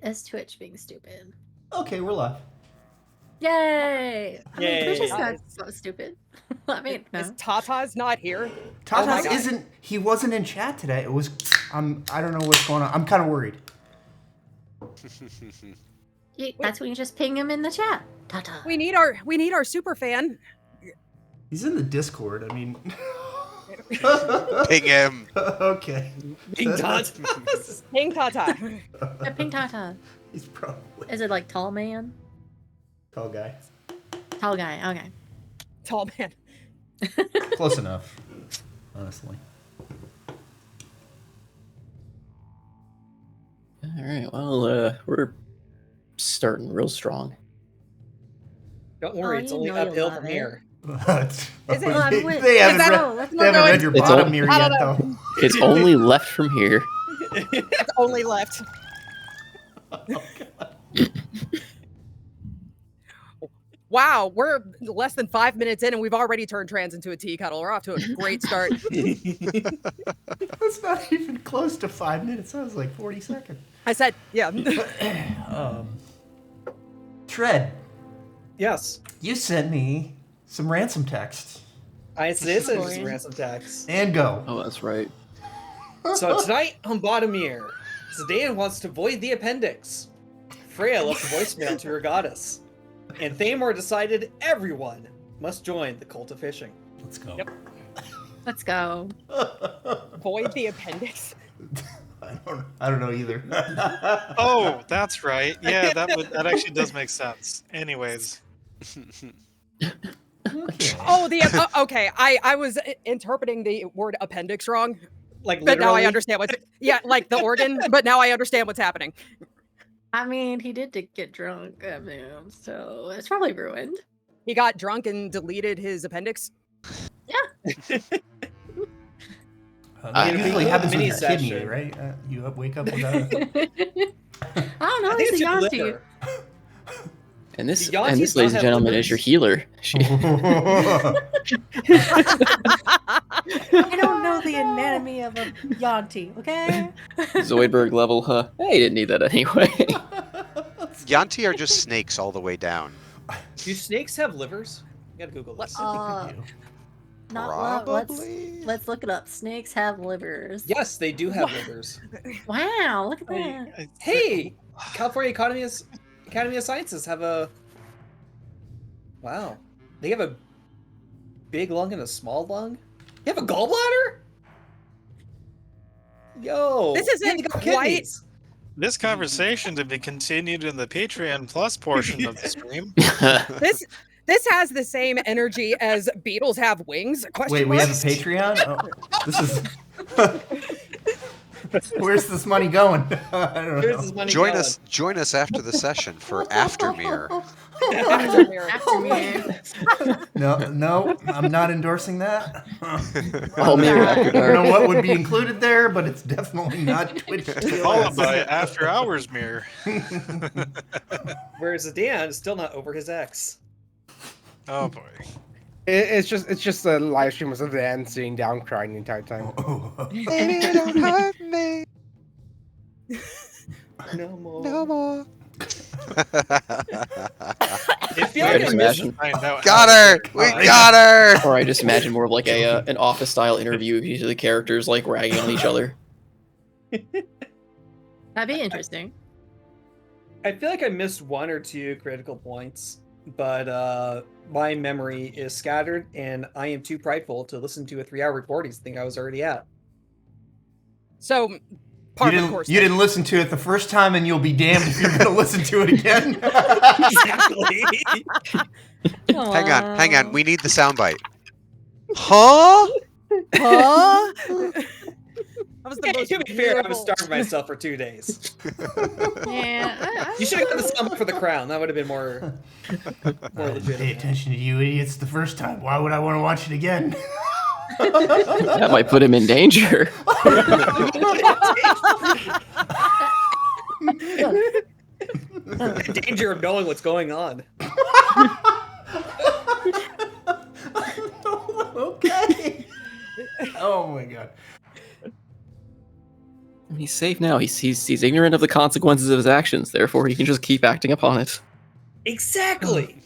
Is Twitch being stupid? Okay, we're live. Yay! I mean, Twitch is Yay. not so stupid. I mean, no. Is Tata's not here? Tatas isn't. He wasn't in chat today. It was. I don't know what's going on. I'm kind of worried. That's when you just ping him in the chat. Tata. We need our super fan. He's in the Discord. I mean. Ping him. Okay. Ping Tata. Ping Tata. Yeah, ping Tata. He's probably. Is it like tall man? Tall guy. Tall guy. Okay. Tall man. Close enough. Honestly. All right. Well, we're starting real strong. Don't worry, it's only uphill from here. Is it? They haven't read your bottom mirror yet, though. It's only left from here. It's only left. Wow, we're less than 5 minutes in and we've already turned trans into a tea kettle. We're off to a great start. That's not even close to 5 minutes. That was like 40 seconds. I said, yeah. Tread, Yes. you sent me some ransom text. I did send you some ransom text. And go. Oh, that's right. So tonight on Mir, Zedan wants to void the appendix. Freya left a voicemail to her goddess. And Thamor decided everyone must join the cult of fishing. Let's go. Yep. Let's go. Void the appendix. I don't know either. Oh, that's right. Yeah, that actually does make sense. Anyways. Okay. Oh, okay. I was interpreting the word appendix wrong. Like But now I literally. understand what's like the organ, but now I understand what's happening. I mean, he did get drunk, so it's probably ruined. He got drunk and deleted his appendix. Yeah. That usually happens mini with your kidney, session. right? You wake up without a... I don't know. I think He's a it's Yanti. liver. And this, The Yantis ladies don't and have gentlemen, livers. is your healer. I don't know the anatomy of a Yanti, okay? Zoidberg level, huh? I didn't need that anyway. Yanti are just snakes all the way down. Do snakes have livers? You gotta Google this. Not love. Probably. Let's look it up. Snakes have livers. Yes, they do have livers. Wow, look at that. Hey, California Academy of Sciences have a. Wow, they have a big lung and a small lung. You have a gallbladder? Yo, This isn't they got quite- kidneys. This conversation to be continued in the Patreon Plus portion of the stream. This has the same energy as Beatles have wings? Wait, we have a Patreon? Oh, this is... Where's this money going? I don't know. Where's this money Join going? Join us after the session for After Mir. After me. No, I'm not endorsing that. Oh, Mir After I don't know Dark. what would be included there, but it's definitely not Twitch. Followed by After Hours Mirror. Whereas Zedan is still not over his ex. Oh boy. It's just a live stream of Dan sitting down crying the entire time. Baby, don't hurt me No more. no more. I feel I like just I missed. imagine, Find out Got how- her! We got her! or I just imagine more of like an office style interview. Each of the characters like ragging on each other. That'd be interesting. I feel like I missed one or two critical points, but my memory is scattered, and I am too prideful to listen to a 3-hour recording. I think I was already at. So, part of the course. You didn't listen to it the first time, and you'll be damned if you're going to listen to it again. Exactly. Hang on. We need the soundbite. Huh? Huh? That was the Hey, most to be fair, I was beautiful- starving myself for 2 days. Yeah. You should have got the soundbite for the crown. That would have been more Pay legitimate. attention to you idiots the first time. Why would I want to watch it again? That might put him in danger. In danger of knowing what's going on. Okay. Oh my god. He's safe now. He's ignorant of the consequences of his actions. Therefore, he can just keep acting upon it. Exactly.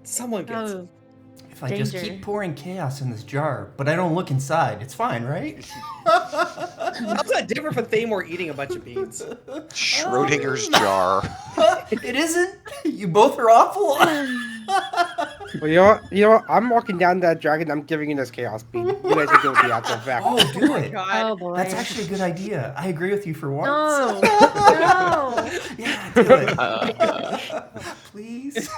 Someone gets it. Oh, If I just Danger. keep pouring chaos in this jar, but I don't look inside, it's fine, right? How's that different from Thamor eating a bunch of beans? Schrodinger's jar. It isn't. You both are awful. Well, you know what? I'm walking down that dragon. I'm giving you this chaos beam. You guys can deal with the after effect. Oh, do it. God. oh boy. That's actually a good idea. I agree with you for once. No. No. Yeah, do it. Gosh. Please.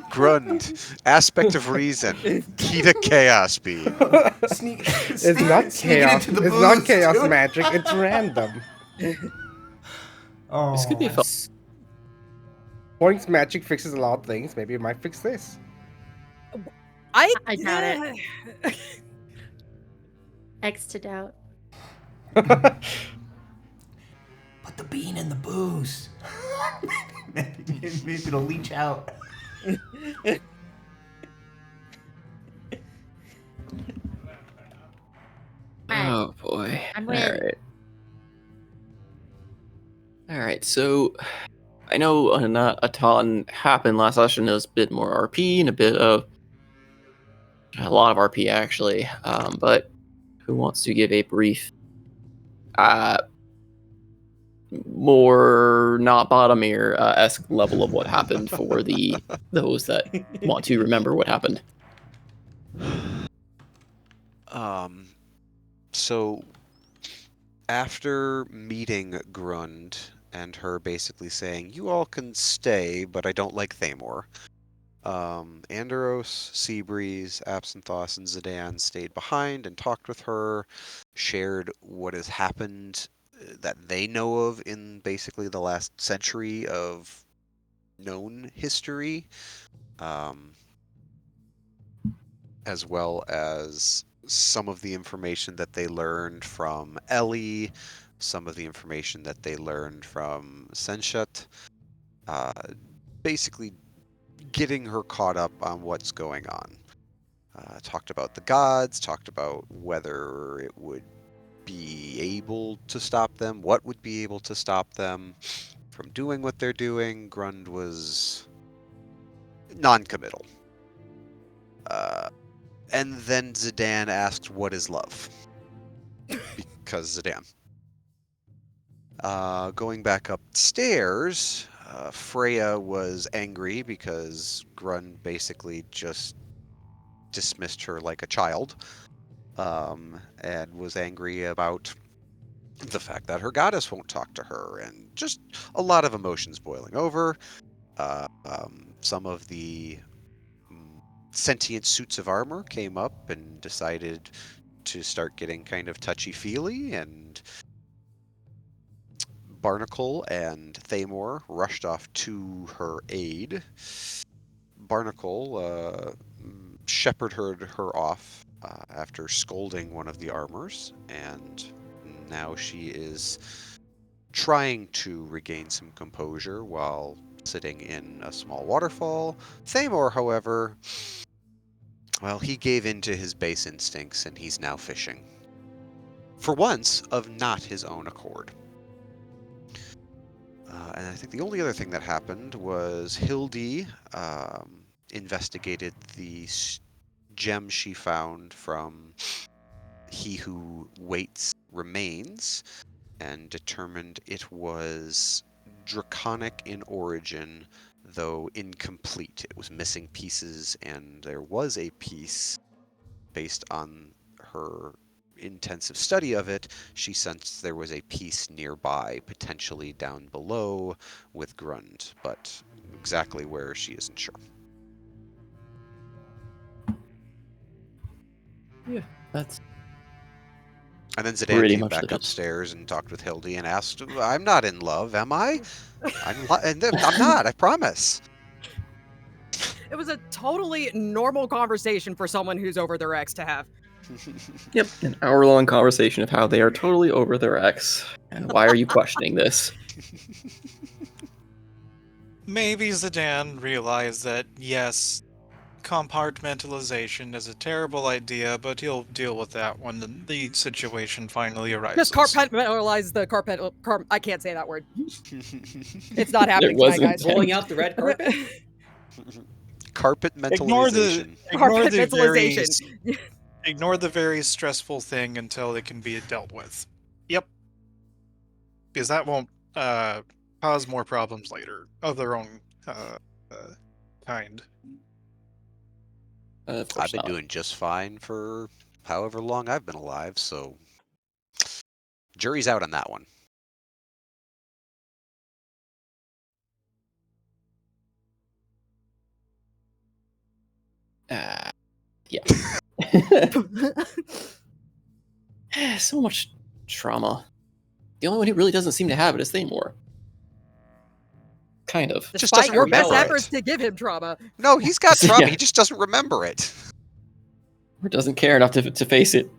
Grund. Aspect of reason. Key to chaos beam. Sneak. It's not chaos. It's not chaos magic. It's random. Oh, This could be fun. Points magic fixes a lot of things. Maybe it might fix this. I doubt it. X to doubt. Put the bean in the booze. Maybe it'll leach out. Oh boy. I'm All with. right. All right. So I know not a ton happened last session. There was a bit more RP and a lot of RP actually. But who wants to give a brief, more not Bottomir esque level of what happened for those that want to remember what happened? So after meeting Grund and her basically saying, "You all can stay, but I don't like Thamor," Anderos, Seabreeze, Apsinthos, and Zedan stayed behind and talked with her, shared what has happened that they know of in basically the last century of known history, as well as some of the information that they learned from Ellie, some of the information that they learned from Senshat, basically getting her caught up on what's going on. Talked about the gods, talked about whether it would be able to stop them, what would be able to stop them from doing what they're doing. Grund was non-committal. And then Zedan asked, "What is love?" Because Zedan. Going back upstairs, Freya was angry because Grund basically just dismissed her like a child, and was angry about the fact that her goddess won't talk to her, and just a lot of emotions boiling over. Some of the sentient suits of armor came up and decided to start getting kind of touchy-feely, and Barnacle and Thamor rushed off to her aid. Barnacle shepherded her off after scolding one of the armors, and now she is trying to regain some composure while sitting in a small waterfall. Thamor, however, well, he gave in to his base instincts, and he's now fishing. For once, of not his own accord. And I think the only other thing that happened was Hildy investigated the gem she found from He Who Waits Remains, and determined it was draconic in origin, though incomplete. It was missing pieces, and there was a piece based on her intensive study of it. She sensed there was a piece nearby, potentially down below with Grund, but exactly where she isn't sure. Yeah, that's And then Zedan pretty came much the back gist. upstairs and talked with Hildy and asked, "I'm not in love, am I? I'm not, I promise." It was a totally normal conversation for someone who's over their ex to have. Yep, an hour-long conversation of how they are totally over their ex, and why are you questioning this? maybe Zedan realized that, yes, compartmentalization is a terrible idea, but he'll deal with that when the situation finally arises. Just compartmentalize the carpet. I can't say that word. It's not It happening tonight, wasn't. guys. Rolling out the red carpet. Carpet Ignore mentalization. Ignore the very stressful thing until it can be dealt with. Yep. Because that won't cause more problems later of their own kind. Of course I've been not. doing just fine for however long I've been alive, so jury's out on that one. Yeah. So much trauma. The only one who really doesn't seem to have it is Thamor. Kind of. Just Despite doesn't your best remember it. efforts to give him trauma. No, he's got trauma. Yeah. He just doesn't remember it. Or doesn't care enough to face it.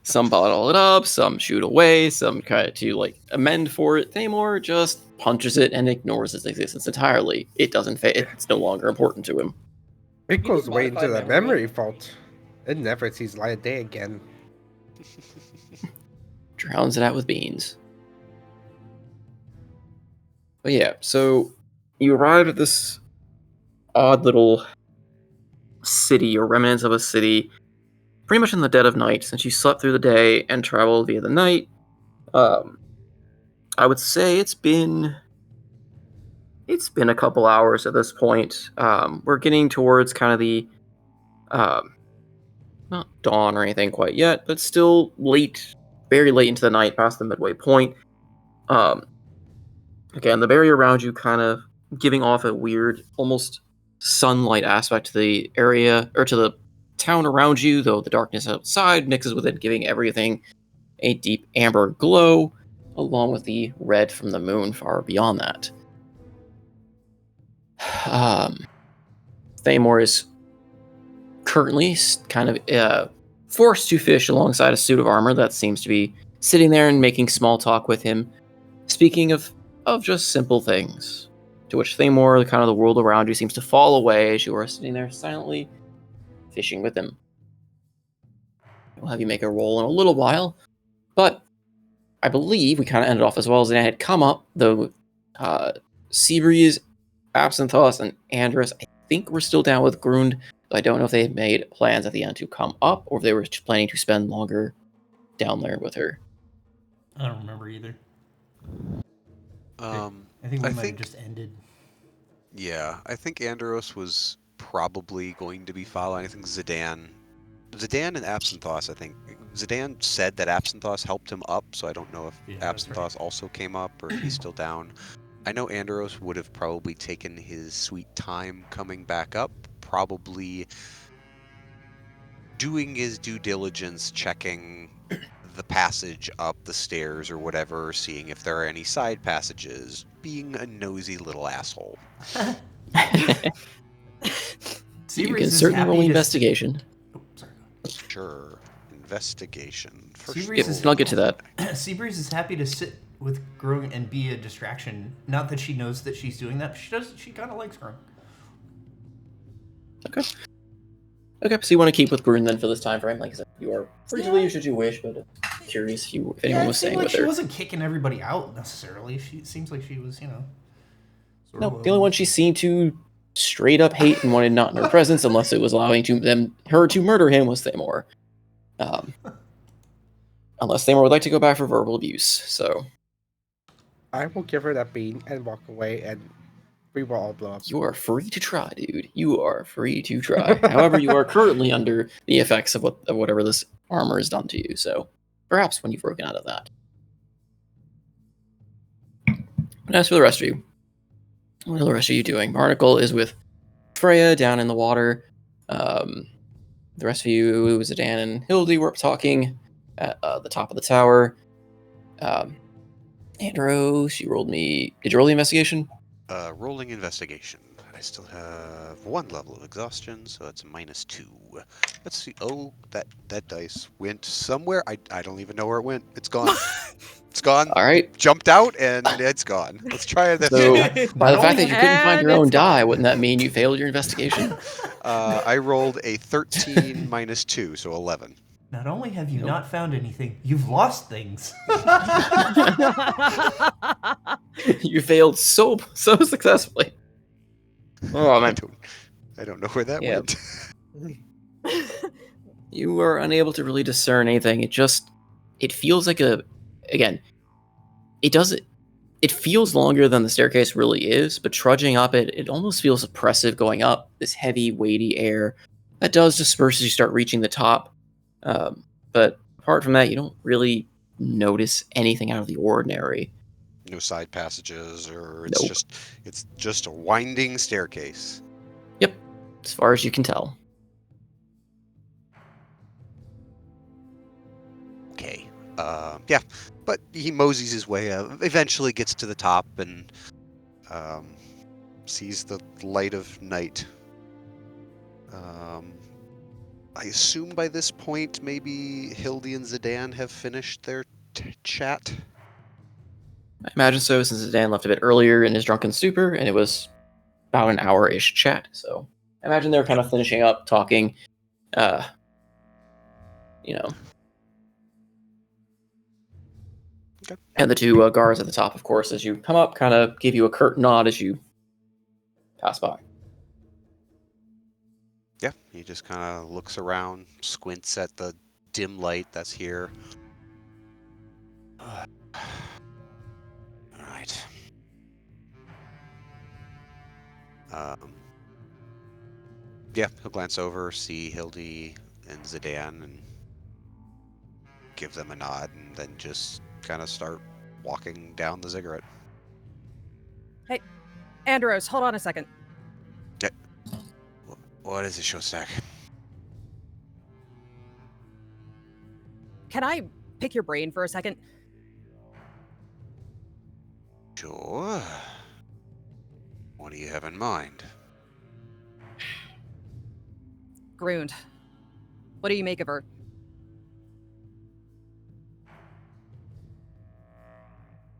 Some bottle it up, some shoot away, some try to like amend for it. Thamor just punches it and ignores its existence entirely. It doesn't it's no longer important to him. It goes can way into modify the memory. memory fault. It never sees light of day again. Drowns it out with beans. But yeah, so you arrive at this odd little city or remnants of a city pretty much in the dead of night, since you slept through the day and traveled via the night. I would say it's been a couple hours at this point. We're getting towards kind of the not dawn or anything quite yet, but still late, very late into the night, past the midway point. Again, the barrier around you kind of giving off a weird, almost sunlight aspect to the area, or to the town around you, though the darkness outside mixes with it, giving everything a deep amber glow, along with the red from the moon far beyond that. Thamor is currently kind of forced to fish alongside a suit of armor that seems to be sitting there and making small talk with him, speaking of just simple things, to which Thamor, kind of the world around you, seems to fall away as you are sitting there silently fishing with him. We'll have you make a roll in a little while, but I believe we kind of ended off as well as I had come up, though Seabreeze, Apsinthos, and Anderos, I think we're still down with Grund. I don't know if they made plans at the end to come up, or if they were planning to spend longer down there with her. I don't remember either. I think we might have just ended. Yeah, I think Anderos was probably going to be following. I think Zedan and Apsinthos, I think. Zedan said that Apsinthos helped him up, so I don't know if Apsinthos also came up or if he's still down. I know Anderos would have probably taken his sweet time coming back up, probably doing his due diligence, checking the passage up the stairs or whatever, seeing if there are any side passages, being a nosy little asshole. You can certainly roll investigation. Sure. Investigation. I'll get to that. Seabreeze is happy to sit with Grung and be a distraction. Not that she knows that she's doing that. She kind of likes Grung. Okay, so you want to keep with Grun then for this time frame? Like I said, you are free to leave should you wish, but I'm curious if anyone was staying with her. She wasn't kicking everybody out necessarily. She seems like she was, No, the only one she seemed to straight up hate and wanted not in her presence, unless it was allowing her to murder him, was Thamor. Unless Thamor would like to go back for verbal abuse. So I will give her that bean and walk away, and we will all blow up. you are free to try, dude. You are free to try. However, you are currently under the effects of whatever this armor has done to you. So perhaps when you've broken out of that. And as for the rest of you, what are the rest of you doing? Barnacle is with Freya down in the water. The rest of you, Zedan and Hildy, were up talking at the top of the tower. Andros, you rolled me. Did you roll the investigation? Rolling investigation. I still have one level of exhaustion, so that's a -2. Let's see. Oh, that dice went somewhere. I don't even know where it went. It's gone. It's gone. All right. It jumped out and it's gone. Let's try this. So, Not by the fact only that you couldn't find And your own it's gone. die, wouldn't that mean you failed your investigation? I rolled a 13 minus 2, so 11. Not only have you Nope. not found anything, you've lost things. You failed so successfully. Oh I man, don't know where that Yeah. went. you were unable to really discern anything. It feels like again, it feels longer than the staircase really is, but trudging up it almost feels oppressive going up this heavy, weighty air. That does disperse as you start reaching the top. But apart from that, you don't really notice anything out of the ordinary. No side passages, or it's Nope. just a winding staircase. Yep, as far as you can tell. Okay. Yeah, but he moseys his way up, eventually gets to the top and sees the light of night. I assume by this point maybe Hildy and Zedan have finished their chat. I imagine so, since Zedan left a bit earlier in his drunken stupor, and it was about an hour-ish chat. So I imagine they're kind of finishing up, talking. You know. Okay. And the two guards at the top, of course, as you come up, kind of give you a curt nod as you pass by. Yeah, he just kind of looks around, squints at the dim light that's here. All right. Yeah, he'll glance over, see Hildy and Zedan, and give them a nod, and then just kind of start walking down the ziggurat. Anderos, hold on a second. What is it, Showstack? Can I pick your brain for a second? Sure. What do you have in mind? Grund. What do you make of her?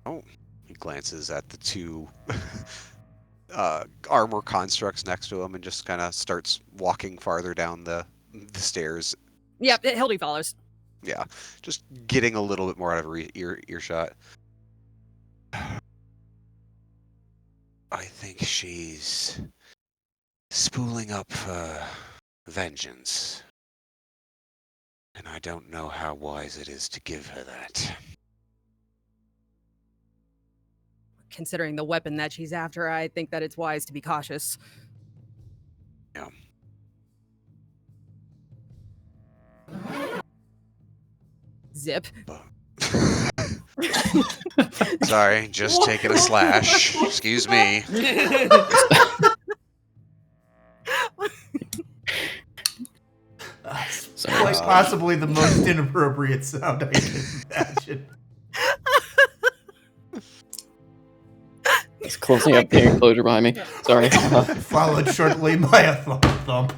Oh, he glances at the two armor constructs next to him and just kind of starts walking farther down the stairs. Yeah, Hildy follows. Yeah, just getting a little bit more out of earshot. I think she's spooling up for vengeance. And I don't know how wise it is to give her that. Considering the weapon that she's after, I think that it's wise to be cautious. Yeah. Zip. Sorry, just taking a slash. Excuse me. Quite possibly the most inappropriate sound I can imagine. It's closing up the enclosure behind me. Sorry. Followed shortly by a thump.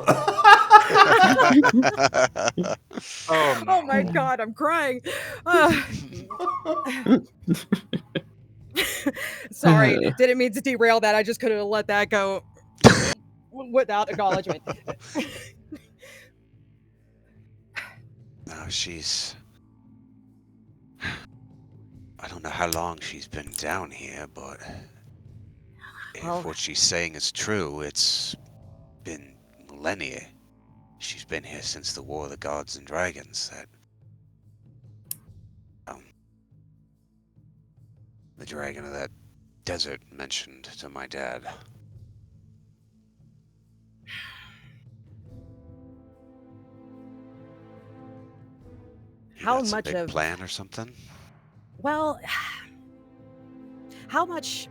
Oh, Oh my god, I'm crying. Sorry, didn't mean to derail that. I just couldn't have let that go without acknowledgement. No, she's... I don't know how long she's been down here, but if Well- what she's saying is true, it's been millennia. She's been here since the War of the Gods and Dragons. The dragon of that desert mentioned to my dad. You How got some much big of- plan or something? Well, how much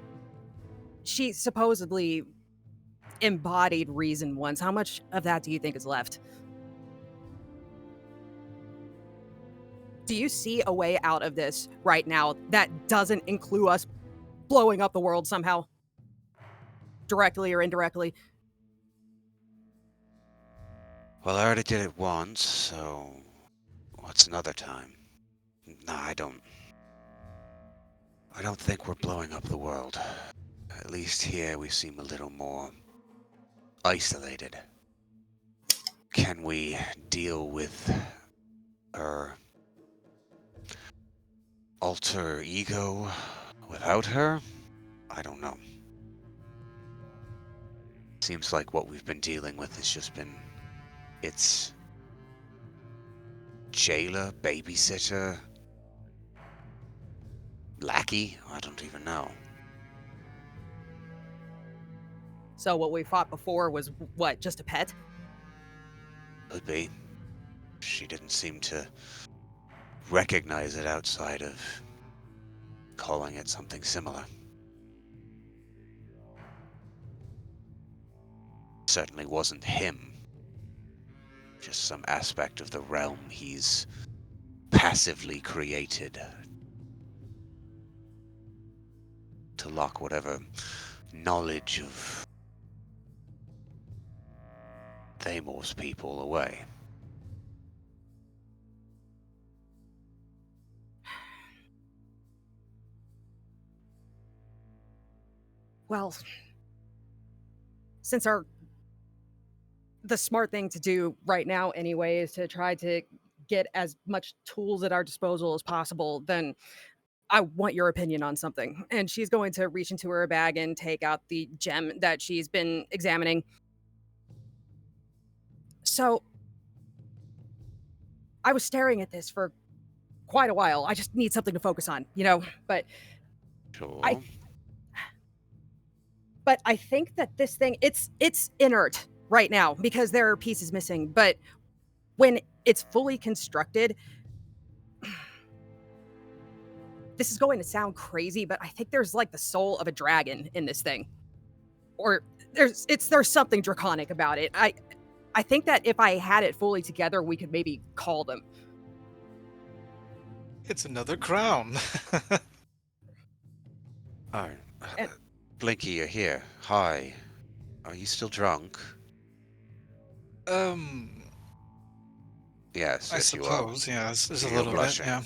she supposedly embodied reason once, how much of that do you think is left? Do you see a way out of this right now that doesn't include us blowing up the world somehow? Directly or indirectly? Well, I already did it once, so what's another time? No, I don't I don't think we're blowing up the world. At least here we seem a little more isolated. Can we deal with her alter ego without her? I don't know. Seems like what we've been dealing with has just been... It's... jailer, babysitter, lackey? I don't even know. So what we fought before was what, just a pet? Could be. She didn't seem to recognize it outside of calling it something similar. Certainly wasn't him. Just some aspect of the realm he's passively created to lock whatever knowledge of Thamor's people away. Well, since the smart thing to do right now anyway is to try to get as much tools at our disposal as possible, then I want your opinion on something. And she's going to reach into her bag and take out the gem that she's been examining. So I was staring at this for quite a while. I just need something to focus on, but Sure. I think that this thing, it's inert right now because there are pieces missing, but when it's fully constructed, this is going to sound crazy, but I think there's like the soul of a dragon in this thing. Or there's something draconic about it. I think that if I had it fully together, we could maybe call them. It's another crown. Alright. And- Blinky, you're here. Hi. Are you still drunk? Yes, I yes you are. suppose, yeah, it's a You're little bit, blushing. yeah.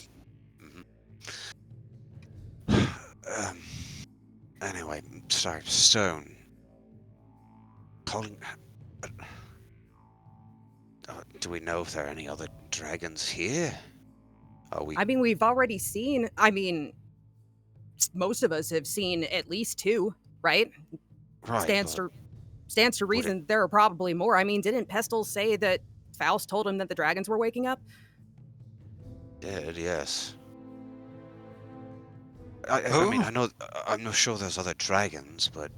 Anyway, sorry, Stone. Calling... do we know if there are any other dragons here? Are we... I mean, we've already seen, most of us have seen at least 2, right? Right, Stands but- to reason there are probably more. I mean, didn't Pestle say that Faust told him that the dragons were waking up? Did, yes. I mean, Who? I know, I'm not sure there's other dragons, but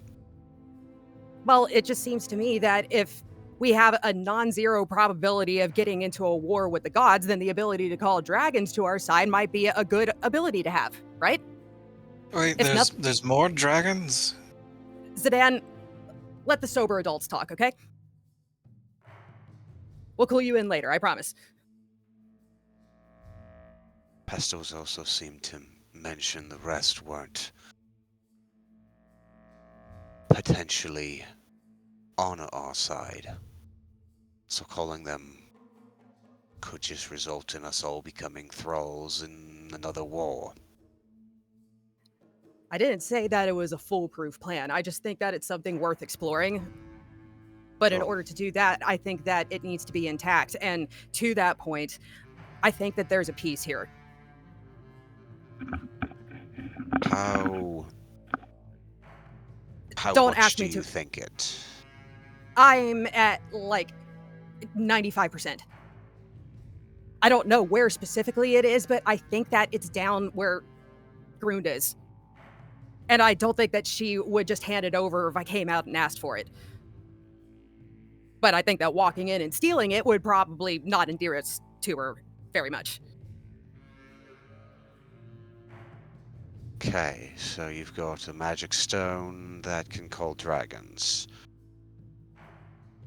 Well, it just seems to me that if we have a non-zero probability of getting into a war with the gods, then the ability to call dragons to our side might be a good ability to have, right? Wait, If there's more dragons? Zedan, let the sober adults talk, okay? We'll clue you in later, I promise. Pestos also seemed to mention the rest weren't potentially on our side. So calling them could just result in us all becoming thralls in another war. I didn't say that it was a foolproof plan. I just think that it's something worth exploring. But in Oh. order to do that, I think that it needs to be intact. And to that point, I think that there's a piece here. How Don't much ask do me you to- think it? I'm at like 95%. I don't know where specifically it is, but I think that it's down where Grund is. And I don't think that she would just hand it over if I came out and asked for it. But I think that walking in and stealing it would probably not endear us to her very much. Okay, so you've got a magic stone that can call dragons.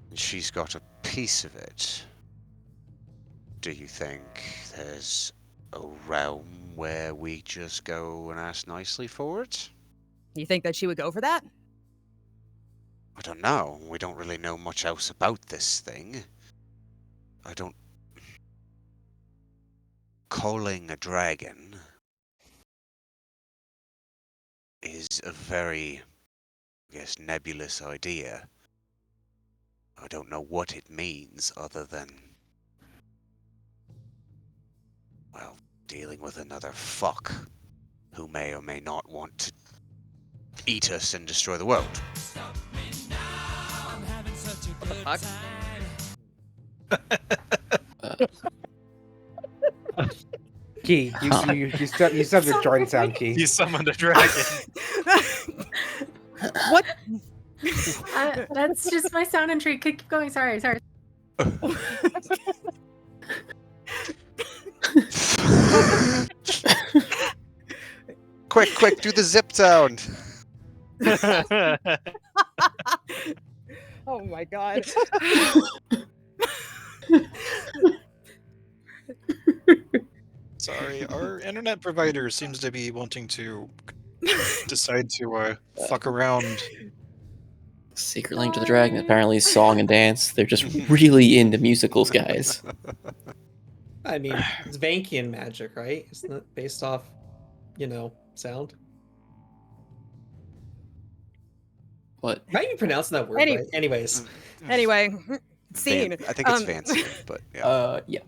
And she's got a piece of it. Do you think there's a realm where we just go and ask nicely for it? You think that she would go for that? I don't know. We don't really know much else about this thing. I don't... Calling a dragon is a very, I guess, nebulous idea. I don't know what it means other than, well, dealing with another fuck who may or may not want to eat us and destroy the world. What the fuck? Key, you still have your joint sound, Key. You summoned a dragon. What? That's just my sound and treat. Keep going. Sorry. Quick, do the zip sound. Oh my god. Sorry, our internet provider seems to be wanting to decide to fuck around. Secret Link to the Dragon, apparently song and dance. They're just really into musicals, guys. I mean, it's Vankian magic, right? Isn't it based off, sound? What? How are you pronouncing that word? Any- Right? Anyways, Anyway, scene. I think it's fancy, but yeah. Yeah.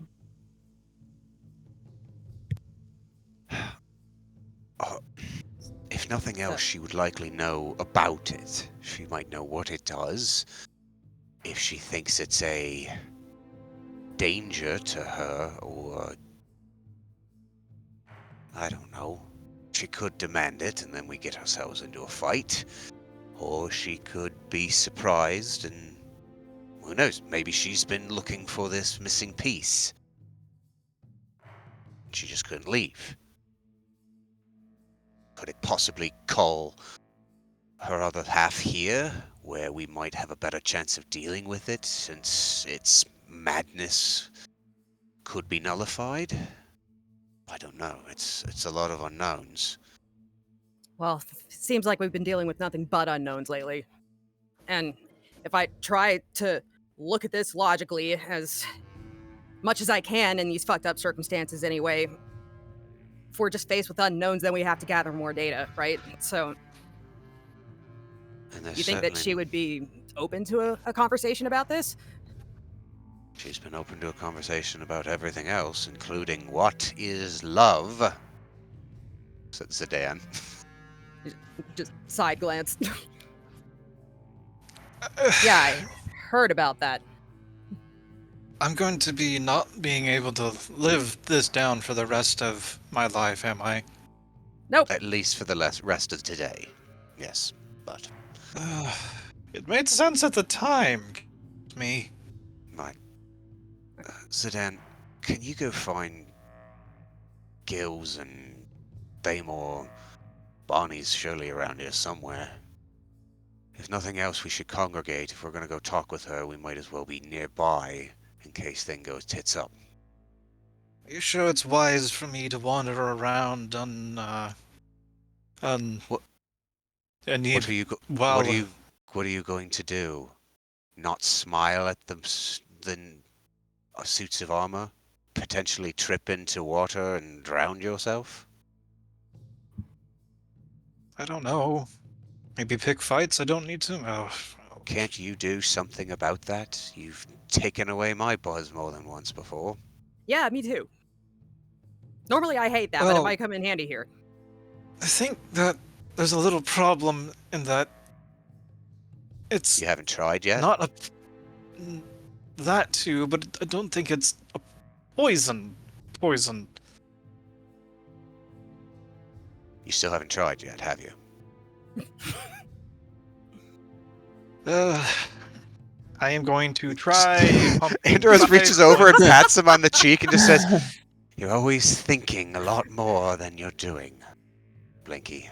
If nothing else, she would likely know about it. She might know what it does. If she thinks it's a danger to her, or I don't know. She could demand it, and then we get ourselves into a fight. Or she could be surprised, and who knows? Maybe she's been looking for this missing piece. She just couldn't leave. Could it possibly call her other half here, where we might have a better chance of dealing with it, since its madness could be nullified? I don't know. It's a lot of unknowns. Well, seems like we've been dealing with nothing but unknowns lately. And if I try to look at this logically as much as I can in these fucked up circumstances anyway, if we're just faced with unknowns, then we have to gather more data, right? So And you think that she would be open to a conversation about this? She's been open to a conversation about everything else, including what is love, said Zedan. Just side glance. Yeah, I heard about that. I'm going to be not being able to live this down for the rest of my life, am I? Nope. At least for the rest of today. Yes, but It made sense at the time. Me. right. Zedan, can you go find Gills and Thamor? Barney's surely around here somewhere. If nothing else, we should congregate. If we're going to go talk with her, we might as well be nearby in case thing goes tits up. Are you sure it's wise for me to wander around What? And need, What are you going to do? Not smile at the suits of armor? Potentially trip into water and drown yourself? I don't know. Maybe pick fights I don't need to. Oh. Can't you do something about that? You've taken away my buzz more than once before. Yeah, me too. Normally I hate that, but it Well- might come in handy here. I think that there's a little problem in that it's You haven't tried yet? not that too, but I don't think it's a poison. You still haven't tried yet, have you? I am going to try. Anderos reaches over and pats him on the cheek and just says, "You're always thinking a lot more than you're doing, Blinky.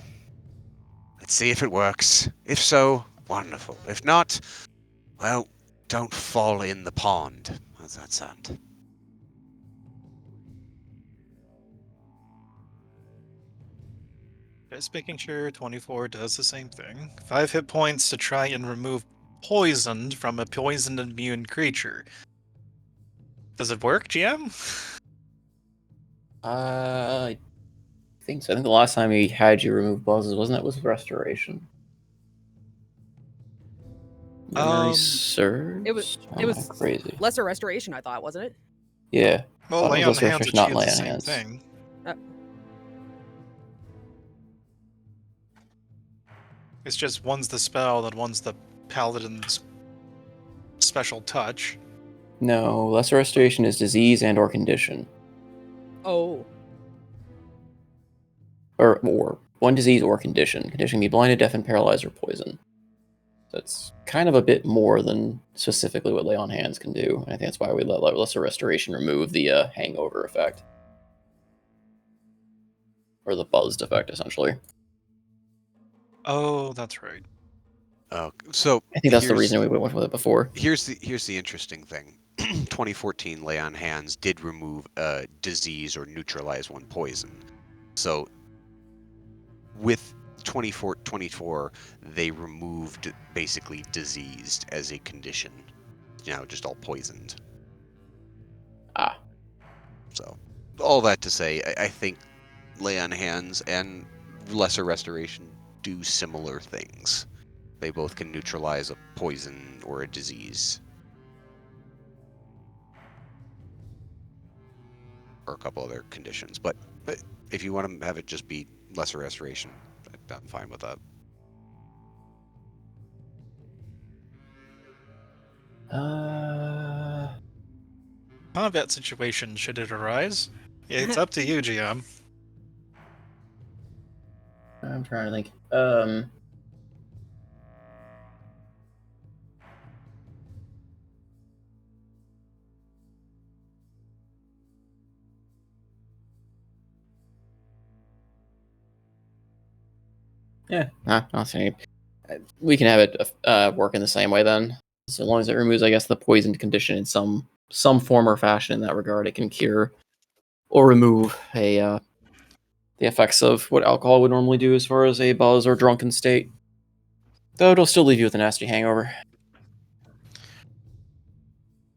Let's see if it works. If so, wonderful. If not, well, don't fall in the pond." How's that sound? Just making sure 24 does the same thing. 5 hit points to try and remove poisoned from a poisoned immune creature. Does it work, GM? think so. I think the last time he had you remove buzzes, wasn't it? Was restoration. Memory serves. It was Or am I crazy. lesser restoration, I thought, wasn't it? Yeah. Well, Thought it lay was on lesser hands restoration, not achieves lay the on same hands. thing. It's just one's the spell, and one's the paladin's special touch. No, lesser restoration is disease and or condition. Oh. Or one disease or condition. Condition can be blinded, deafened, paralyzed, or poison. That's kind of a bit more than specifically what lay on hands can do. I think that's why we let lesser restoration remove the hangover effect. Or the buzzed effect, essentially. Oh, that's right. So I think that's the reason we went with it before. Here's the interesting thing. 2014 Lay on Hands did remove disease or neutralize one poison. So with 24 they removed basically diseased as a condition. Now just all poisoned. Ah. So all that to say, I think Lay on Hands and Lesser Restoration do similar things. They both can neutralize a poison or a disease. Or a couple other conditions. But if you want to have it just be Lesser Restoration, I'm fine with that. Combat situation, should it arise? It's up to you, GM. I'm trying to think. Yeah, I'll say we can have it work in the same way then. So long as it removes, I guess, the poisoned condition in some form or fashion in that regard, it can cure or remove the effects of what alcohol would normally do as far as a buzz or drunken state. Though it'll still leave you with a nasty hangover.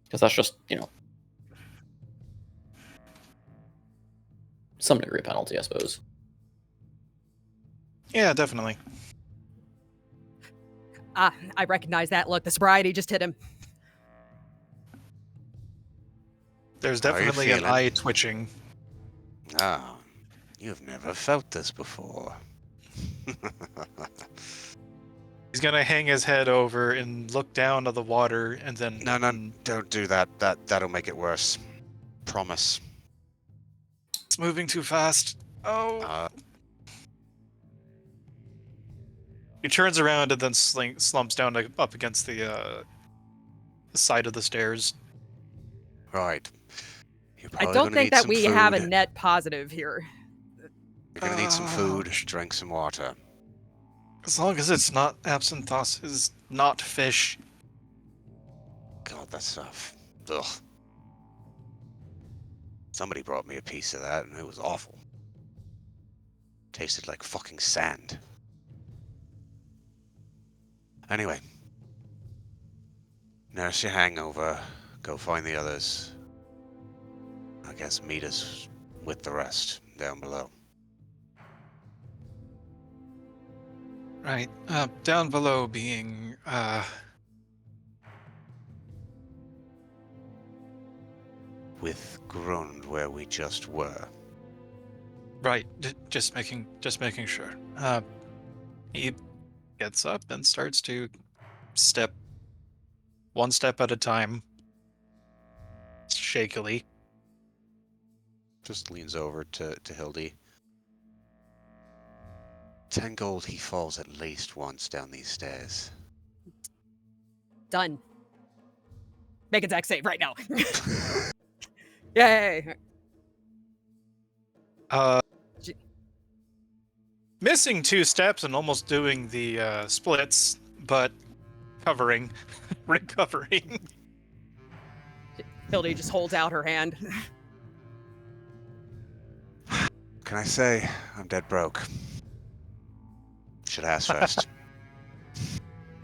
Because that's just, some degree of penalty, I suppose. Yeah, definitely. I recognize that. Look, the sobriety just hit him. There's How are you definitely an feeling? eye twitching. Ah, you've never felt this before. He's gonna hang his head over and look down at the water, and then... No, don't do that. That'll make it worse. Promise. It's moving too fast. Oh. He turns around and then slumps down up against the side of the stairs. Right. I don't think that we have a net positive here. You're gonna need some food, drink some water. As long as it's not Apsinthos, is not fish. God, that stuff. Ugh. Somebody brought me a piece of that, and it was awful. Tasted like fucking sand. Anyway. Nurse your hangover. Go find the others. I guess meet us with the rest down below. Right. Down below being, With Grund, where we just were. Right. Just making sure. He gets up and starts to step one step at a time, shakily. Just leans over to Hildy. 10 gold, he falls at least once down these stairs. Done. Make a dex save right now. Yay! Missing 2 steps and almost doing the splits, but recovering. Hildy just holds out her hand. Can I say I'm dead broke? Should ask first.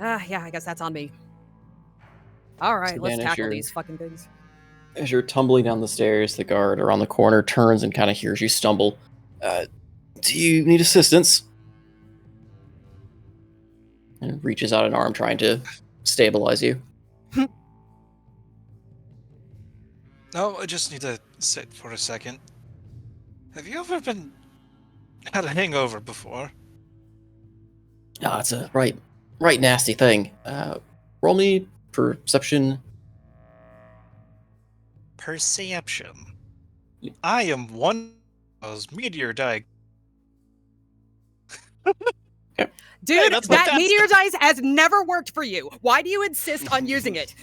Yeah, I guess that's on me. Alright, So let's Dan, as tackle you're- these fucking things. As you're tumbling down the stairs, the guard around the corner turns and kind of hears you stumble. Do you need assistance? And reaches out an arm trying to stabilize you. No, I just need to sit for a second. Have you ever had a hangover before? Ah, it's a right nasty thing. Roll me perception. Perception. I am one of those meteor die. Dude, that's what that that meteor says. dice has never worked for you. Why do you insist on using it?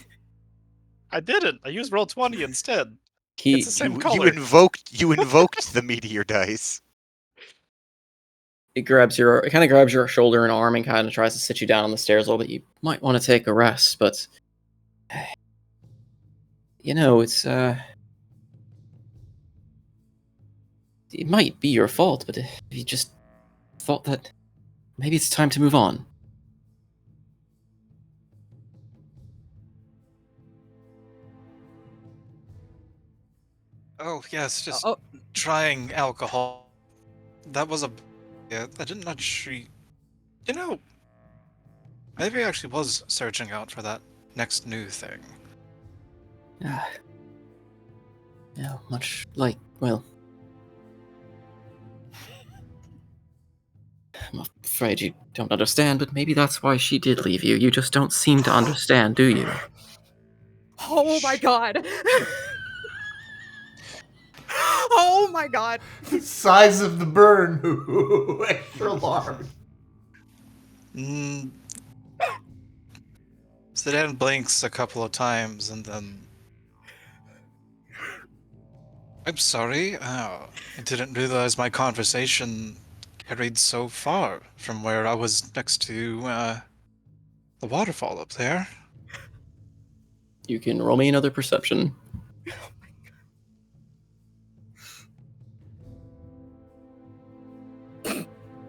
I didn't. I used roll 20 instead. He It's the same You color. invoked the meteor dice. it kind of grabs your shoulder and arm and kind of tries to sit you down on the stairs a little bit. You might want to take a rest, but you know, it's it might be your fault, but if you just thought that maybe it's time to move on. Oh, yes, just Oh, trying alcohol. That was a... Yeah, I didn't actually... You know, maybe I actually was searching out for that next new thing. Yeah, much like, well, I'm afraid you don't understand, but maybe that's why she did leave you. You just don't seem to understand, do you? oh my god. Oh my god. Size of the burn. Extra large. Zedan blinks a couple of times and then... I'm sorry, I didn't realize my conversation carried so far from where I was next to the waterfall up there. You can roll me another perception.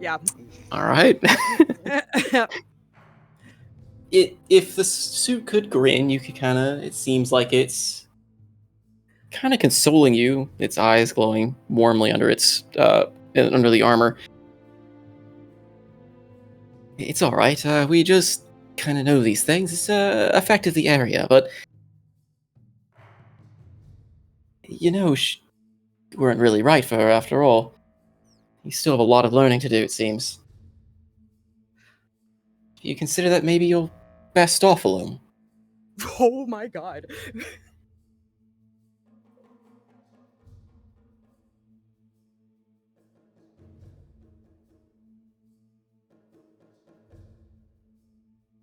Yeah. All right. If the suit could grin, you could it seems like it's kind of consoling you, its eyes glowing warmly under under the armor. It's all right. We just kind of know these things. It's affected the area, but you know, you weren't really right for her after all. You still have a lot of learning to do, it seems. You consider that maybe you're best off alone. Oh my god.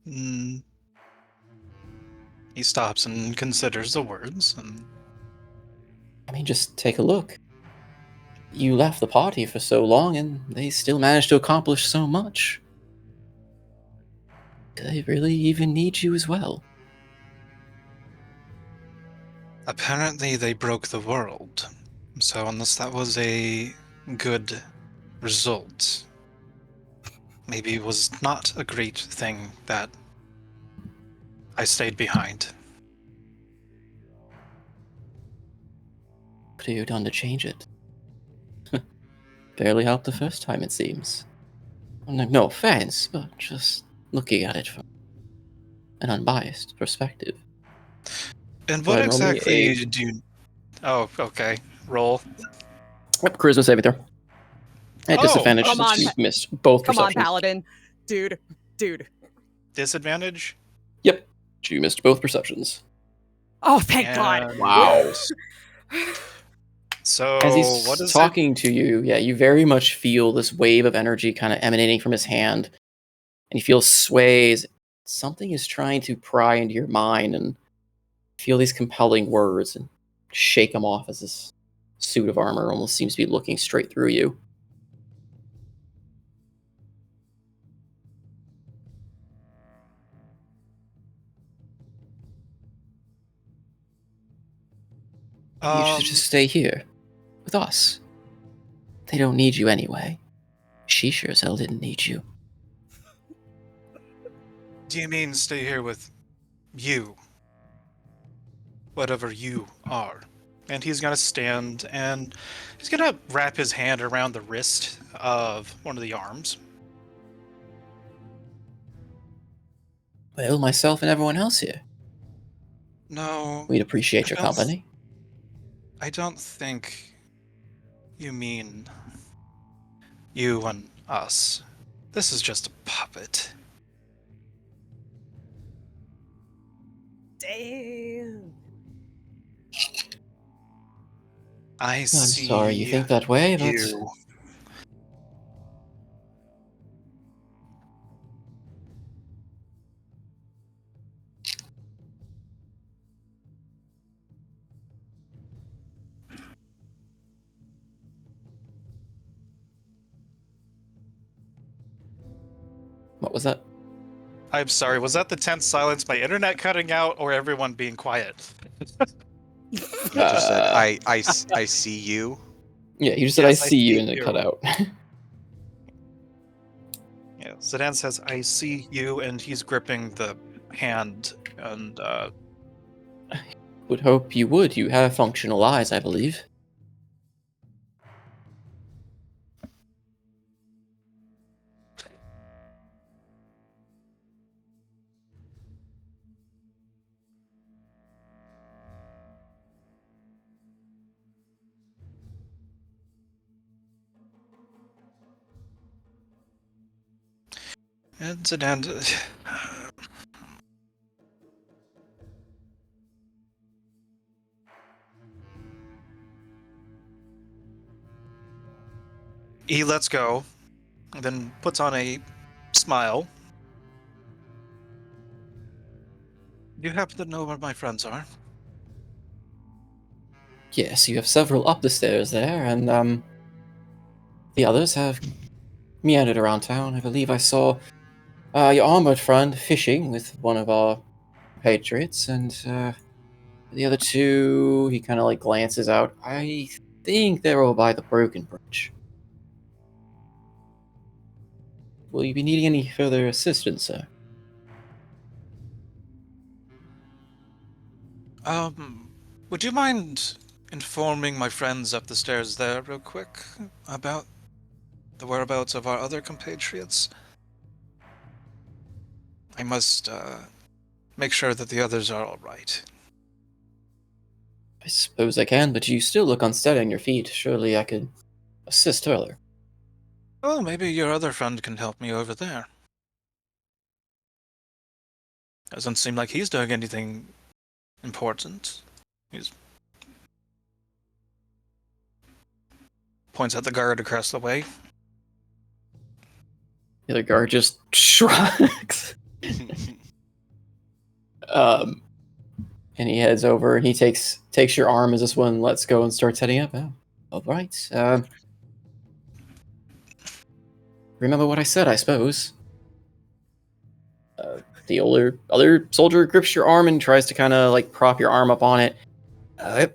Hmm. He stops and considers the words, and I mean, just take a look. You left the party for so long, and they still managed to accomplish so much. Do they really even need you as well? apparently they broke the world. So unless that was a good result, maybe it was not a great thing that I stayed behind. What have you done to change it? Barely helped the first time, it seems. No offense, but just looking at it from an unbiased perspective. And Go what ahead and roll me exactly do you... Oh, okay. Roll. Yep, charisma saving throw. At Oh, disadvantage, come on, since you missed both Come on, perceptions. Paladin. Dude. Disadvantage? Yep, you missed both perceptions. Oh, thank god. And- Wow. So, As he's what is talking to you, yeah, you very much feel this wave of energy kind of emanating from his hand, and you feel sways. Something is trying to pry into your mind, and feel these compelling words and shake them off as this suit of armor almost seems to be looking straight through you. You should just stay here with us. They don't need you anyway. She sure as hell didn't need you. Do you mean stay here with you? Whatever you are. And he's gonna stand and he's gonna wrap his hand around the wrist of one of the arms. Well, myself and everyone else here. No, We'd appreciate your I don't company. I don't think you mean you and us. This is just a puppet. Damn. I I'm see sorry you think that way, but you. what was that? I'm sorry, was that the tense silence, my internet cutting out, or everyone being quiet? You just said, Uh, I see you. Yeah, you just said I Yes, I see you see and it you. cut out. Yeah, Zedan says, I see you, and he's gripping the hand, and Would hope you would. You have functional eyes, I believe. Zedan. He lets go, and then puts on a smile. You happen to know where my friends are? Yes, you have several up the stairs there, and the others have meandered around town. I believe I saw your armored friend fishing with one of our patriots, and the other two, he kind of like glances out. I think they're all by the Broken Bridge. Will you be needing any further assistance, sir? Would you mind informing my friends up the stairs there real quick about the whereabouts of our other compatriots? I must, make sure that the others are alright. I suppose I can, but you still look unsteady on your feet. Surely I could assist further. Oh, maybe your other friend can help me over there. Doesn't seem like he's doing anything important. He's points at the guard across the way. The other guard just shrugs. And he heads over and he takes your arm as this one lets go and starts heading up. Oh, all right. Remember what I said, I suppose. The other soldier grips your arm and tries to kind of like prop your arm up on it. I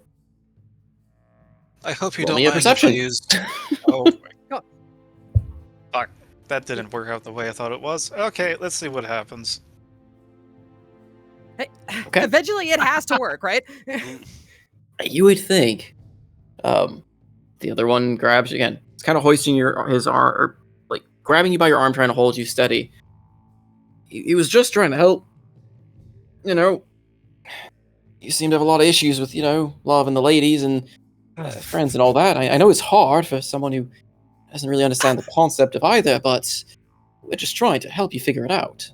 hope you Roll don't me a mind perception. if I used. Oh my God. Fuck. That didn't work out the way I thought it was. Okay, let's see what happens. Hey, Okay. eventually it has to work, right? You would think. The other one grabs you again. It's kind of hoisting his arm, or like grabbing you by your arm, trying to hold you steady. He was just trying to help. You know, you seem to have a lot of issues with, love and the ladies and friends and all that. I know it's hard for someone who doesn't really understand the concept of either, but we're just trying to help you figure it out.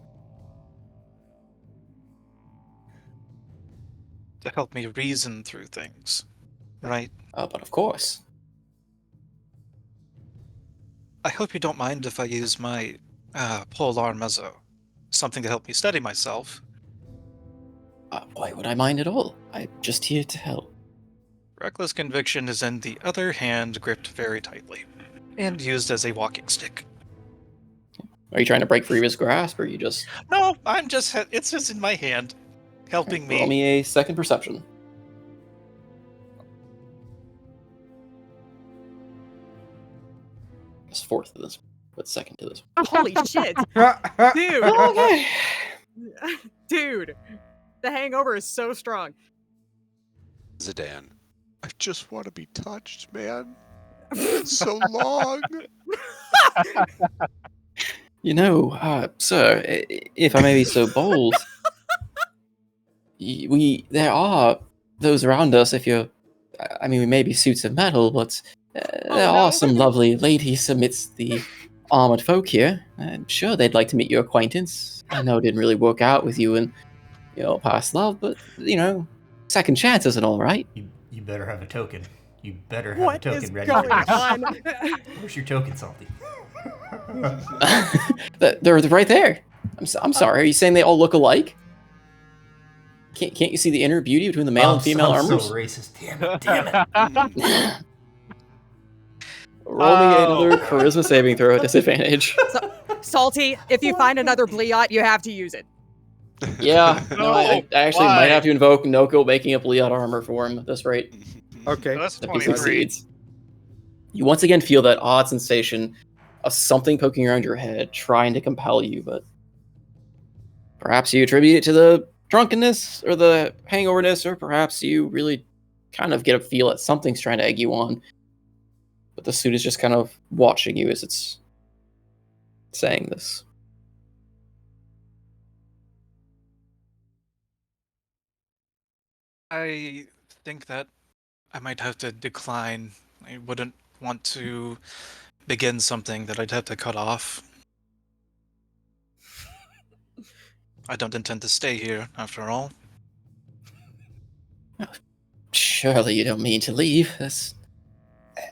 To help me reason through things, right? But of course. I hope you don't mind if I use my pole arm as something to help me steady myself. Why would I mind at all? I'm just here to help. Reckless conviction is in the other hand gripped very tightly and used as a walking stick. Are you trying to break free of his grasp, or are you just... No, it's just in my hand, helping Roll me. me a second perception. It's fourth to this, but second to this. Holy shit. Dude. Okay. Dude. The hangover is so strong. Zedan, I just want to be touched, man. It's so long. You know, sir, if I may be so bold, there are those around us. If you're, I mean, we may be suits of metal, but there no. are some lovely ladies amidst the armored folk here. I'm sure they'd like to meet your acquaintance. I know it didn't really work out with you and your past love, but second chances and all, right? You better have a token. You better have a What is token ready going for this. on? Where's your token, Salty? They're right there. I'm sorry. Are you saying they all look alike? Can't you see the inner beauty between the male and female I'm armors? so racist. Damn it. Roll me another charisma saving throw at disadvantage. Salty, if you find another Bliot, you have to use it. Yeah, no, I actually why? might have to invoke Noko making a Bliot armor for him at this rate. Okay. That's If he 23. succeeds. You once again feel that odd sensation of something poking around your head, trying to compel you, but perhaps you attribute it to the drunkenness or the hangoverness, or perhaps you really kind of get a feel that something's trying to egg you on. But the suit is just kind of watching you as it's saying this. I think that I might have to decline. I wouldn't want to begin something that I'd have to cut off. I don't intend to stay here, after all. Surely you don't mean to leave.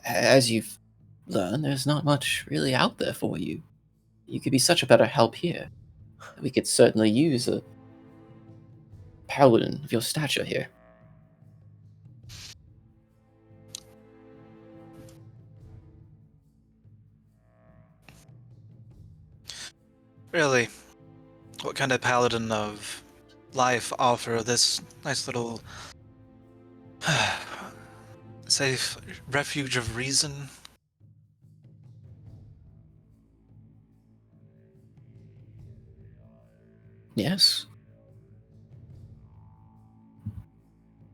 As you've learned, there's not much really out there for you. You could be such a better help here. We could certainly use a paladin of your stature here. Really, what kind of paladin of life offer this nice little safe refuge of reason? Yes.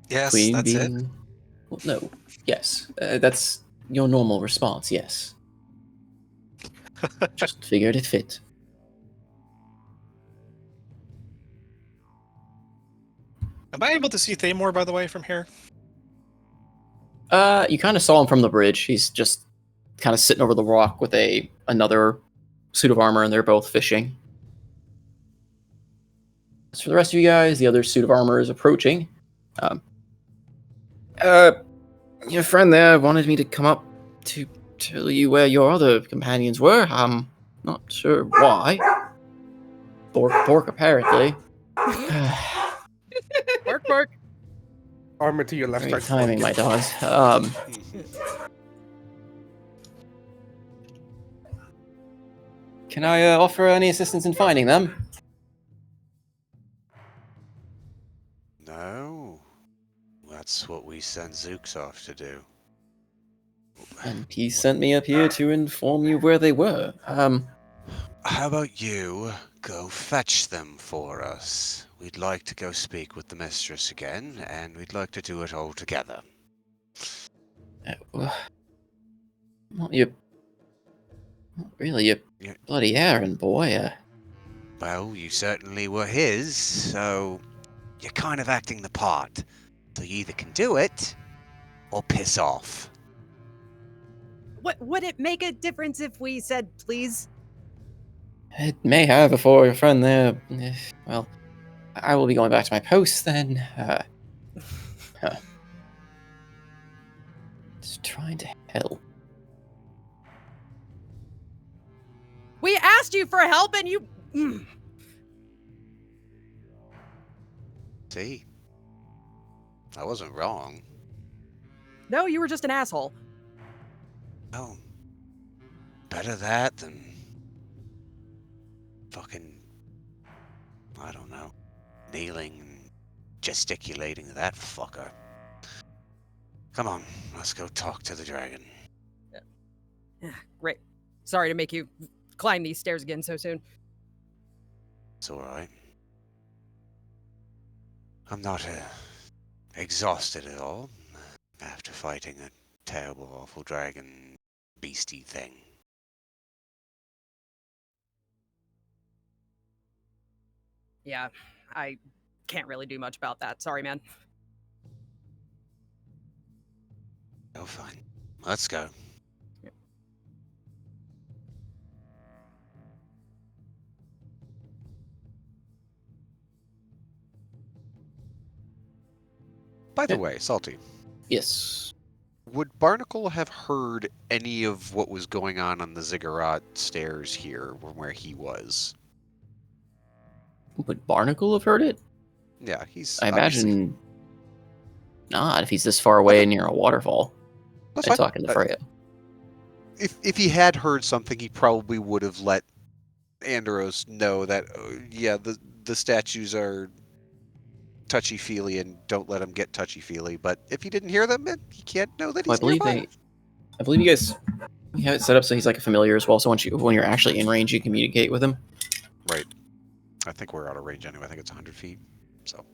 Yes, Queen that's it. being... Well, no. Yes. That's your normal response, yes. Just figured it fit. Am I able to see Thamor, by the way, from here? You kind of saw him from the bridge. He's just kind of sitting over the rock with another suit of armor, and they're both fishing. As for the rest of you guys, the other suit of armor is approaching. Your friend there wanted me to come up to tell you where your other companions were. I'm not sure why. Bork, apparently. Bark. Armor to your left. Great starts timing, my working. dogs. Can I offer any assistance in finding them? No. That's what we sent Zooks off to do. And he sent me up here to inform you where they were. How about you go fetch them for us? We'd like to go speak with the mistress again, and we'd like to do it all together. Well, you... Not really, you bloody errand boy. Well, you certainly were his, so you're kind of acting the part. So you either can do it, or piss off. What would it make a difference if we said please? It may have for your friend there. Well, I will be going back to my post then. Just trying to help. We asked you for help and you... See? I wasn't wrong. No, you were just an asshole. Oh. Better that than... fucking... I don't know. Kneeling and gesticulating to that fucker. Come on, let's go talk to the dragon. Great. Sorry to make you climb these stairs again so soon. It's alright. I'm not exhausted at all. after fighting a terrible, awful dragon beastie thing. Yeah, I can't really do much about that. Sorry, man. Oh, fine. Let's go. By the Yeah. way, Salty, Yes. would Barnacle have heard any of what was going on the ziggurat stairs here from where he was? Would Barnacle have heard it? Yeah, he's I obviously... imagine not if he's this far away Okay. near a waterfall That's and fine. talking to Freya. If he had heard something, he probably would have let Anderos know that, yeah, the statues are touchy-feely and don't let him get touchy-feely. But if he didn't hear them, he can't know that Well, he's nearby. I believe you guys have it set up so he's like a familiar as well. So when you're actually in range, you communicate with him. Right. I think we're out of range anyway. I think it's 100 feet. So.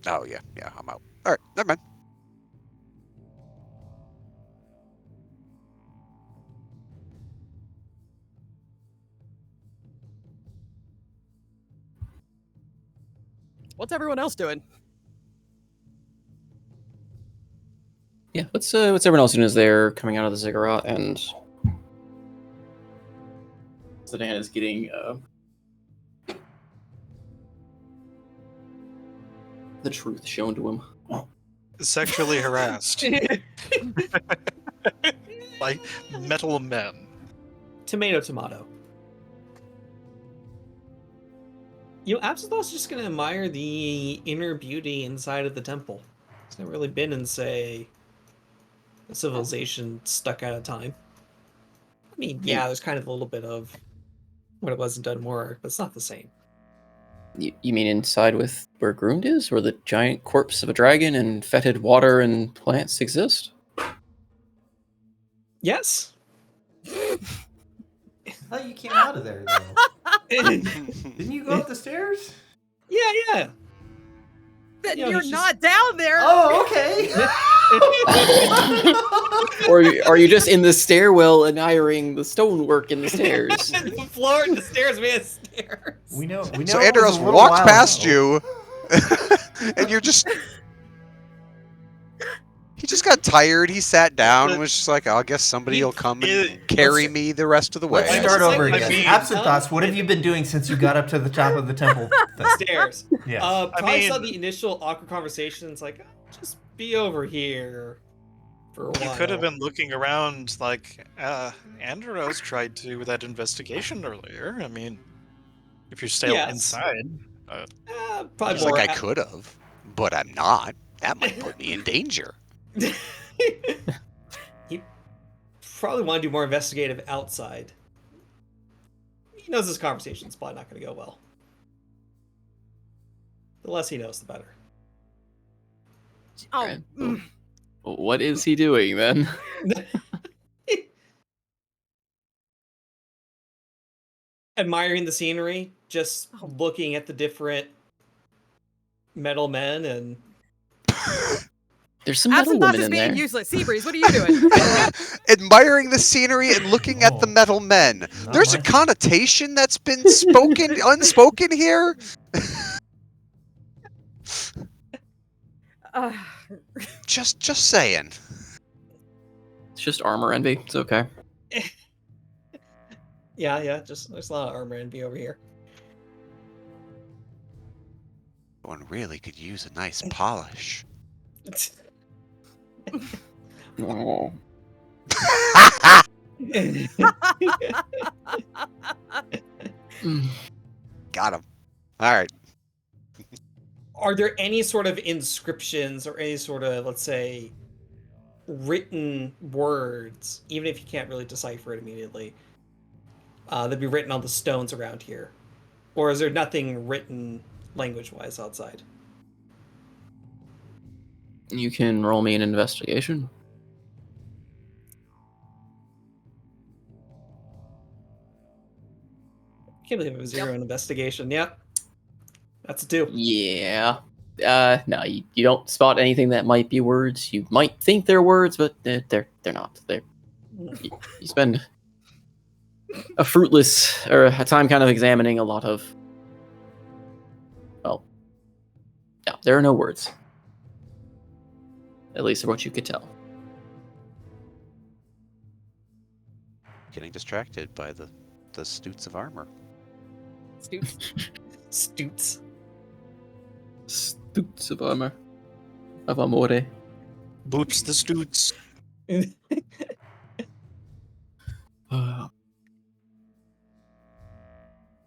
Oh, yeah. Yeah, I'm out. All right. Never mind. What's everyone else doing? Yeah. What's everyone else doing as they're coming out of the ziggurat and Zedan is getting the truth shown to him. Sexually harassed. Like metal men. Tomato, tomato. Apsinthos is just gonna admire the inner beauty inside of the temple. It's never really been in, say, a civilization stuck out of time. I mean, yeah, there's kind of a little bit of what it wasn't done more, but it's not the same. You mean inside with where Grund is, where the giant corpse of a dragon and fetid water and plants exist? Yes. I thought you came out of there, though. Didn't you go up the stairs? Yeah. Then You know, you're he's not down there. Oh, okay. Or are you just in the stairwell admiring the stonework in the stairs? The floor and the stairs, man, stairs. We know. So it was a Anderos little walked while past ago. you, and you're just... He just got tired. He sat down and was just like, I guess somebody will come and carry me the rest of the way. Let's Yeah, start it's over like- again. I mean- Apsinthos, what have you been doing since you got up to the top of the temple thing? Stairs. Yes. Probably saw mean- the initial awkward conversations, like, "Oh, just be over here for a while." You could have been looking around like Anderos tried to with that investigation earlier. I mean, if you're still Yes. inside. Probably It's more like I could have, but I'm not. That might put me in danger. He probably want to do more investigative outside. He knows this conversation's probably not going to go well. The less he knows, the better. Oh, Right. What is he doing then? Admiring the scenery, just looking at the different metal men and There's some metal Apsinthos women is in being there. useless. Seabreeze, what are you doing? Admiring the scenery and looking at the metal men. Not There's a much. connotation that's been unspoken here. Uh, Just saying. It's just armor envy. It's okay. yeah, just there's a lot of armor envy over here. One really could use a nice polish. Oh. Mm. Got him. All right. Are there any sort of inscriptions or any sort of, let's say, written words, even if you can't really decipher it immediately, that'd be written on the stones around here? Or is there nothing written language-wise outside? You can roll me an investigation. I can't believe it was 0 in investigation. Yep. That's a 2. Yeah. No, you don't spot anything that might be words. You might think they're words, but they're not. You spend a fruitless or a time kind of examining a lot of. Well, no, there are no words. At least what you could tell. Getting distracted by the stoots of armor. Stoots. Stoots of armor. Of amore. Boots the stoots. Is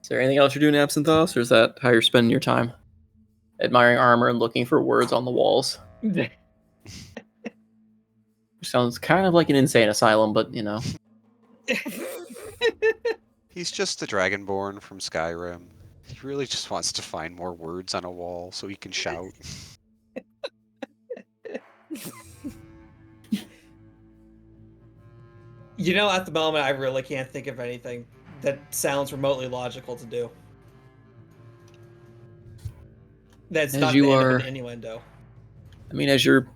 there anything else you're doing, Apsinthos, or is that how you're spending your time? Admiring armor and looking for words on the walls. Which sounds kind of like an insane asylum, but you know. He's just the Dragonborn from Skyrim. He really just wants to find more words on a wall so he can shout. You know, at the moment, I really can't think of anything that sounds remotely logical to do. That's As not you the end of are- an innuendo. I mean, as you're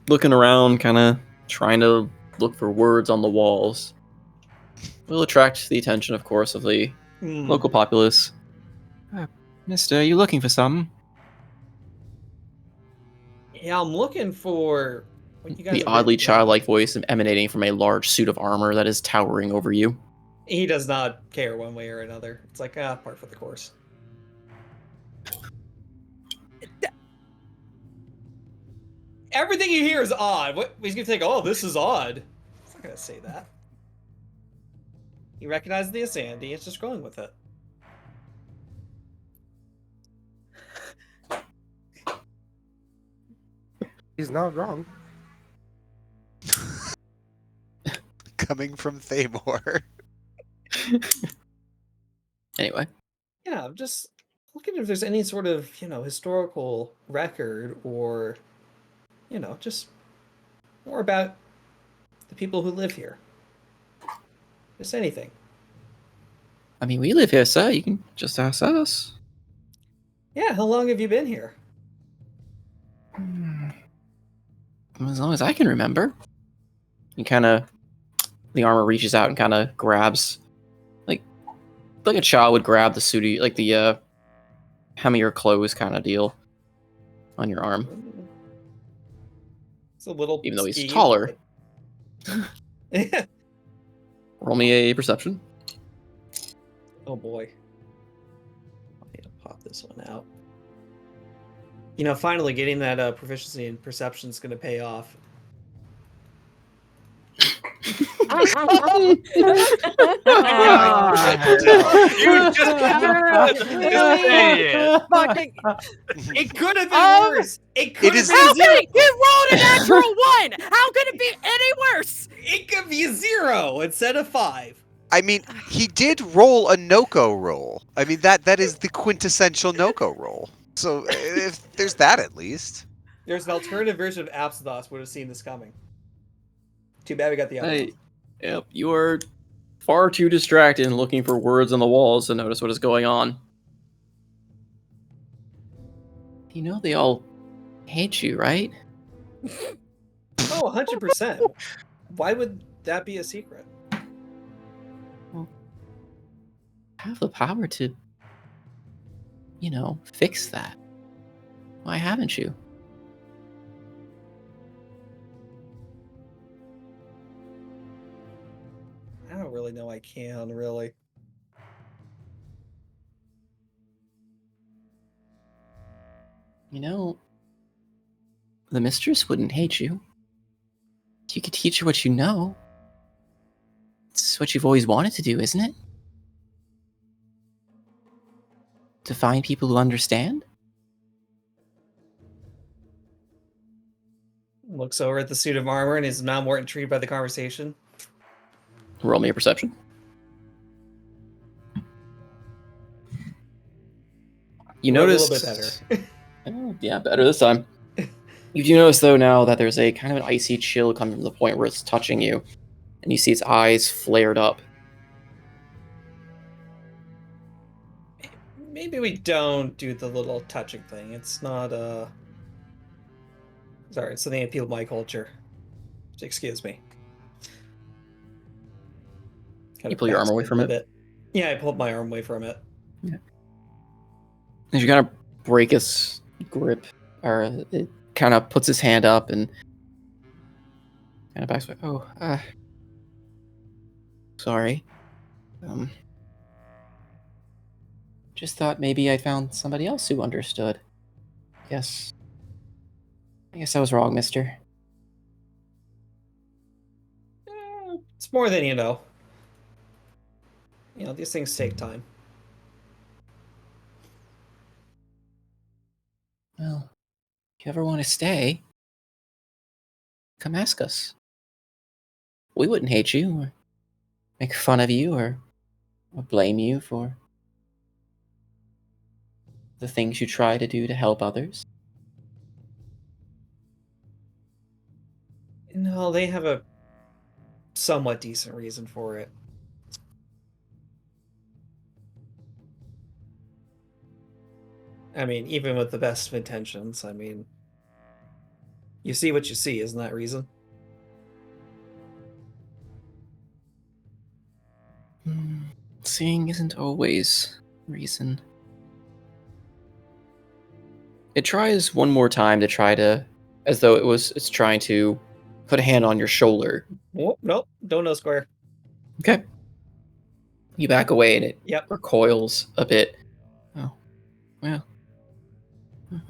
looking around, kind of trying to look for words on the walls, will attract the attention, of course, of the local populace. Mister, are you looking for something? Yeah, I'm looking for what you guys The have oddly written down. childlike voice emanating from a large suit of armor that is towering over you. He does not care one way or another. It's like, part for the course. Everything you hear is odd. What he's gonna think? Oh, this is odd. He's not gonna say that. He recognizes the insanity. It's just going with it. He's not wrong. Coming from Thamor. Anyway, Yeah, I'm just looking if there's any sort of, historical record or, just more about the people who live here. Just anything. I mean, we live here, sir. You can just ask us. Yeah, how long have you been here? As long as I can remember. You kind of, the armor reaches out and kind of grabs, like a child would grab the suit, like the hem of your clothes kind of deal on your arm. It's a little Even though he's skeeved, taller. but- Roll me a perception. Oh boy. I need to pop this one out. Finally getting that proficiency in perception is going to pay off. You just say it. Fucking It could have been worse. It could have is- been How zero. could it? You rolled a natural one. How could it be any worse? It could be a 0 instead of 5. I mean, he did roll a Noko roll. I mean, that is the quintessential Noko roll. So if there's that at least. There's an alternative version of Apsinthos would have seen this coming. Too bad we got the other Hey, one. yep, you are far too distracted and looking for words on the walls to notice what is going on. You know they all hate you, right? Oh, 100%. Why would that be a secret? Have the power to, fix that. Why haven't you? I don't really know I can, really. The mistress wouldn't hate you. You could teach her what you know. It's what you've always wanted to do, isn't it? To find people who understand? Looks over at the suit of armor and is now more intrigued by the conversation. Roll me a perception. You Well, notice a little bit better. Oh, yeah, better this time. You do notice, though, now that there's a kind of an icy chill coming from the point where it's touching you, and you see its eyes flared up. Maybe we don't do the little touching thing. It's not Sorry, it's something that appealed to my culture. Excuse me. Kind You of pull your arm away backspin from a it? bit. Yeah, I pulled my arm away from it. Yeah. As you kind of break its grip, or it kind of puts his hand up and kind of backs away. Oh, sorry. Just thought maybe I found somebody else who understood. Yes. I guess I was wrong, mister. It's more than you know. You know, these things take time. Well, if you ever want to stay, come ask us. We wouldn't hate you, or make fun of you, or blame you for the things you try to do to help others. No, they have a somewhat decent reason for it. I mean, even with the best of intentions, I mean, you see what you see, isn't that reason? Seeing isn't always reason. It tries one more time to try to, as though it's trying to put a hand on your shoulder. Oh, nope, don't know square. Okay. You back away and it Yep. recoils a bit. Oh, well.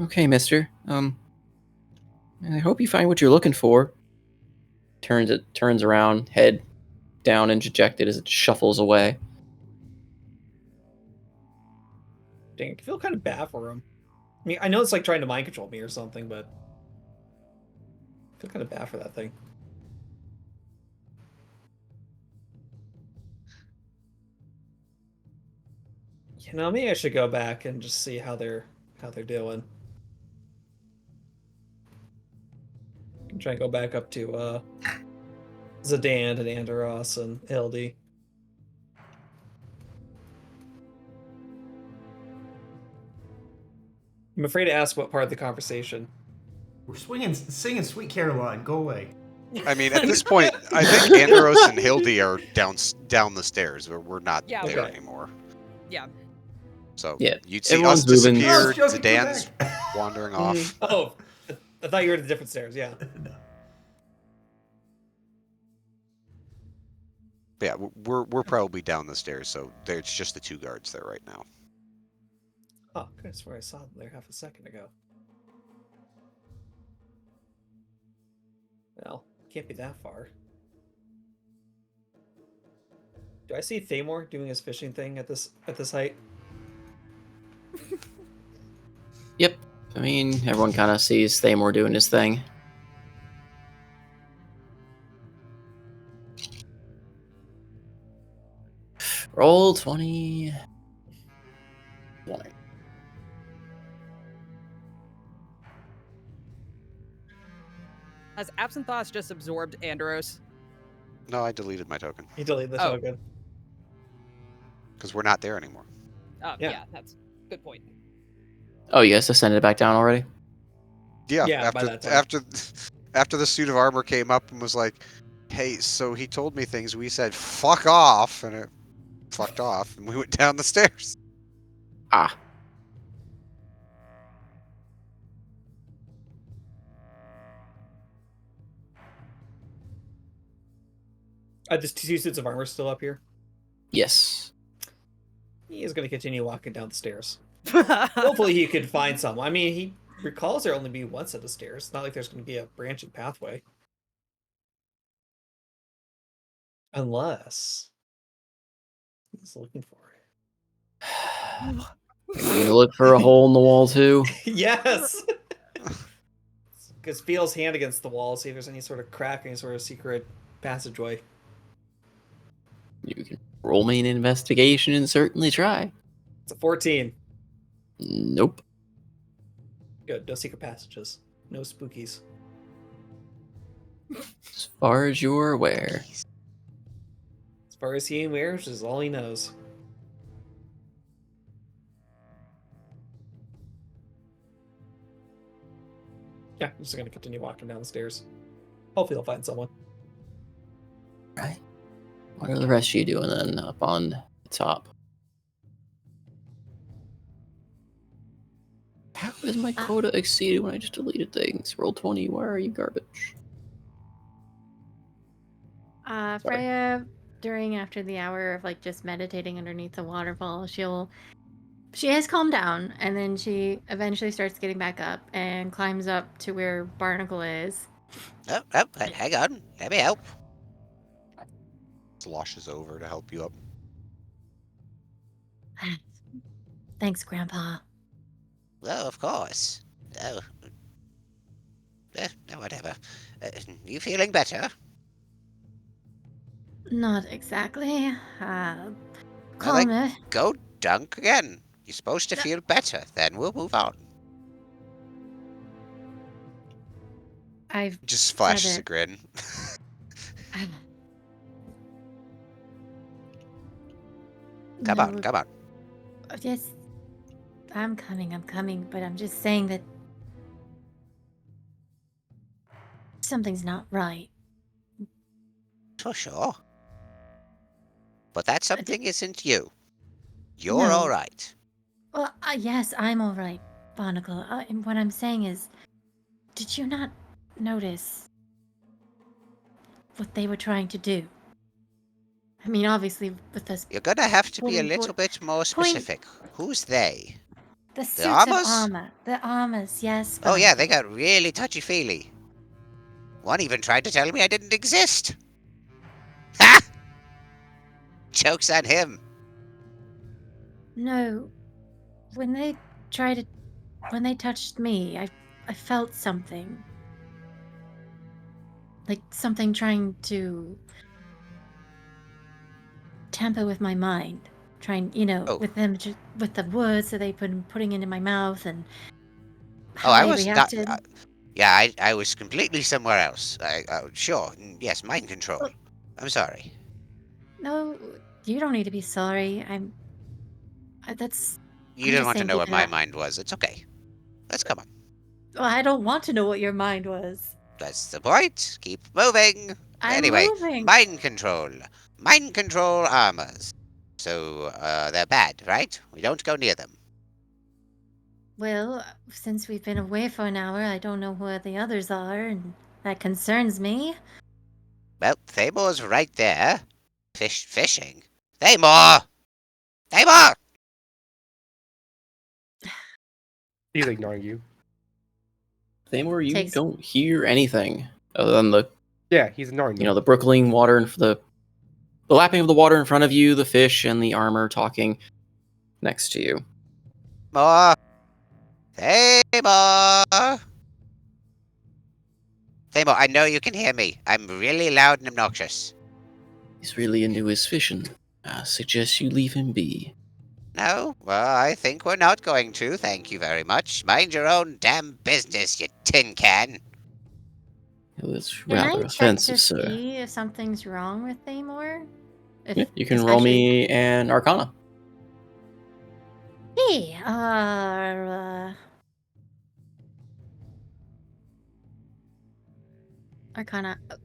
Okay, mister. I hope you find what you're looking for. Turns around, head down and dejected as it shuffles away. Dang, I feel kind of bad for him. I mean, I know it's like trying to mind control me or something, but I feel kind of bad for that thing. You know, maybe I should go back and just see how they're doing. Try and go back up to Zedan and Anderos and Hildy. I'm afraid to ask what part of the conversation. We're singing Sweet Caroline. Go away. I mean, at this point, I think Anderos and Hildy are down the stairs. We're not Yeah, there okay. anymore. Yeah. So Yeah, you'd see everyone's us moving. disappear, Oh, Joey, come Zedan's wandering Mm, off. oh, I thought you were at the different stairs. Yeah. No. But yeah, we're probably down the stairs, so there's just the two guards there right now. Oh, I could have swear I saw them there half a second ago. Well, can't be that far. Do I see Thamor doing his fishing thing at this height? Yep. I mean, everyone kind of sees Thamor doing his thing. Roll 20. Has Apsinthos just absorbed Anderos? No, I deleted my token He deleted the Oh. token. because we're not there anymore. Yeah, Yeah. that's a good point. Oh, you guys descended it back down already? Yeah, Yeah, by that time. after the suit of armor came up and was like, "Hey, so he told me things." We said, "Fuck off," and it fucked off, and we went down the stairs. Ah. Are the two suits of armor still up here? Yes. He is going to continue walking down the stairs. Hopefully he could find some. I mean, he recalls there only be one set of stairs. It's not like there's going to be a branching pathway. Unless he's looking for it. You gonna look for a hole in the wall too? Yes! Because feel his hand against the wall, see if there's any sort of crack, any sort of secret passageway. You can roll me an investigation and certainly try. It's a 14. Nope. Good. No secret passages. No spookies. As far as you're aware. As far as he wears, is all he knows. Yeah, I'm just gonna continue walking down the stairs. Hopefully I'll find someone. Right. What are the rest of you doing then up on the top? How is my quota exceeded when I just deleted things? Roll 20, why are you garbage? Freya, after the hour of like just meditating underneath the waterfall, she has calmed down, and then she eventually starts getting back up and climbs up to where Barnacle is. Oh, hang on. Let me help. Sloshes over to help you up. Thanks, Grandpa. Well, of course. Oh. No, whatever. You feeling better? Not exactly. Well, Calmer. go dunk again. You're supposed to feel better. Then we'll move on. I've Just flashes said a grin. Come on, come on. Yes, I'm coming, but I'm just saying that something's not right. For sure. But that something isn't you. You're No. all right. Well, yes, I'm all right, Barnacle. And what I'm saying is, did you not notice what they were trying to do? I mean, obviously, with this. You're gonna have to be a Point- little bit more specific. Who's they? The suits armors? of armor. The armors, yes. Oh yeah, they Barnacle. got really touchy-feely. One even tried to tell me I didn't exist. Ha! Joke's on him. No, when they touched me, I felt something. Like something trying to tamper with my mind. Trying, Oh. with them, with the words that they've been putting into my mouth and how Oh, I they was not. reacted. Yeah, I was completely somewhere else. Sure, yes, mind control. Well- I'm sorry. No, you don't need to be sorry. That's. You I'm didn't just want to saying know what my because mind was. It's okay. Let's come on. Well, I don't want to know what your mind was. That's the point. Keep moving. I'm Anyway, moving. mind control. Mind control armors. So, they're bad, right? We don't go near them. Well, since we've been away for an hour, I don't know where the others are, and that concerns me. Well, Thabor's right there. Fishing. Thamor! Thamor! He's ignoring you. Thamor, you Takes- don't hear anything other than the Yeah, he's ignoring you. the brickling water and the lapping of the water in front of you, the fish and the armor talking next to you. More! Thamor! Thamor, I know you can hear me. I'm really loud and obnoxious. He's really into his fishing. I suggest you leave him be. No? Well, I think we're not going to, thank you very much. Mind your own damn business, you tin can. It's Can I rather check offensive, to sir. see if something's wrong with Thamor? Yeah, you can roll me an Arcana. Hey, Arcana.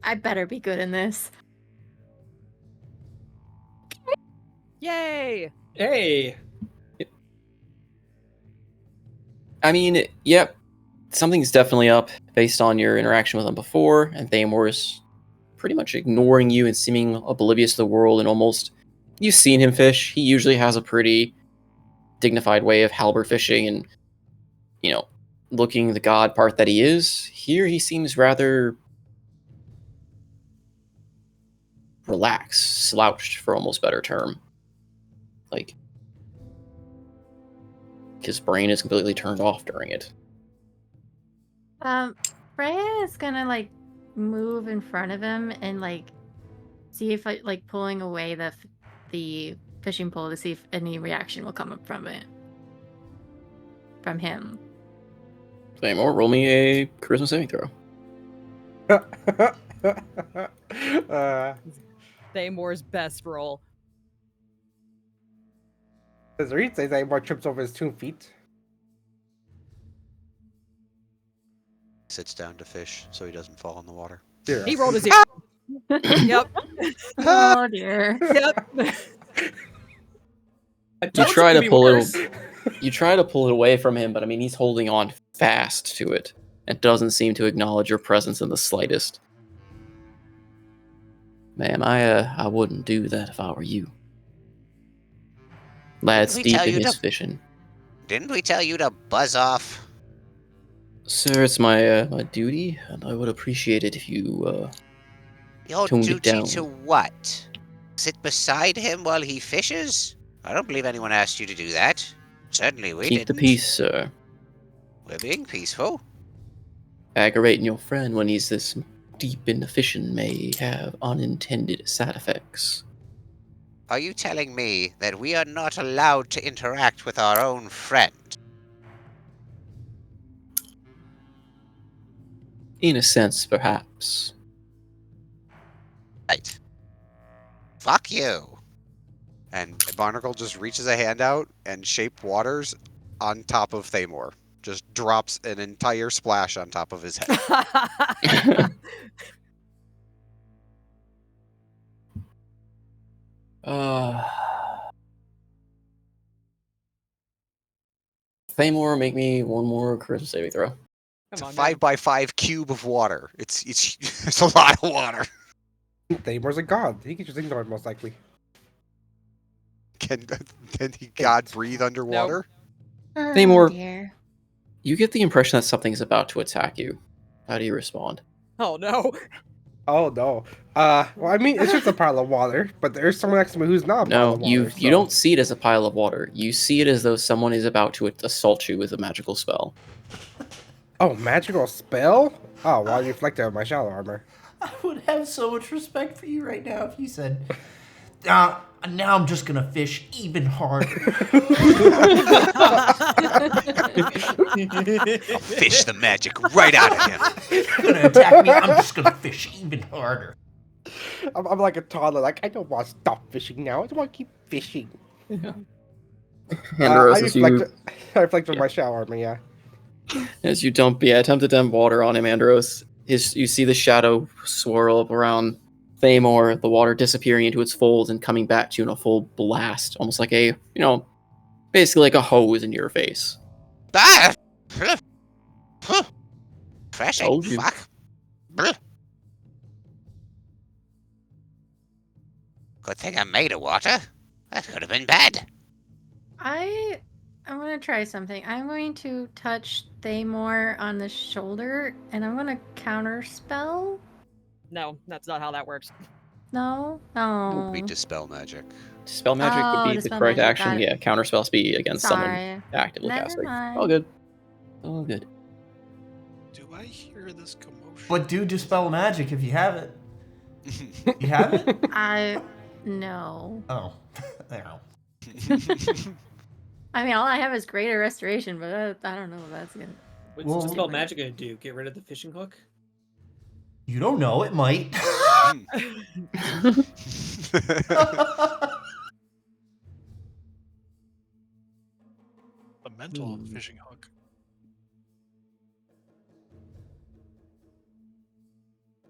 I better be good in this. Yay! Hey! I mean, yep, something's definitely up based on your interaction with him before, and Thamor's pretty much ignoring you and seeming oblivious to the world, and almost, you've seen him fish. He usually has a pretty dignified way of halberd fishing and, looking the god part that he is. Here he seems rather relaxed, slouched for almost better term. Like, his brain is completely turned off during it. Freya is gonna move in front of him and see if pulling away the fishing pole to see if any reaction will come up from it. From him. Thamor, roll me a charisma saving throw. Thamor's best roll. Does Reed say that more trips over his 2 feet? sits down to fish so he doesn't fall in the water. Zero. He rolled a 0. Yep. Oh dear. Yep. I You told try it to could be pull worse. it. You try to pull it away from him, but I mean, he's holding on fast to it and doesn't seem to acknowledge your presence in the slightest. Ma'am, I wouldn't do that if I were you. Lad's we deep tell in you his to- fishing. Didn't we tell you to buzz off? Sir, it's my duty, and I would appreciate it if you Your toned it duty down. to what? Sit beside him while he fishes? I don't believe anyone asked you to do that. Certainly we Keep didn't. the peace, sir. We're being peaceful. Aggravating your friend when he's this deep into fishing may have unintended side effects. Are you telling me that we are not allowed to interact with our own friend? In a sense, perhaps. Right. Fuck you. And Barnacle just reaches a hand out, and Shape Waters on top of Thamor. Just drops an entire splash on top of his head. Thamor, make me one more charisma saving throw. It's Come a on, 5x5 cube of water. It's it's a lot of water. Thamor's a god. He can just ignore it most likely. Can he God breathe underwater? Thamor, dear. you get the impression that something is about to attack you. How do you respond? Oh no. Oh no. Well, I mean, it's just a pile of water, but there's someone next to me who's not a pile No, of water. you so- don't see it as a pile of water. You see it as though someone is about to assault you with a magical spell. Oh, magical spell? Oh, well, I reflected on my shallow armor. I would have so much respect for you right now if you said, now I'm just gonna fish even harder. I'll fish the magic right out of him. You're gonna attack me, I'm just gonna fish even harder. I'm like a toddler, like, I don't want to stop fishing now. I just want to keep fishing. Anderos, I reflected on my shallow armor, yeah. as you attempt to dump water on him, Anderos, you see the shadow swirl up around Thamor, the water disappearing into its folds and coming back to you in a full blast, almost like basically like a hose into your face. Ah! Freshing, Told you. fuck. Good thing I'm made of water. That could have been bad. I'm gonna try something. I'm going to touch Thamor on the shoulder, and I'm gonna counter spell. No, that's not how that works. No, Would be no. dispel magic. Dispel magic Oh, would be the dispel correct magic, action. got it. Yeah, counter spell be against someone Sorry. actively Never casting. mind. All good. All good. Do I hear this commotion? But do dispel magic if you have it. You have it? No. Oh. Ow. I mean, all I have is greater restoration, but I don't know if that's gonna. What's Well- Dispel Magic gonna do? Get rid of the fishing hook? You don't know, it might. The mental fishing hook.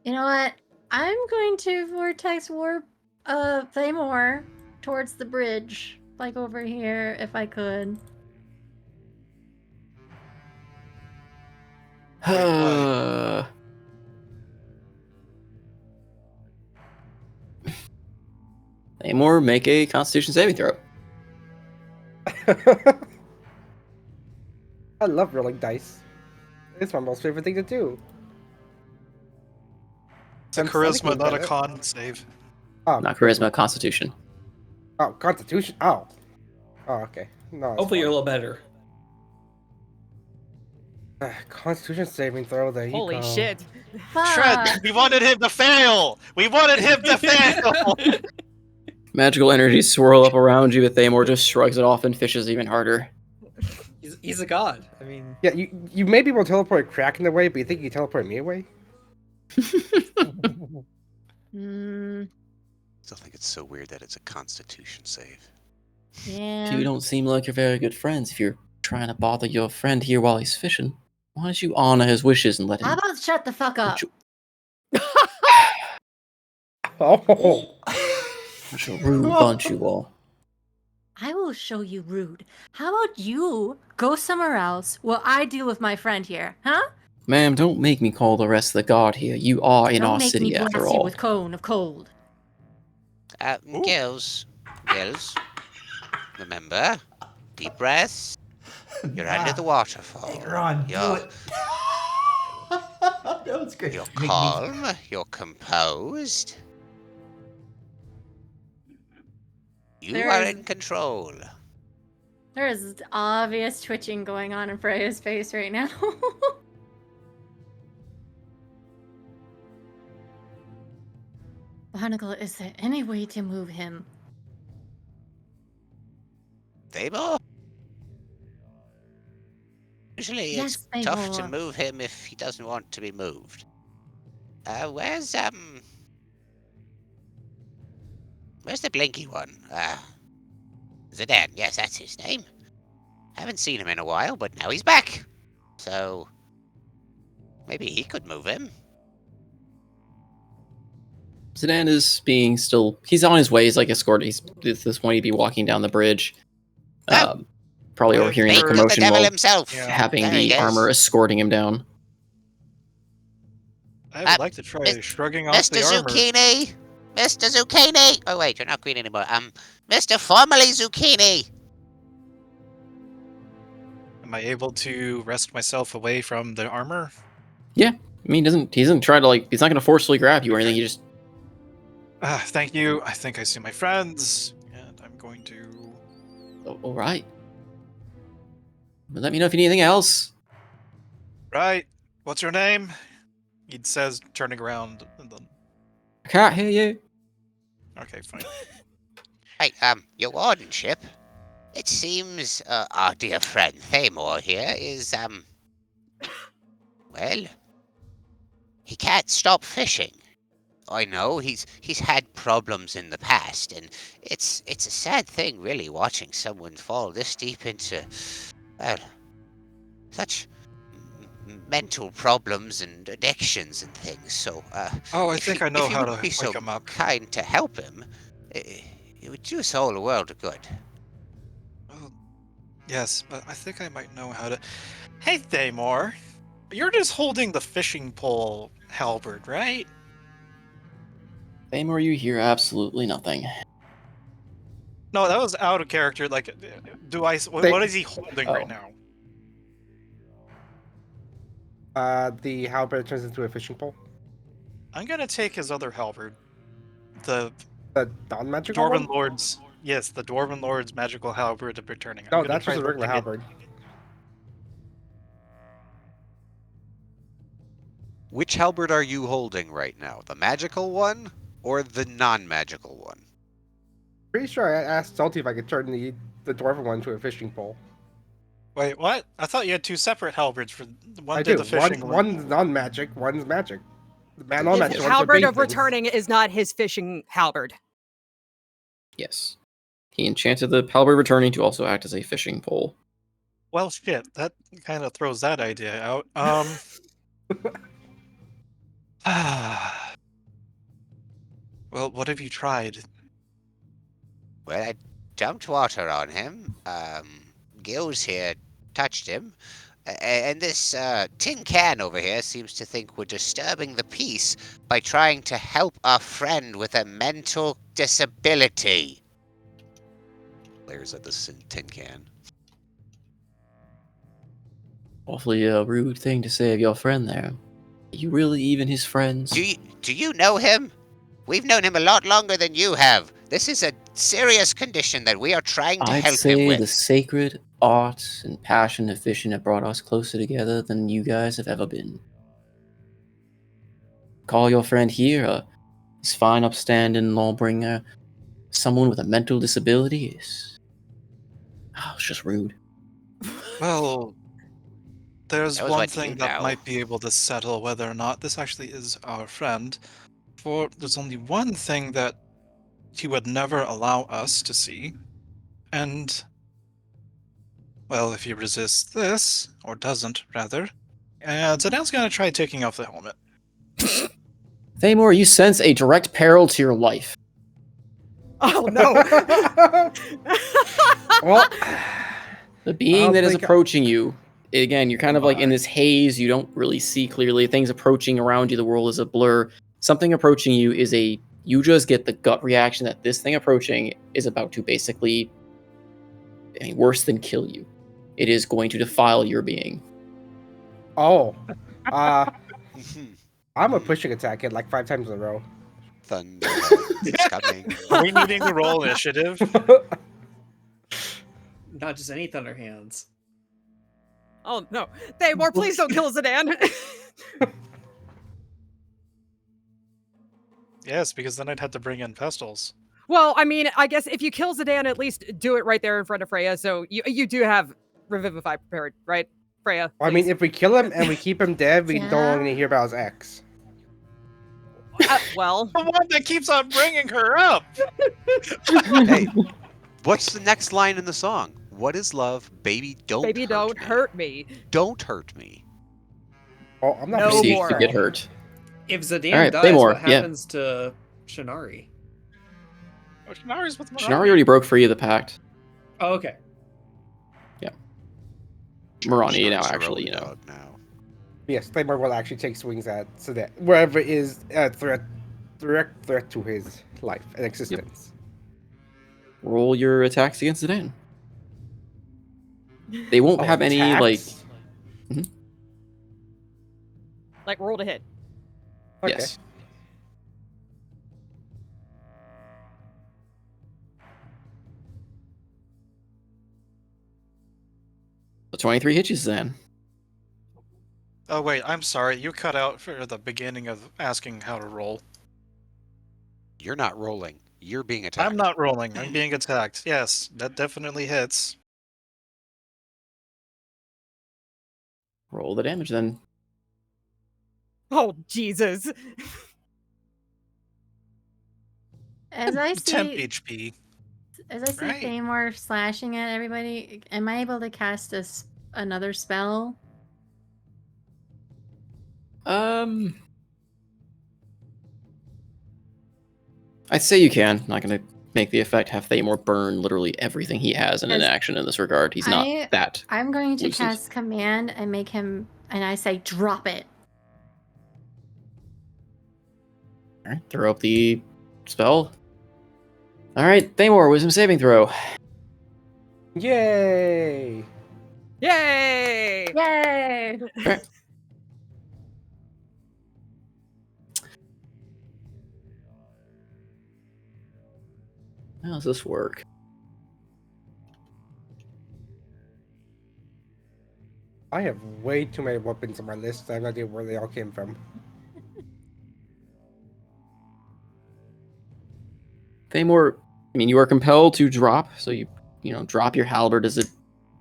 You know what? I'm going to vortex warp Thamor towards the bridge, like over here, if I could. Thamor, make a Constitution saving throw. I love rolling dice. It's my most favorite thing to do. It's a I'm charisma, psychically not a better. con save. Oh, Not charisma, Constitution. oh, Constitution. Oh. Oh, okay. No. it's Hopefully you're a fine. little better. Constitution saving throw. There you Holy go. shit. Shred, we wanted him to fail! We wanted him to fail! Magical energies swirl up around you, but Thamor just shrugs it off and fishes even harder. He's a god. I mean, Yeah, you may be able to teleport Kraken away, but you think you can teleport me away? Still think it's so weird that it's a Constitution save. Yeah. You don't seem like you're very good friends if you're trying to bother your friend here while he's fishing. Why don't you honor his wishes and let him? How about shut the fuck up? Oh. Such a rude bunch you all. I will show you rude. How about you go somewhere else while I deal with my friend here, huh? Ma'am, don't make me call the rest of the guard here. You are in Don't our make me city after blast you all. with cone of cold. Gills, remember, deep breaths. You're under the waterfall. Hey, Grund, do it. That was great. You're Make me- calm. You're composed. You There are is- in control. There is obvious twitching going on in Freya's face right now. Barnacle, is there any way to move him? Thamor? Usually Yes, it's tough to Thamor. move him if he doesn't want to be moved. Where's the blinky one? Zedan, yes, that's his name. Haven't seen him in a while, but now he's back. So, maybe he could move him. Zedan is being still. He's on his way. He's like escorted. He's at this point he'd be walking down the bridge. Probably overhearing the Bait of the commotion devil while himself. Yeah. having There he the is. armor escorting him down. I would like to try Mis- shrugging off Mr. the armor. Zucchini! Mr. Zucchini! Oh wait, you're not queen anymore. Mr. Formerly Zucchini! Am I able to wrest myself away from the armor? I mean, he doesn't try to like. He's not going to forcefully grab you or anything. He just. Thank you. I think I see my friends, and I'm going to. All right. But let me know if you need anything else. Right. What's your name? He says, turning around, and then. I can't hear you. Okay, fine. Right, your wardenship. It seems, our dear friend Thamor here is, well, he can't stop fishing. I know he's had problems in the past, and it's a sad thing, really, watching someone fall this deep into, well, such mental problems and addictions and things. So, Oh, I if think you- I know if you how would to be wake so him up. kind to help him, it would do us all a world of good. Oh, yes, but I think I might know how to. Hey, Thamor. You're just holding the fishing pole halberd, right? Thamor, you hear absolutely nothing. No, that was out of character. Like, what is he holding right Oh. now? The halberd turns into a fishing pole. I'm gonna take his other halberd. The The non-magical Dwarven one? Lord's. Yes, the Dwarven Lord's magical halberd of returning. I'm No, gonna that's try just a regular lifting it. halberd. Which halberd are you holding right now? The magical one or the non-magical one? Pretty sure I asked Salty if I could turn the dwarven one to a fishing pole. Wait, what? I thought you had two separate halberds. For one I did do. the fishing. One's non-magic, one's magic. The His non-magic one's for halberd big of things. returning is not his fishing halberd. Yes. He enchanted the halberd returning to also act as a fishing pole. Well, shit. That kind of throws that idea out. Well, what have you tried? Well, I dumped water on him. Gills here touched him. And this tin can over here seems to think we're disturbing the peace by trying to help our friend with a mental disability. Glares at this tin can. Awfully a rude thing to say of your friend there. Are you really even his friends? Do you know him? We've known him a lot longer than you have. This is a serious condition that we are trying to I'd help him say with. the sacred art and passion of fishing have brought us closer together than you guys have ever been. Call your friend here this fine, upstanding lawbringer someone with a mental disability is... Oh, it's just rude. Well, there's That was one what thing you that know. might be able to settle whether or not this actually is our friend. For there's only one thing that he would never allow us to see. And, well, if he resists this, or doesn't, rather, Zedan's gonna try taking off the helmet. Thamor, you sense a direct peril to your life. Oh no! Well, The being I'll that is think- approaching you, again, you're kind of like in this haze. You don't really see clearly. Things approaching around you, the world is a blur. Something approaching you is you just get the gut reaction that this thing approaching is about to basically, worse than kill you. It is going to defile your being. oh, I'm a pushing attack it like 5 times in a row. Thunder is coming. Are we needing to roll initiative? Not just any Thunder Hands. Oh no! Thamor, please don't kill Zedan. Yes, because then I'd have to bring in Pestles. Well, I mean, I guess if you kill Zedan, at least do it right there in front of Freya. So you do have Revivify prepared, right, Freya? I mean, please. if we kill him and we keep him dead, we Yeah. don't want to hear about his ex. Well, The one that keeps on bringing her up! Hey, what's the next line in the song? What is love? Baby, don't baby, hurt don't me. hurt me. Don't hurt me. Oh, I'm not No gonna See more. if you get hurt. If Zedan All right, dies, Thamor, what yeah. happens to Shinari? Oh, Shinari's with Shinari already broke free of the pact. Oh, okay. Mirani now Shark's a actually, road dog now. Yes, Thamor will actually take swings at so that wherever is a direct threat to his life and existence. roll your attacks against Zedan. They won't have any attacks? Like roll to hit. Okay. Yes. So 23 hits you, Zedan. Oh wait, I'm sorry. You cut out for the beginning of asking how to roll. You're not rolling. You're being attacked. I'm not rolling. I'm being attacked. Yes, that definitely hits. Roll the damage then. Oh Jesus! As I Temp see, HP. as I see Right. Thamor slashing at everybody, am I able to cast another spell? I'd say you can. Not gonna make the effect have Thamor burn literally everything he has in an As action in this regard. He's not that. I'm going to Lucid. cast command and make him, and I say drop it. All right, throw up the spell. All right, Thamor, wisdom saving throw. Yay! Yay! Yay! How does this work? I have way too many weapons on my list. I have no idea where they all came from. Thamor, I mean, you are compelled to drop, so you drop your halberd as it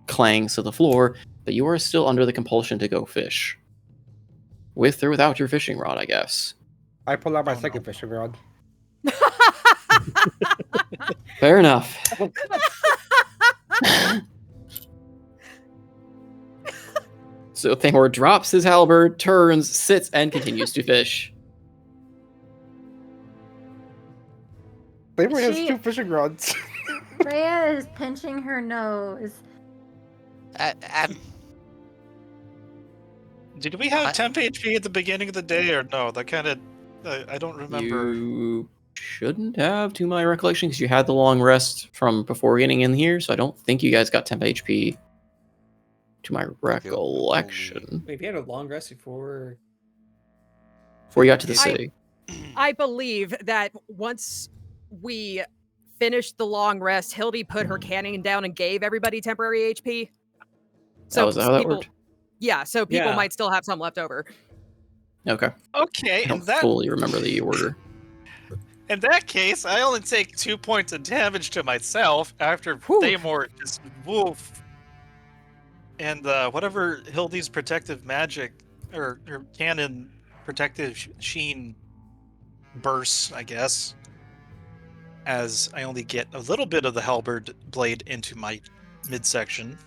clangs to the floor, but you are still under the compulsion to go fish. With or without your fishing rod, I guess. I pull out my Oh, no. second fishing rod. Fair enough. So Thamor drops his halberd, turns, sits, and continues to fish. Thamor has She- 2 fishing rods. Freya is pinching her nose. Did we have I- temp HP at the beginning of the day or no? That kind of I don't remember. You shouldn't have, to my recollection, because you had the long rest from before getting in here, so I don't think you guys got temp HP. To my recollection. Wait, we had a long rest before. Before you got to the I- city. I believe that once we finished the long rest, Hildy put her cannon down and gave everybody temporary HP. So was that how that people- worked? Yeah, so people Yeah. might still have some left over. Okay. Okay, I in don't that fully remember the order. in that case, I only take 2 points of damage to myself after Whew. Thamor just woof. And whatever Hildy's protective magic or her cannon protective sheen bursts, I guess. As I only get a little bit of the halberd blade into my midsection.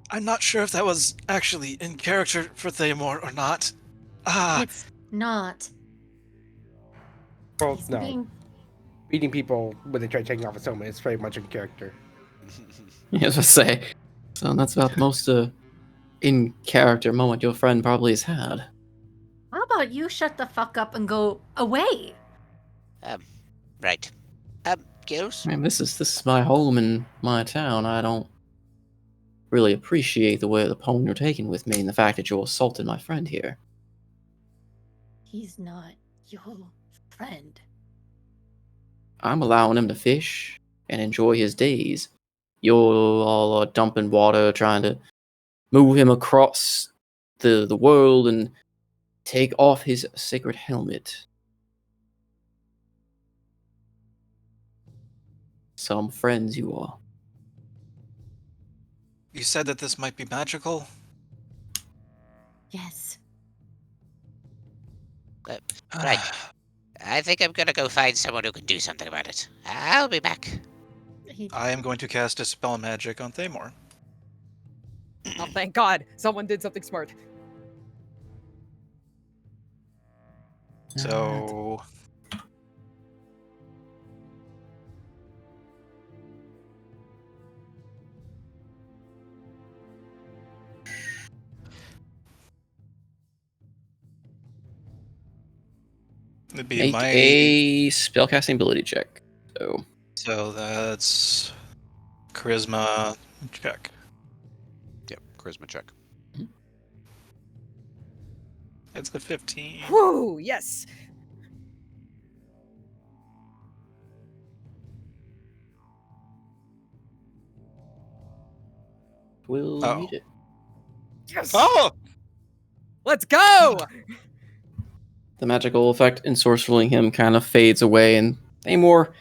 I'm not sure if that was actually in character for Thamor or not. It's not. Well, He's no. being Beating people when they try taking off his helmet is very much in character. I was gonna say. So that's about the most in character moment your friend probably has had. How about you shut the fuck up and go away? Right. Gills? I mean, this is my home and my town. I don't really appreciate the way the tone you're taking with me and the fact that you assaulted my friend here. He's not your friend. I'm allowing him to fish and enjoy his days. You're all dumping water, trying to move him across the world and take off his sacred helmet. Some friends you are. You said that this might be magical? Yes. Right. I think I'm gonna go find someone who can do something about it. I'll be back. I am going to cast a spell magic on Thamor. Oh, thank God. Someone did something smart. So... It'd be Make my... a spellcasting ability check. So that's... Charisma check. Yep, charisma check. It's a 15. Whew, yes. We'll Oh. read it. Yes. Oh! Let's go. The magical effect ensorceling him kind of fades away, and Thamor,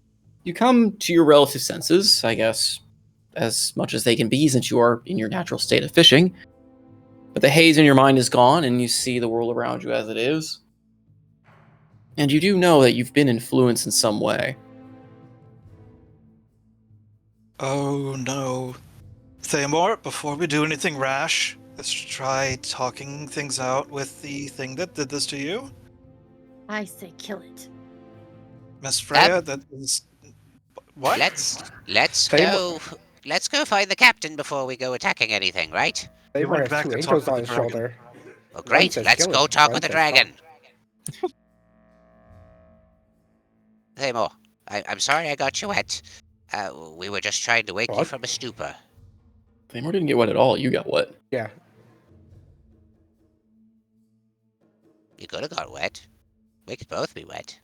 you come to your relative senses, I guess, as much as they can be since you are in your natural state of fishing. But the haze in your mind is gone, and you see the world around you as it is. And you do know that you've been influenced in some way. Oh no. Thamor, before we do anything rash, let's try talking things out with the thing that did this to you. I say kill it. Miss Freya, that is... What? Let's Thamor- go. Let's go find the captain before we go attacking anything, right? They went have back two to talk angels with on the his dragon. shoulder. Well, One great. says Let's kill go it, talk one with the says dragon. Thamor, I'm sorry I got you wet. We were just trying to wake you What? from a stupor. Thamor didn't get wet at all. You got wet. Yeah. You could have got wet. We could both be wet.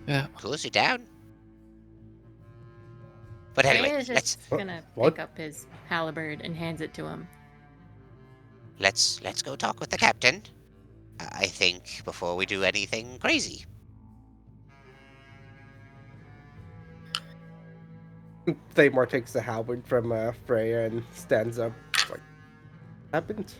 Yeah. Cools you down. But anyway, Freya's just gonna What? pick up his halberd and hands it to him. let's go talk with the captain. I think before we do anything crazy. Thamor takes the halberd from Freya and stands up. It's like, happened?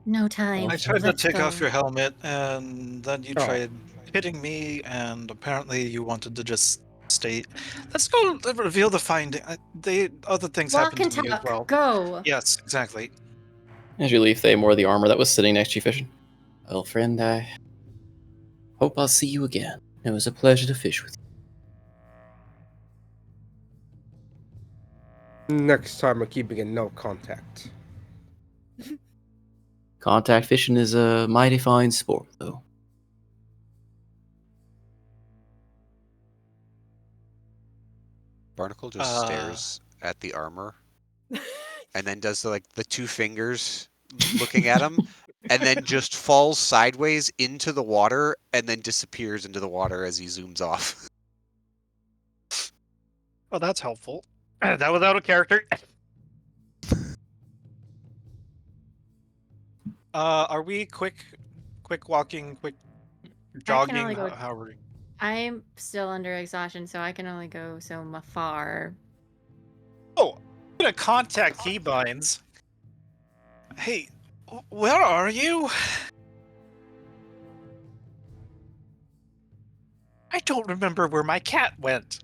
No time. I tried to Let's take go. off your helmet, and then you Oh. tried hitting me, and apparently you wanted to just stay. Let's go reveal the finding. Other things Walk happened and to me as talk. well. Go. Yes, exactly. As you leave Thamor, the armor that was sitting next to you fishing. Well, friend, I hope I'll see you again. It was a pleasure to fish with you. Next time we're keeping in no contact. Contact fishing is a mighty fine sport, though. Barnacle just stares at the armor and then does the two fingers looking at him and then just falls sideways into the water and then disappears into the water as he zooms off. Well, that's helpful. That was out of character. Are we quick walking, quick jogging? only go- How are we? I'm still under exhaustion, so I can only go so far. Oh, I'm gonna contact keybinds. Hey, where are you? I don't remember where my cat went.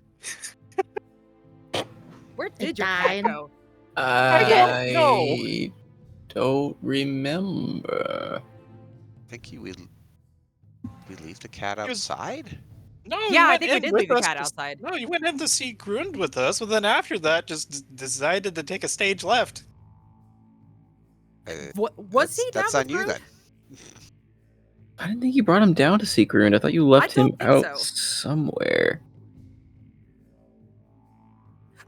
Where It did your cat died. go? don't know. I don't remember. Think we leave the cat He was- outside? No, Yeah, you I went think we in did with leave the us cat to- outside. No, you went in to see Grund with us, but then after that, just decided to take a stage left. What was he down That's with on you Grund? then. I didn't think you brought him down to see Grund. I thought you left him don't think out so. somewhere.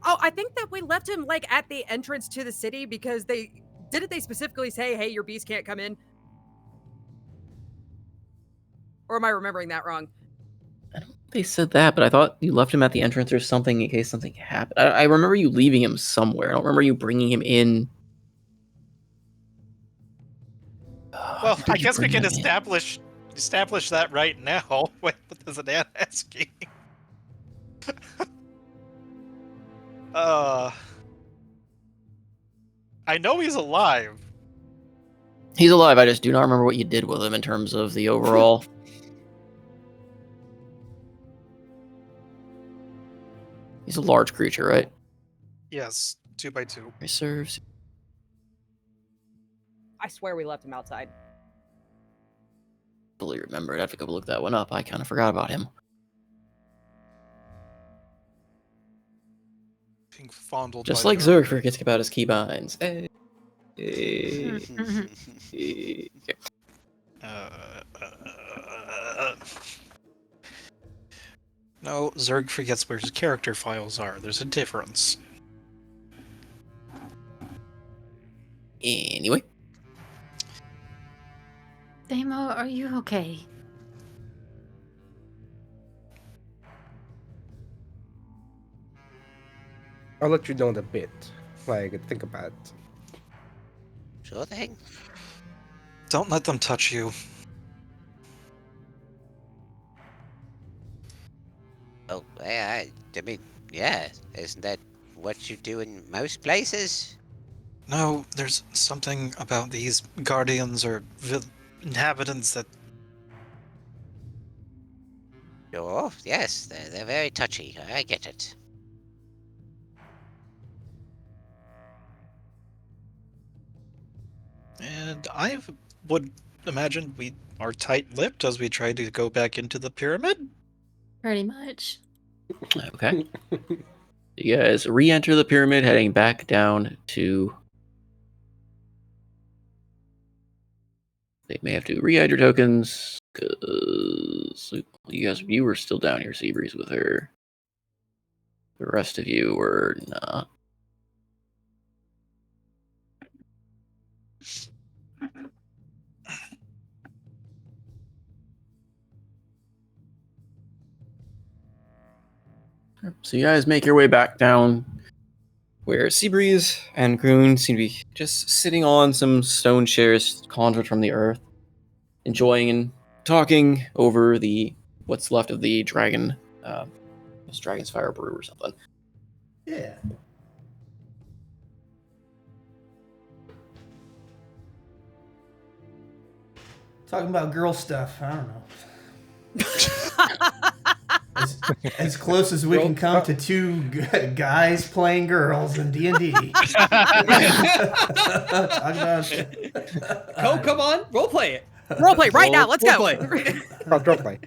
Oh, I think that we left him like at the entrance to the city because they specifically say, "Hey, your beast can't come in." Or am I remembering that wrong? They said that, but I thought you left him at the entrance or something in case something happened. I remember you leaving him somewhere. I don't remember you bringing him in. Well, Did I you guess we bring can him in? establish that right now. What is it asking? I know he's alive. He's alive. I just do not remember what you did with him in terms of the overall. He's a large creature, right? Yes, 2x2. Reserves. I swear we left him outside. Fully remembered. I have to go look that one up. I kind of forgot about him. Being fondled Just by like the Zerg earth. forgets about his keybinds. Hey. Okay. No, Zerg forgets where his character files are. There's a difference. Anyway. Damo, are you okay? I'll let you know in a bit. Like, think about it. Sure thing. Don't let them touch you. Oh, yeah, I mean, yeah. Isn't that what you do in most places? No, there's something about these guardians or inhabitants that Sure, yes, they're very touchy. I get it. And I would imagine we are tight-lipped as we try to go back into the pyramid. Pretty much. Okay. You guys re-enter the pyramid, heading back down to... They may have to re-add your tokens, because you were still down here, Seabreeze, with her. The rest of you were not. So you guys make your way back down, where Seabreeze and Grund seem to be just sitting on some stone chairs conjured from the earth, enjoying and talking over what's left of the dragon, this dragon's fire brew or something. Yeah. Talking about girl stuff. I don't know. As close as we can come to two guys playing girls in D&D. Talk about... Come on, roleplay it. Roleplay right now. Let's go. Roleplay.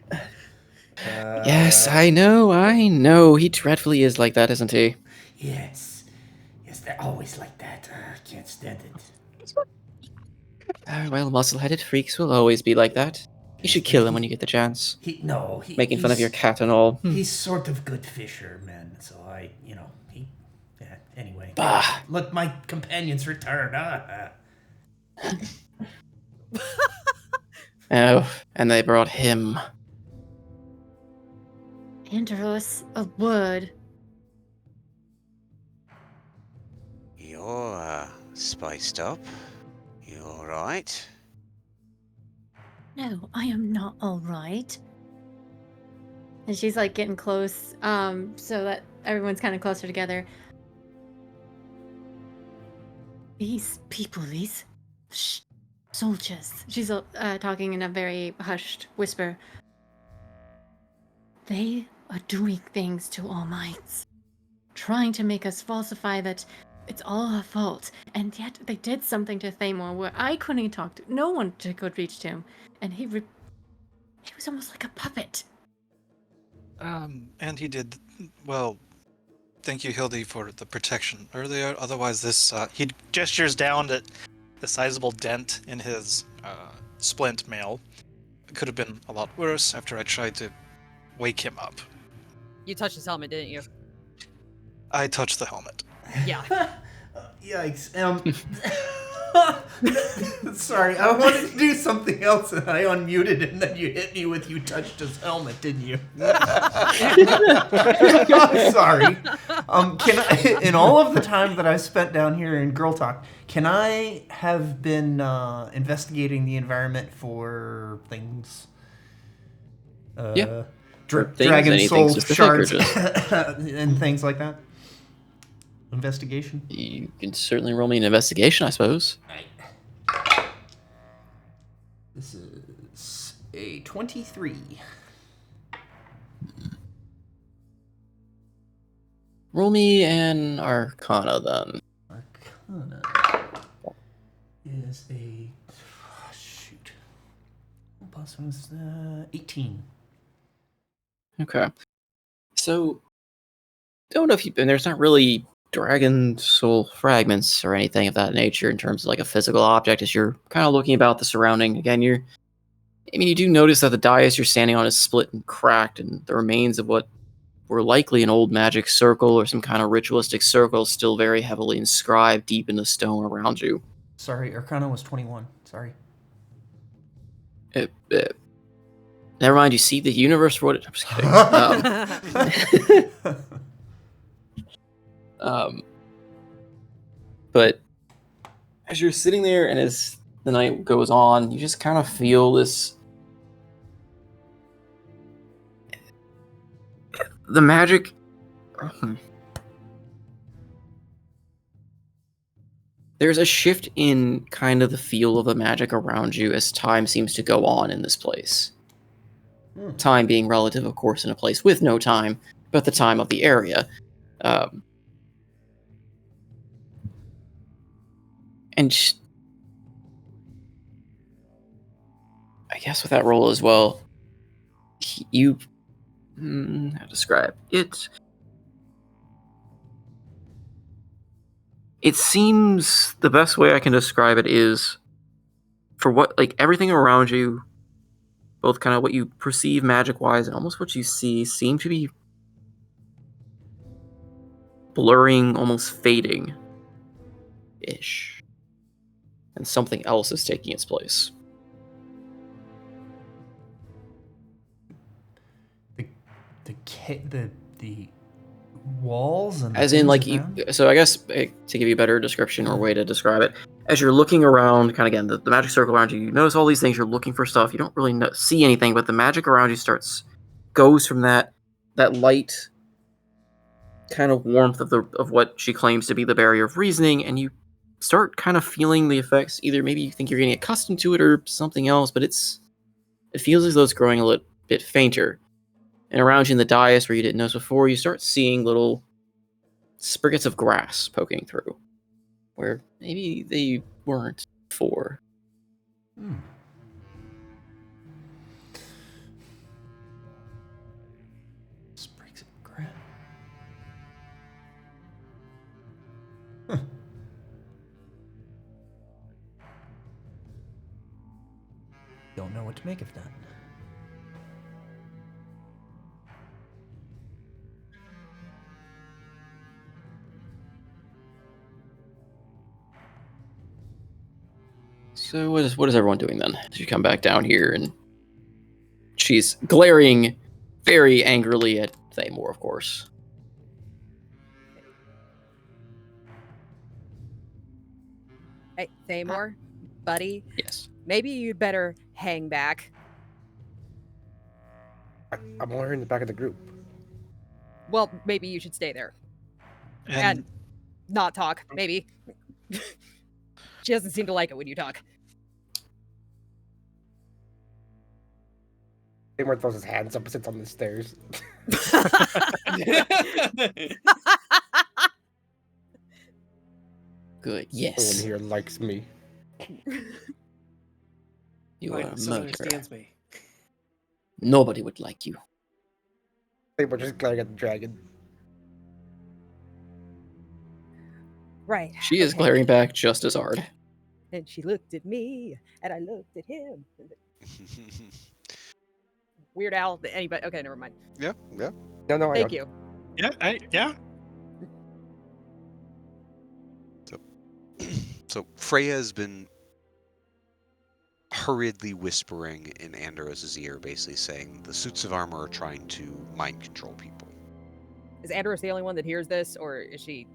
Yes, I know. He dreadfully is like that, isn't he? Yes, they're always like that. I can't stand it. Well, muscle-headed freaks will always be like that. You should kill him when you get the chance. Making fun of your cat and all. He's sort of good fisherman, so anyway. Bah. Let my companions return. Oh, and they brought him. Anderos, a word. You're spiced up. You alright? No, I am not all right. And she's like getting close, so that everyone's kind of closer together. These people, these soldiers. She's talking in a very hushed whisper. They are doing things to All Mights, trying to make us falsify that it's all her fault. And yet they did something to Thamor where I couldn't talk to. No one could reach to him, and he was almost like a puppet. And he did well. Thank you, Hildy, for the protection earlier. Otherwise, this He gestures down at the sizable dent in his splint mail. It could have been a lot worse after I tried to wake him up. You touched his helmet, didn't you? I touched the helmet. Yeah. Yikes. Sorry, I wanted to do something else and I unmuted and then you hit me with you touched his helmet, didn't you? Sorry. Can I, in all of the time that I spent down here in Girl Talk, can I have been investigating the environment for things? Yeah. Dragon anything soul specific, shards or just- and things like that. Investigation. You can certainly roll me an investigation, I suppose. This is a 23. Roll me an Arcana then. Arcana is a shoot. Plus one is 18. Okay. So, don't know if you. And there's not really dragon soul fragments or anything of that nature in terms of like a physical object as you're kind of looking about the surrounding. Again, you do notice that the dais you're standing on is split and cracked, and the remains of what were likely an old magic circle or some kind of ritualistic circle still very heavily inscribed deep in the stone around you. Sorry, Arcana was 21. Sorry. Never mind, you see the universe for what it... I'm just kidding. But as you're sitting there and as the night goes on, you just kind of feel this... The magic... There's a shift in kind of the feel of the magic around you as time seems to go on in this place. Time being relative, of course, in a place with no time, but the time of the area. And I guess with that role as well, you... how to describe it? It seems the best way I can describe it is for what, like, everything around you, both kind of what you perceive magic-wise and almost what you see, seem to be blurring, almost fading-ish. And something else is taking its place. The walls and as in, like, you, so I guess to give you a better description or way to describe it, as you're looking around, kind of again, the magic circle around you, you notice all these things, you're looking for stuff, you don't really see anything, but the magic around you goes from that light kind of warmth of what she claims to be the barrier of reasoning, and you start kind of feeling the effects. Either maybe you think you're getting accustomed to it or something else, but it feels as though it's growing a little bit fainter. And around you in the dais where you didn't notice before, you start seeing little spriggets of grass poking through, where maybe they weren't before. Sprigs of grass. Don't know what to make of that. So what is everyone doing then? As you come back down here, and she's glaring very angrily at Thamor, of course. Hey, Thamor, buddy. Yes. Maybe you'd better hang back. I'm already in the back of the group. Well, maybe you should stay there. And Not talk, maybe. She doesn't seem to like it when you talk. Seymour throws his hands up and sits on the stairs. Good. No one Yes. here likes me. You are a Midas murderer. understands me. Nobody would like you. They were just glaring at the dragon. Right. She is okay. glaring back just as hard. And she looked at me, and I looked at him. Weird Al. Anybody? Okay, never mind. Yeah, yeah. No, Thank you. Yeah. So Freya has been hurriedly whispering in Anderos' ear, basically saying the suits of armor are trying to mind control people. Is Anderos the only one that hears this, or is she?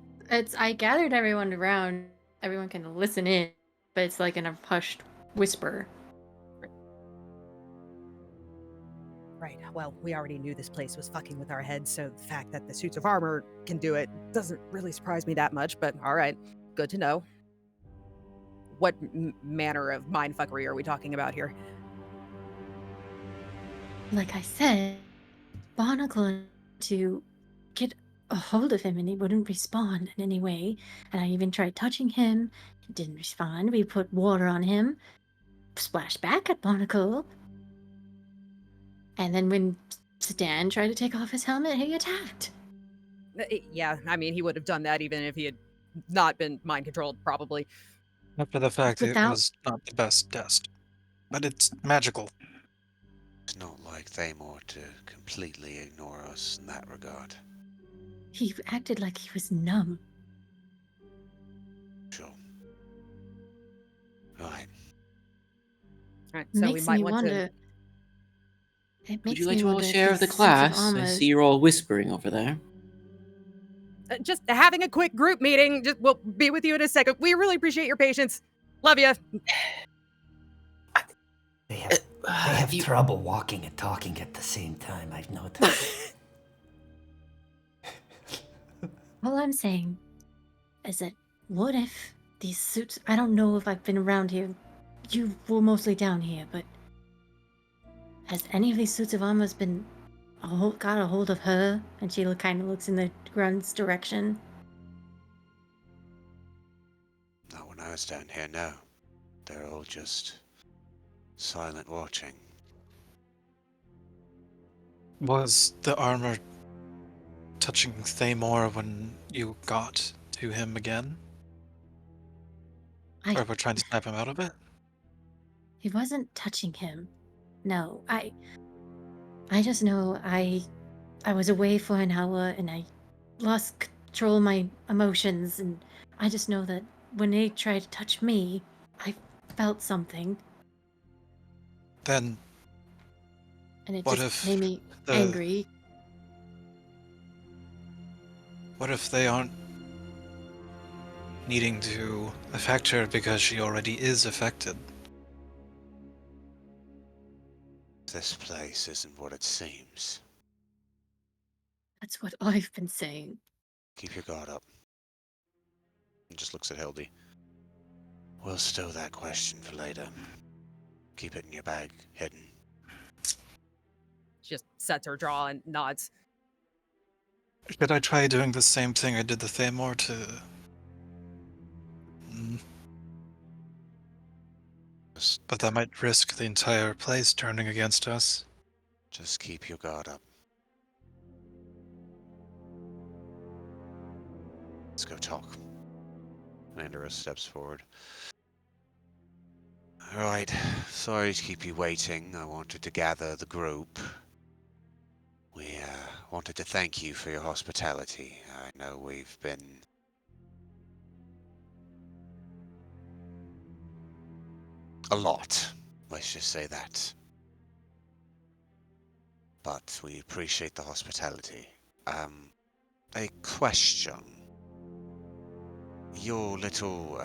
I gathered everyone around. Everyone can listen in, but it's like in a hushed whisper. Right. Well, we already knew this place was fucking with our heads, so the fact that the suits of armor can do it doesn't really surprise me that much. But all right, good to know. What manner of mindfuckery are we talking about here? Like I said, Barnacle to get a hold of him and he wouldn't respond in any way. And I even tried touching him. He didn't respond. We put water on him, splashed back at Barnacle. And then when Zedan tried to take off his helmet, he attacked. Yeah, I mean, he would have done that even if he had not been mind controlled, probably. After the fact, it Without- was not the best test. But it's magical. It's not like Thamor to completely ignore us in that regard. He acted like he was numb. Sure. Right. All right, so we Makes might me want wonder. to. It Would makes you like me to all wonder if share of the these suits of class? I armor- see you're all whispering over there. Just having a quick group meeting. Just we'll be with you in a second. We really appreciate your patience. Love you. They have trouble walking and talking at the same time, I've noticed. All I'm saying is that what if these suits... I don't know if I've been around here. You were mostly down here, but... Has any of these suits of armor been... got a hold of her? And she kind of looks in the Grund's direction. Not when I was down here, no. They're all just silent watching. Was the armor touching Thamor when you got to him again? Or were trying to snap him out of it? He wasn't touching him. No, I just know I was away for an hour and I lost control of my emotions, and I just know that when they tried to touch me, I felt something, Then and it What just if made me the- angry. what if they aren't needing to affect her because she already is affected? This place isn't what it seems. That's what I've been saying. Keep your guard up. And just looks at Hildy. We'll stow that question for later. Keep it in your bag, hidden. Just sets her jaw and nods. Should I try doing the same thing I did to Thamor to... But that might risk the entire place turning against us. Just keep your guard up. Let's go talk. Anderos steps forward. Alright, sorry to keep you waiting. I wanted to gather the group. We wanted to thank you for your hospitality. I know we've been a lot, let's just say that. But we appreciate the hospitality. A question. Your little,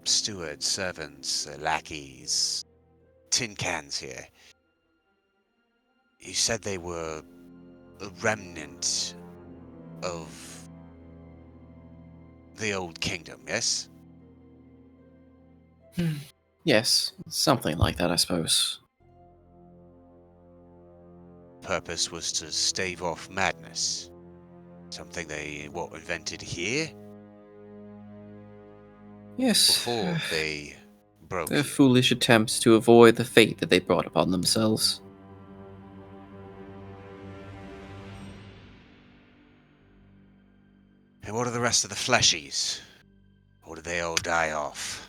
stewards, servants, lackeys, tin cans here. You said they were a remnant of the old kingdom, yes? Yes, something like that, I suppose. Purpose was to stave off madness. Something they, invented here? Yes, before they broke their you. foolish attempts to avoid the fate that they brought upon themselves. And what are the rest of the fleshies? Or did they all die off?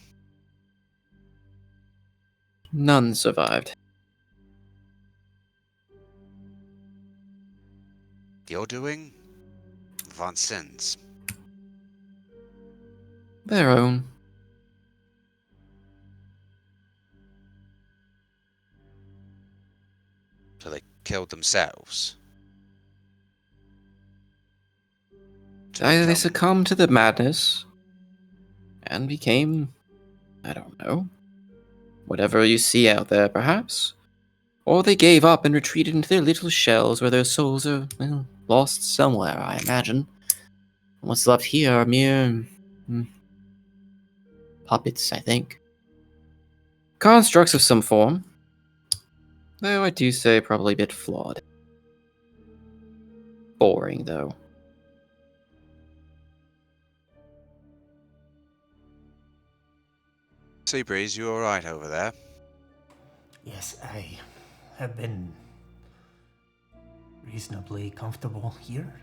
None survived. You're doing? Von Sins. Their own. So they killed themselves. To Either they become- succumbed to the madness and became, I don't know, whatever you see out there, perhaps. Or they gave up and retreated into their little shells where their souls are, well, lost somewhere, I imagine. What's left here are mere puppets, I think. Constructs of some form. Though I do say probably a bit flawed. Boring, though. Seabreeze, you alright over there? Yes, I have been reasonably comfortable here.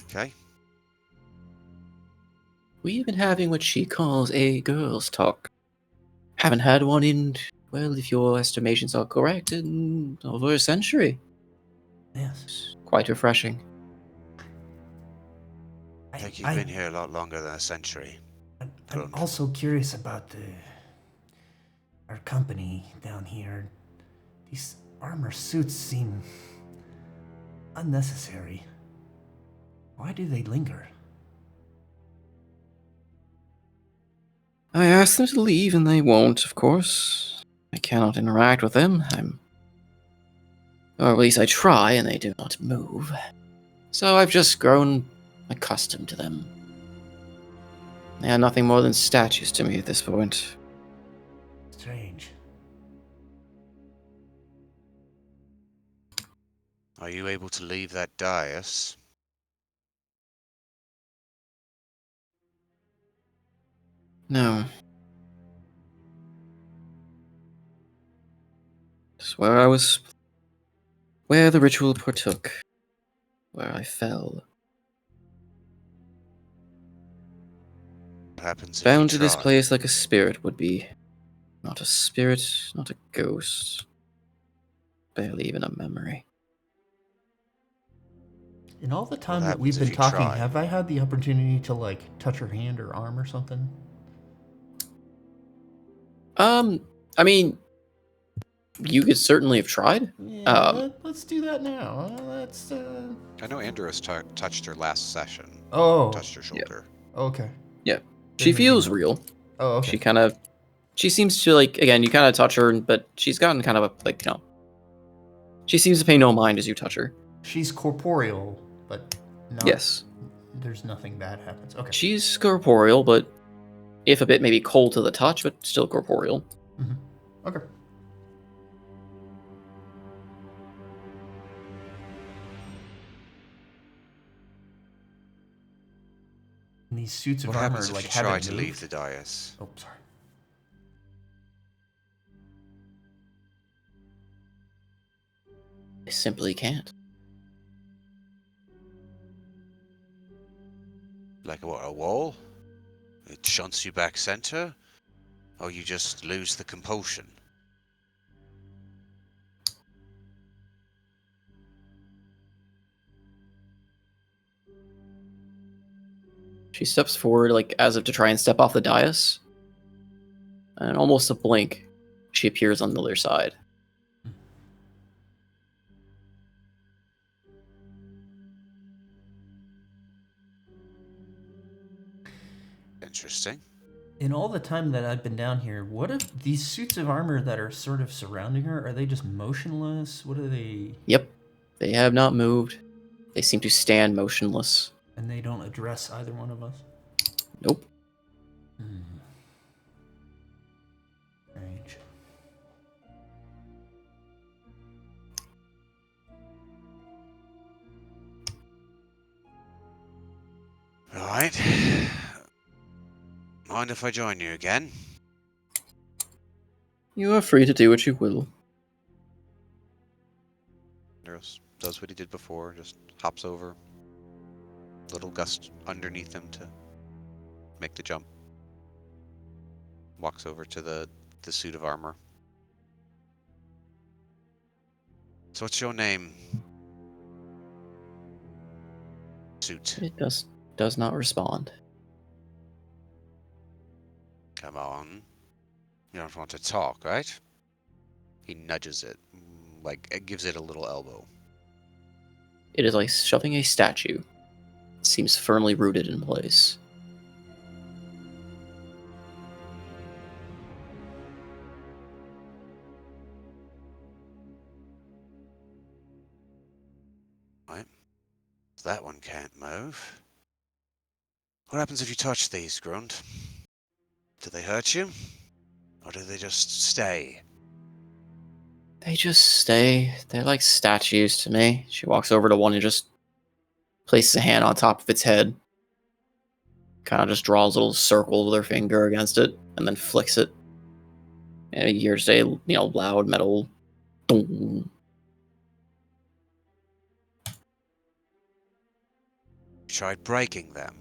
Okay. We've been having what she calls a girls' talk. Haven't had one in, well, if your estimations are correct, in over a century. Yes. Quite refreshing. I think you've been here a lot longer than a century. I'm Grund. also curious about our company down here. These armor suits seem unnecessary. Why do they linger? I asked them to leave, and they won't, of course. I cannot interact with them. Or at least I try, and they do not move. So I've just grown accustomed to them. They are nothing more than statues to me at this point. Strange. Are you able to leave that dais? No. It's where I was. Where the ritual partook. Where I fell. What happens if Bound you to this try? place like a spirit would be. Not a spirit, not a ghost. Barely even a memory. In all the time that happens we've if been you talking, try? have I had the opportunity to touch her hand or arm or something? I mean, you could certainly have tried. Yeah, let's do that now. Let's. I know Anderos touched her last session. Oh. Touched her shoulder. Okay. Yeah. She maybe feels not. real. Oh, okay. She seems to, again, you kind of touch her, but she's gotten kind of she seems to pay no mind as you touch her. She's corporeal, but not. Yes. There's nothing bad happens. Okay. She's corporeal, but if a bit maybe cold to the touch, but still corporeal. Mm-hmm. Okay. And these suits of What armor happens if you haven't try to moved? leave the dais? Oh, sorry. I simply can't. Like what, a wall? It shunts you back center? Or you just lose the compulsion? She steps forward, as if to try and step off the dais. And almost a blink, she appears on the other side. Interesting. In all the time that I've been down here, what if these suits of armor that are sort of surrounding her, are they just motionless? What are they? Yep. They have not moved. They seem to stand motionless. And they don't address either one of us? Nope. Strange. Right. Mind if I join you again? You are free to do what you will. Anderos does what he did before, just hops over. Little gust underneath him to make the jump. Walks over to the suit of armor. So what's your name? Suit. It does not respond. Come on. You don't want to talk, right? He nudges it, like it gives it a little elbow. It is like shoving a statue. It seems firmly rooted in place. Right. That one can't move. What happens if you touch these, Grund? Do they hurt you? Or do they just stay? They just stay. They're like statues to me. She walks over to one and just places a hand on top of its head. Kind of just draws a little circle with her finger against it, and then flicks it. And you hear say, loud metal. Dong. You tried breaking them.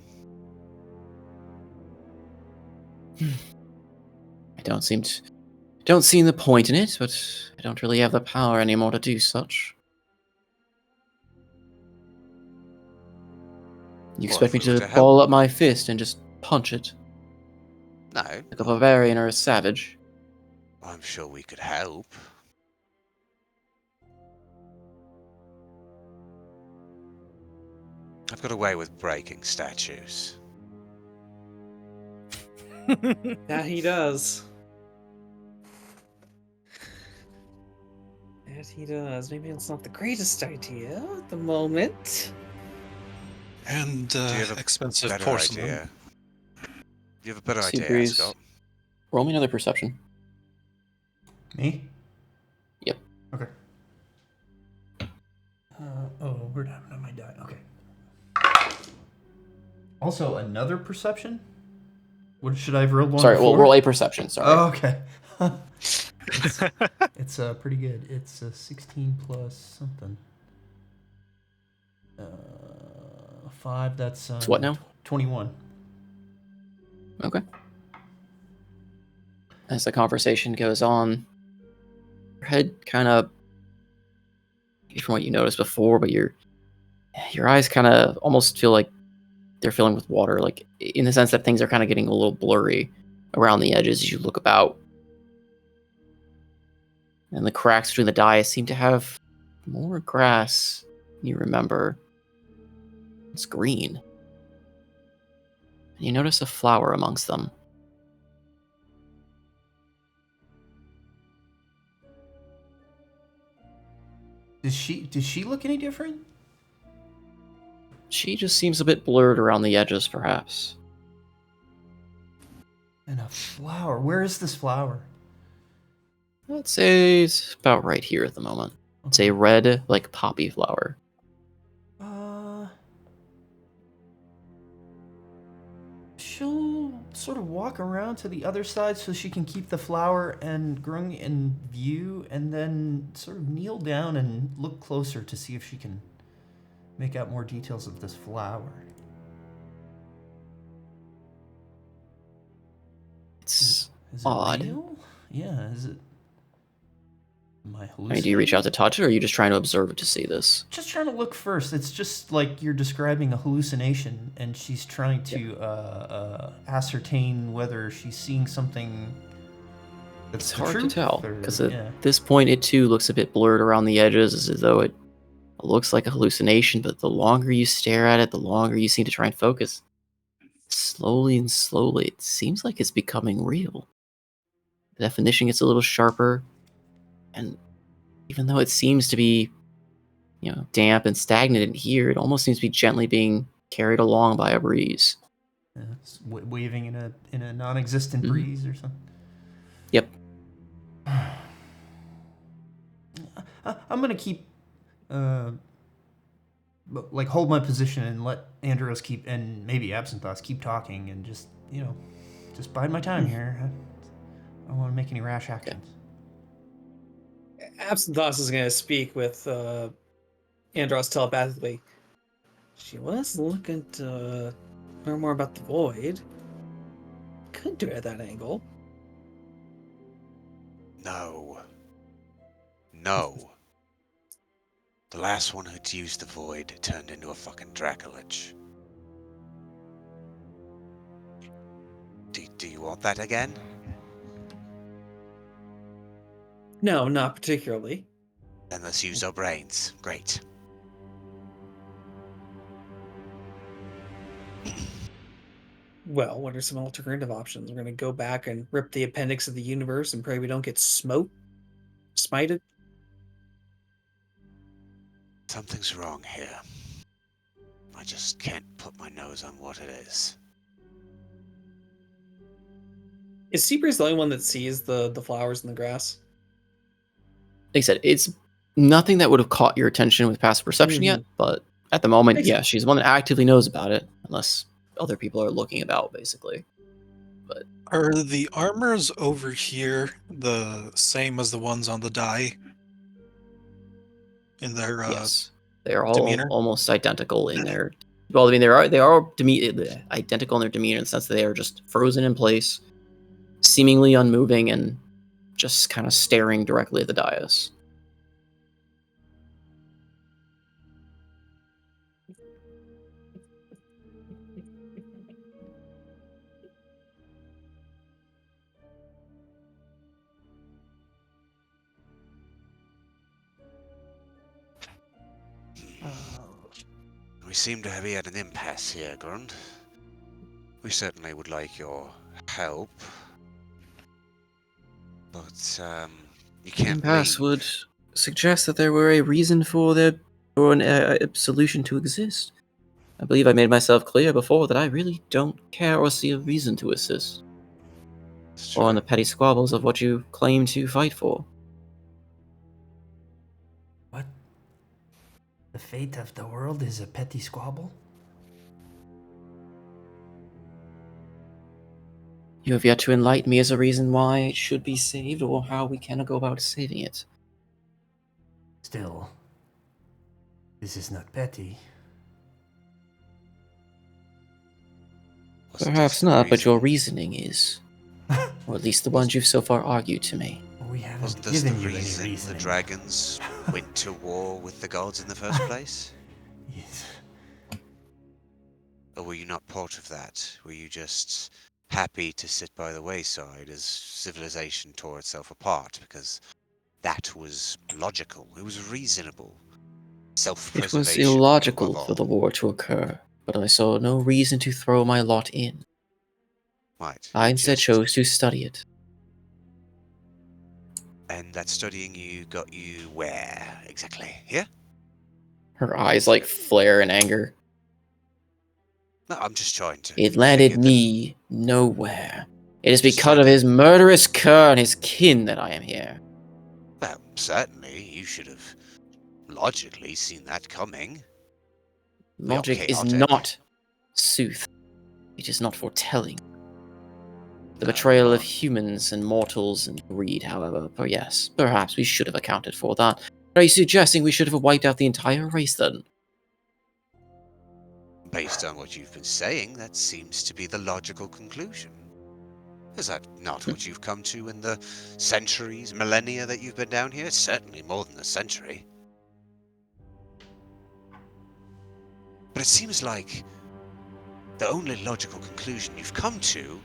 I don't see the point in it, but I don't really have the power anymore to do such. You expect me if we were to to ball up my fist and just punch it? No. Like a barbarian or a savage? I'm sure we could help. I've got a way with breaking statues. Yeah, he does. That he does. Maybe it's not the greatest idea at the moment. And Do you have a expensive better porcelain. idea? Do you have a better idea, Seabreeze, Scott? roll me another perception. Me? Yep. Okay. Where'd I have my die? Okay. Also, another perception? What should I have rolled one Sorry, before? we'll roll a perception, sorry. Oh, okay. It's pretty good. It's 16 plus something. 5, that's... It's what now? 21. Okay. As the conversation goes on, your head kind of, from what you noticed before, but your eyes kind of almost feel like they're filling with water, like in the sense that things are kind of getting a little blurry around the edges as you look about. And the cracks between the dais seem to have more grass than you remember. It's green. And you notice a flower amongst them. Does she look any different? She just seems a bit blurred around the edges, perhaps. And a flower. Where is this flower? I'd say it's about right here at the moment. It's a red, like, poppy flower. She'll sort of walk around to the other side so she can keep the flower and Grung in view, and then sort of kneel down and look closer to see if she can make out more details of this flower. It's Is it odd. real? Yeah, is it... Am I I mean, hallucinating? do you reach out to touch it, or are you just trying to observe it to see this? Just trying to look first. It's just like you're describing a hallucination, and she's trying to ascertain whether she's seeing something that's It's the hard to truth, tell, or- because yeah. at this point it too looks a bit blurred around the edges, as though it looks like a hallucination, but the longer you stare at it, the longer you seem to try and focus. Slowly and slowly, it seems like it's becoming real. The definition gets a little sharper, and even though it seems to be, damp and stagnant in here, it almost seems to be gently being carried along by a breeze. Yeah, it's waving in a non-existent Mhm. breeze or something. Yep. I'm gonna keep like hold my position and let Anderos and maybe Apsinthos keep talking and just just bide my time here. I don't want to make any rash actions. Apsinthos is going to speak with Andros telepathically. She was looking to learn more about the void. Could do it at that angle. No. The last one who'd used the void turned into a fucking Dracolich. Do you want that again? No, not particularly. Then let's use our brains. Great. Well, what are some alternative options? We're going to go back and rip the appendix of the universe and pray we don't get smited. Something's wrong here. I just can't put my nose on what it is. Is Seabreeze the only one that sees the flowers in the grass? Like I said, it's nothing that would have caught your attention with passive perception yet, but at the moment, Makes sense. she's the one that actively knows about it, unless other people are looking about, basically. But Are the armors over here the same as the ones on the die? In their yes, they are all demeanor? almost identical in their. Well, I mean, they are identical in their demeanor in the sense that they are just frozen in place, seemingly unmoving, and just kind of staring directly at the dais. We seem to be at an impasse here, Grund. We certainly would like your help. But, you can't Impasse leave. would suggest that there were a reason for a solution to exist. I believe I made myself clear before that I really don't care or see a reason to assist, or in the petty squabbles of what you claim to fight for. What? The fate of the world is a petty squabble? You have yet to enlighten me as a reason why it should be saved, or how we can go about saving it. Still, this is not petty. Perhaps not, but your reasoning is. Or at least the ones you've so far argued to me. We haven't Wasn't this the given you any reason the reasoning. dragons went to war with the gods in the first place? Yes. Or were you not part of that? Were you just happy to sit by the wayside as civilization tore itself apart? Because that was logical. It was reasonable. It Self-preservation. was illogical above for the all. war to occur, but I saw no reason to throw my lot in. Right. I you instead just- chose to study it. And that studying you got you where exactly? Here? Her eyes flare in anger. No, I'm just trying to. It landed figure that- me nowhere. It is Just because of his murderous cur and his kin that I am here. Well, certainly you should have logically seen that coming. We are Logic is chaotic. not sooth. It is not foretelling. The betrayal of humans and mortals and greed, however, but yes, perhaps we should have accounted for that. Are you suggesting we should have wiped out the entire race then? Based on what you've been saying, that seems to be the logical conclusion. Is that not what you've come to in the centuries, millennia that you've been down here? Certainly more than a century. But it seems like the only logical conclusion you've come to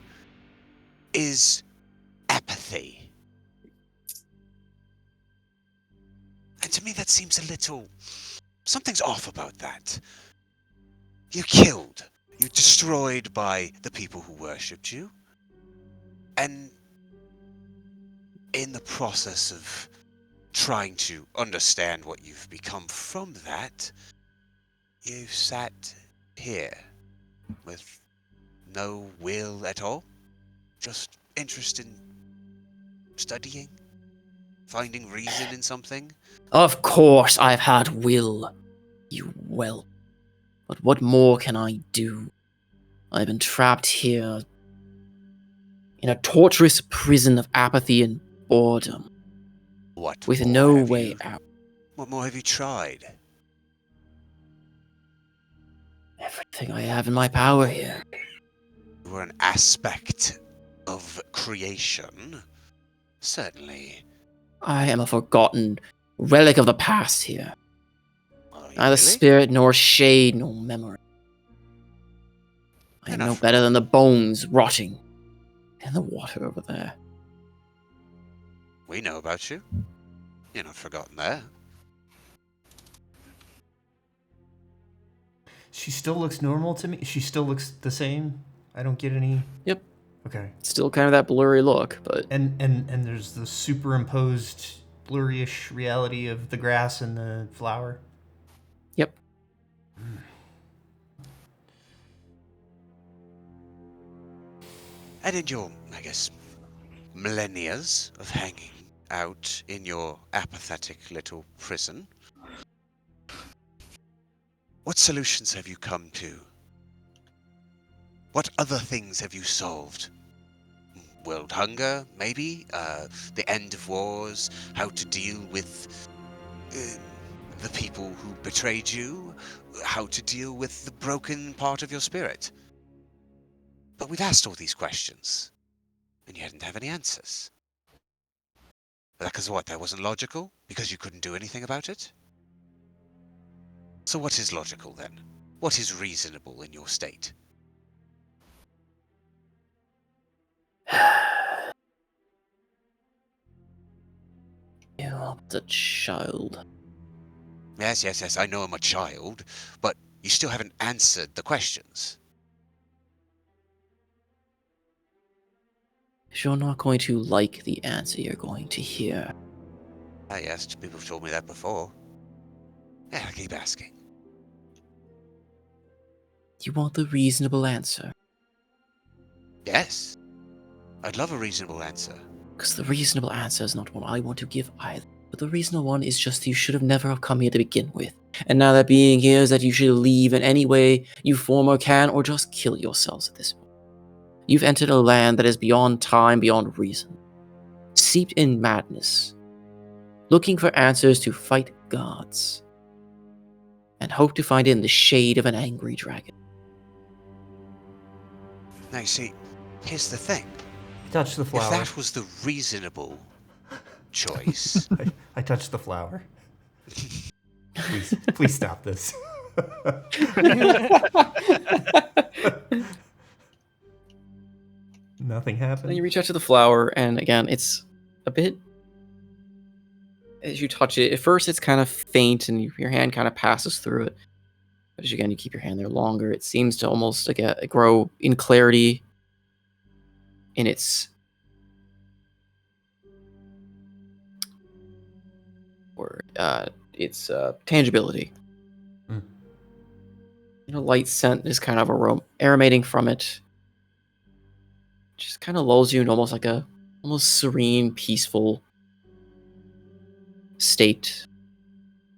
is apathy. And to me that seems a little... something's off about that. You killed. You destroyed by the people who worshipped you. And in the process of trying to understand what you've become from that, you've sat here with no will at all? Just interest in studying? Finding reason in something? Of course I've had will, you whelp. But what more can I do? I've been trapped here in a torturous prison of apathy and boredom, What with more no have way you, out. What more have you tried? Everything I have in my power here. You were an aspect of creation. Certainly. I am a forgotten relic of the past here. Are you Neither really? spirit, nor shade, nor memory. I You're am not no better than the bones rotting in the water over there. We know about you. You're not forgotten there. She still looks normal to me. She still looks the same. I don't get any. Yep. Okay. Still kind of that blurry look, but And there's the superimposed blurryish reality of the grass and the flower. yep. And in your, I guess, millennias of hanging out in your apathetic little prison, what solutions have you come to? What other things have you solved? World hunger, maybe? The end of wars? How to deal with the people who betrayed you? How to deal with the broken part of your spirit? But we've asked all these questions, and you didn't have any answers. Because what? That wasn't logical? Because you couldn't do anything about it? So what is logical then? What is reasonable in your state? You're the child. Yes, I know I'm a child, but you still haven't answered the questions. You're not going to like the answer you're going to hear. Yes, people have told me that before. Yeah, I keep asking. You want the reasonable answer. Yes. I'd love a reasonable answer. Because the reasonable answer is not what I want to give either. But the reasonable one is just that you should have never have come here to begin with. And now that being here is that you should leave in any way you form or can, or just kill yourselves at this point. You've entered a land that is beyond time, beyond reason. Steeped in madness. Looking for answers to fight gods. And hope to find it in the shade of an angry dragon. Now, you see, here's the thing. Touch the If flower. that was the reasonable choice, I touched the flower. Please stop this. Nothing Then happened. you reach out to the flower, and again, it's a bit... As you touch it, at first it's kind of faint, and your hand kind of passes through it. But as again, you keep your hand there longer, it seems to almost grow in clarity in its... tangibility. Mm. Light scent is kind of aromating from it. Just kind of lulls you into almost like a almost serene, peaceful state.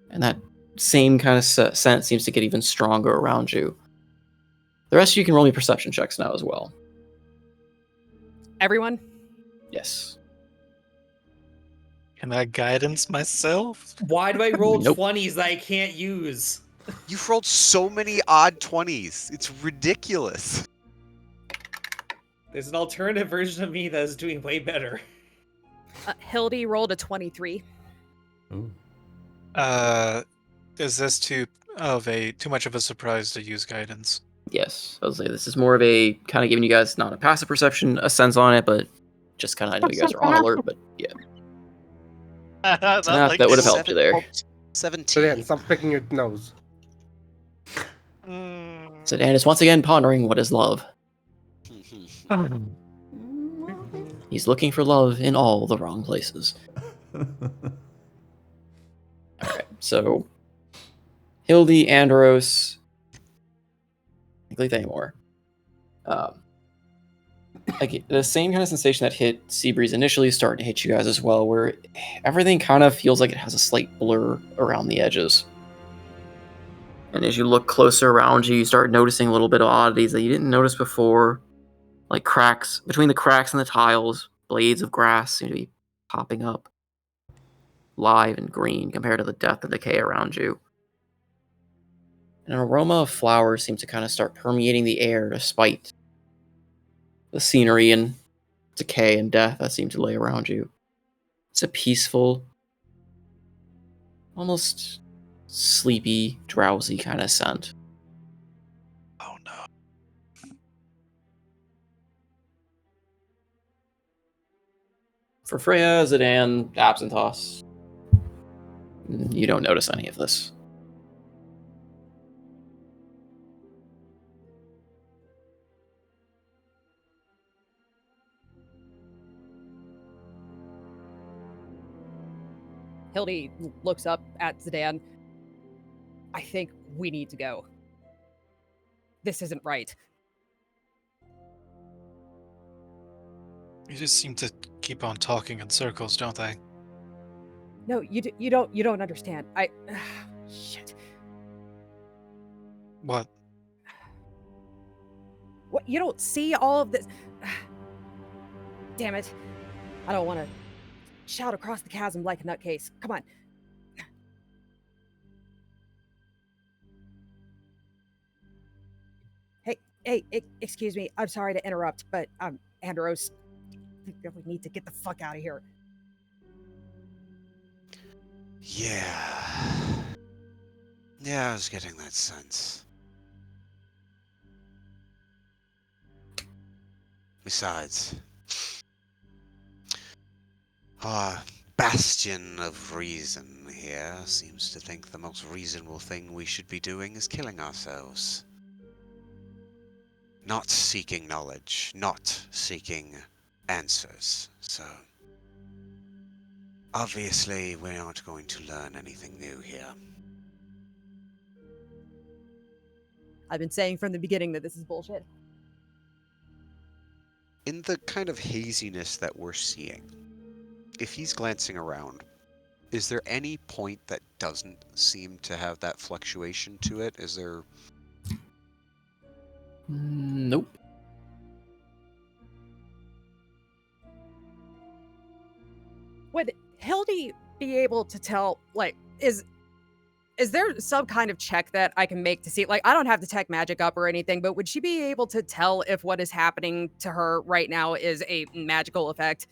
And that same kind of scent seems to get even stronger around you. The rest of you can roll me perception checks now as well. Everyone? Yes. Can I guidance myself? Why do I roll Nope. 20s that I can't use? You've rolled so many odd 20s. It's ridiculous. There's an alternative version of me that is doing way better. Hildy rolled a 23. Ooh. Is this too much of a surprise to use guidance? Yes. I would say this is more of a kind of giving you guys not a passive perception, a sense on it, but just kind of I know you guys are on alert, but yeah. Not That would have helped you there. 17. So yeah, stop picking your nose. So Dan is once again pondering what is love. He's looking for love in all the wrong places. Alright, so Hildy, Anderos, I think any more. Like the same kind of sensation that hit Seabreeze initially is starting to hit you guys as well, where everything kind of feels like it has a slight blur around the edges. And as you look closer around you, you start noticing a little bit of oddities that you didn't notice before. Like cracks, between the cracks in the tiles, blades of grass seem to be popping up, live and green compared to the death and decay around you. An aroma of flowers seems to kind of start permeating the air despite the scenery and decay and death that seem to lay around you. It's a peaceful, almost sleepy, drowsy kind of scent. Oh no. For Freya, Zedan, Apsinthos, you don't notice any of this. Hildy looks up at Zedan. I think we need to go. This isn't right. You just seem to keep on talking in circles, don't they? No, you don't understand. Shit. What? What, you don't see all of this? Damn it. I don't want to shout across the chasm like a nutcase. Come on. Hey, excuse me. I'm sorry to interrupt, but Anderos, we need to get the fuck out of here. Yeah. Yeah, I was getting that sense. Besides, our bastion of reason here seems to think the most reasonable thing we should be doing is killing ourselves. Not seeking knowledge, not seeking answers. So, obviously, we aren't going to learn anything new here. I've been saying from the beginning that this is bullshit. In the kind of haziness that we're seeing, if he's glancing around, is there any point that doesn't seem to have that fluctuation to it? Is there... Nope. Would Hildy be able to tell, like, is there some kind of check that I can make to see, like, I don't have the tech magic up or anything, but would she be able to tell if what is happening to her right now is a magical effect?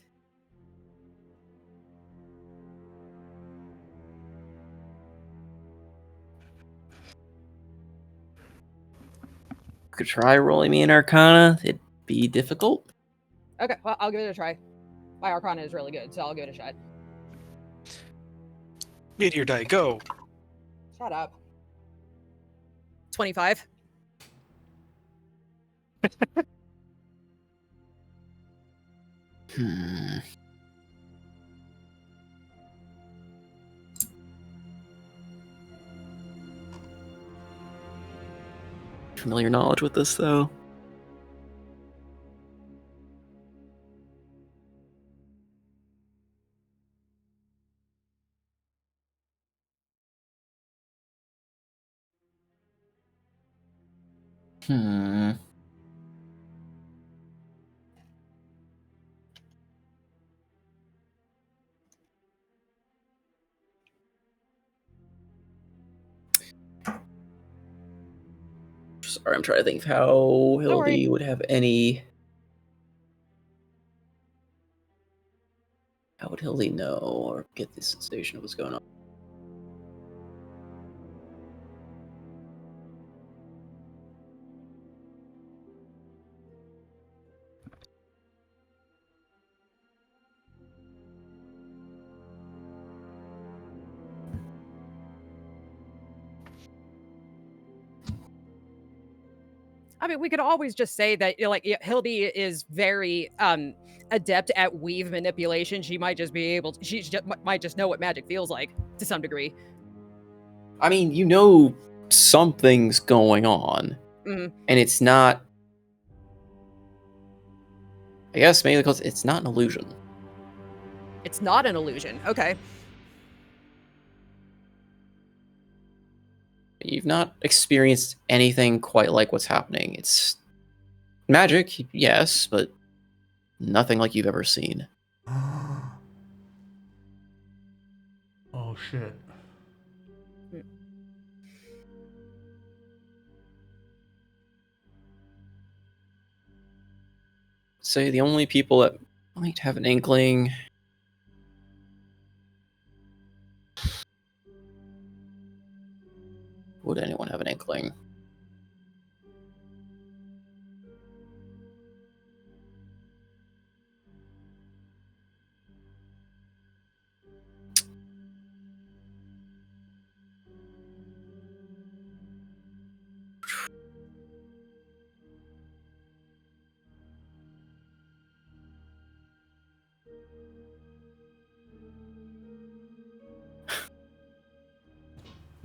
Could try rolling me an Arcana. It'd be difficult. Okay, well, I'll give it a try. My Arcana is really good, so I'll give it a shot. Meteor die, go! Shut up. 25. Familiar knowledge with this, though. Sorry, I'm trying to think of how Hildy would have any... How would Hildy know or get the sensation of what's going on? I mean, we could always just say that, you know, like, Hildy is very adept at weave manipulation. She might just be able to, might just know what magic feels like to some degree. I mean, you know something's going on. Mhm. And it's not... I guess mainly because it's not an illusion. It's not an illusion. Okay. You've not experienced anything quite like what's happening. It's magic, yes, but nothing like you've ever seen. Oh shit. Say the only people that might have an inkling. Would anyone have an inkling?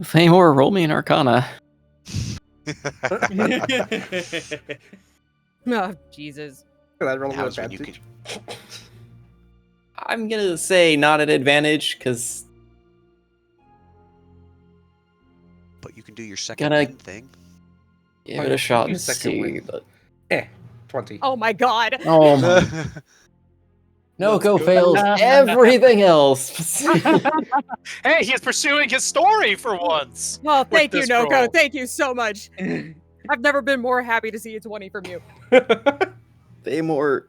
Thamor, roll me an Arcana. Oh, Jesus. Can I roll with Now's when you advantage? I'm gonna say not an advantage, because But you can do your second Gonna- wind thing. give Oh, it yeah, a shot you and second see, win. but... 20. Oh my god. Oh my... No, Let's go go. fails everything else. Hey, he's pursuing his story for once. Well, thank you, this Noko. roll. Thank you so much. I've never been more happy to see a 20 from you. Thamor...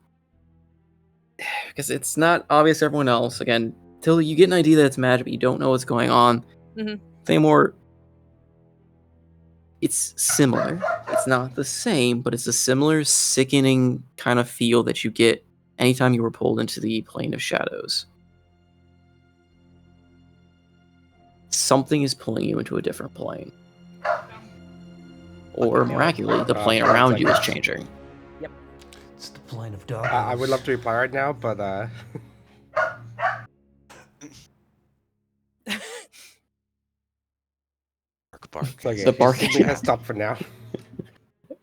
Because it's not obvious to everyone else. Again, till you get an idea that it's magic, but you don't know what's going on. Mhm. Thamor... It's similar. It's not the same, but it's a similar sickening kind of feel that you get anytime you were pulled into the plane of shadows. Something is pulling you into a different plane. Or miraculously, the plane around you is changing. It's the plane of darkness. I would love to reply right now, but Bark. it's okay. The barking. It has stopped for now.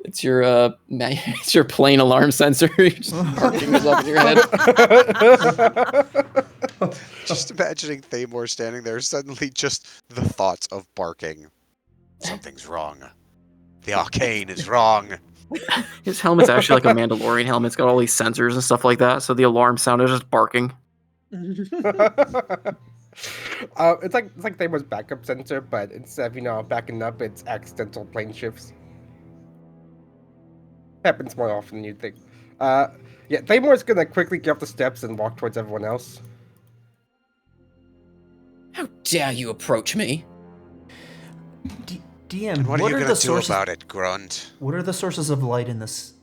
It's your it's your plane alarm sensor. Just barking goes up in your head. Just imagining Thamor standing there, suddenly just the thoughts of barking. Something's wrong. The arcane is wrong. His helmet's actually like a Mandalorian helmet. It's got all these sensors and stuff like that, so the alarm sound is just barking. It's like they was backup sensor, but instead of backing up, it's accidental plane shifts. Happens more often than you'd think. Yeah, Thamor's gonna quickly get off the steps and walk towards everyone else. How dare you approach me? DM, And what are you the gonna do sources? about it, Grund? What are the sources of light in this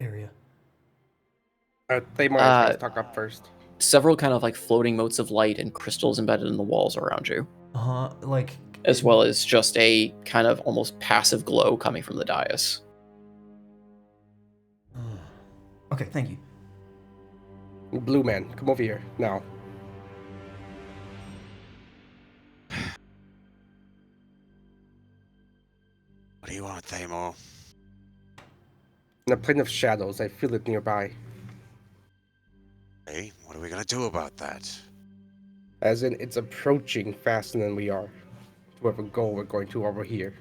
area? Thamor is gonna talk up first. Several kind of like floating motes of light and crystals embedded in the walls around you, Like as well as just a kind of almost passive glow coming from the dais. Okay, thank you. Blue man, come over here now. What do you want, Thamor? In a plane of shadows, I feel it nearby. Hey, what are we gonna do about that? As in, it's approaching faster than we are. To whatever goal we're going to over here.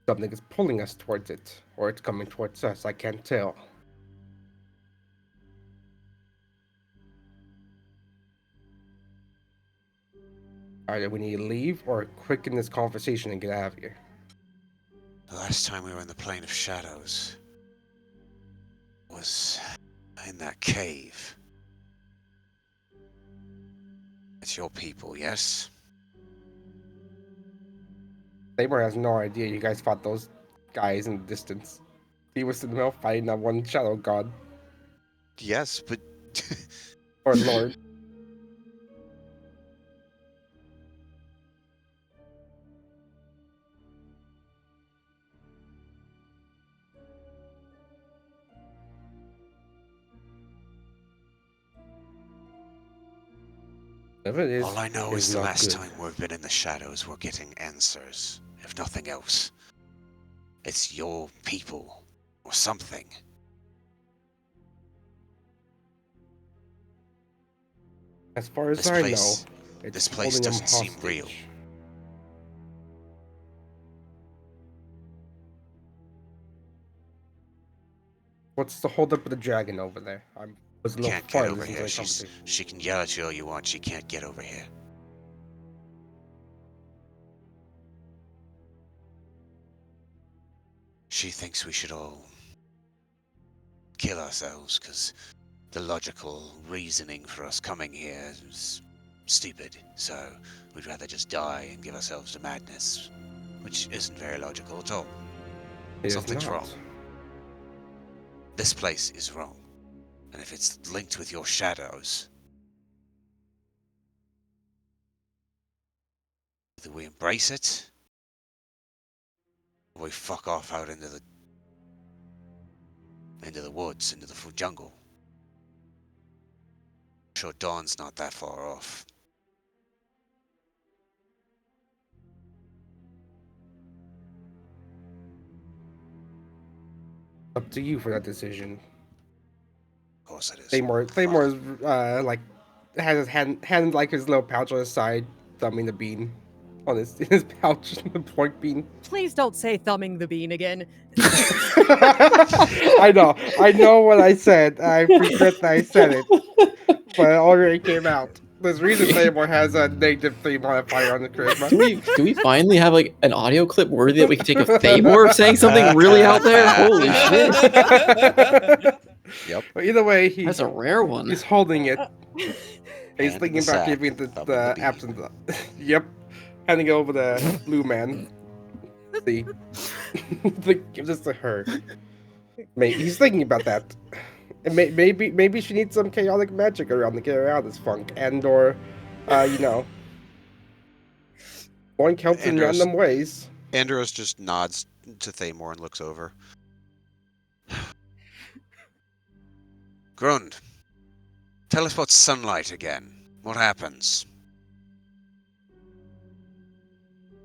Something is pulling us towards it, or it's coming towards us, I can't tell. Either we need to leave, or quicken this conversation and get out of here. The last time we were in the plane of shadows was in that cave. It's your people, yes? Thamor has no idea you guys fought those guys in the distance. He was in the middle fighting that one shadow god, Yes, but or lord. Whatever it is, all I know is is the not last good. time we've been in the shadows, we're getting answers, if nothing else. It's your people, or something. As far as This I place, know, It's This place holding 'em doesn't seem real. hostage. What's the holdup with the dragon over there? I was a little Can't far get over listening to here. the conversation. She can yell at you all you want. She can't get over here. She thinks we should all kill ourselves because the logical reasoning for us coming here is stupid. So we'd rather just die and give ourselves to madness, which isn't very logical at all. It is Something's not. wrong. This place is wrong. And if it's linked with your shadows, either we embrace it, or we fuck off out into the woods, into the jungle. I'm sure Dawn's not that far off. Up to you for that decision. Of course it is. Thamore's like has his hand like his little pouch on his side, thumbing the bean on his pouch, the pork bean. Please don't say thumbing the bean again. I know what I said. I regret that I said it, but it already came out. There's a reason Thamore has a -3 modifier on the charisma. Can we finally have like an audio clip worthy that we can take of Thamore saying something really out there? Holy shit! Yep. But either way, That's a rare one. he's holding it. He's Hand thinking in the about sack, giving the thumb in the bean. absinthe. Yep, handing it over the blue man. See, give this to her. He's thinking about that. And maybe she needs some chaotic magic around to get her out of this funk, and/or, one counts in Anderos- random ways. Anderos just nods to Thamore and looks over. Grund, tell us about sunlight again. What happens?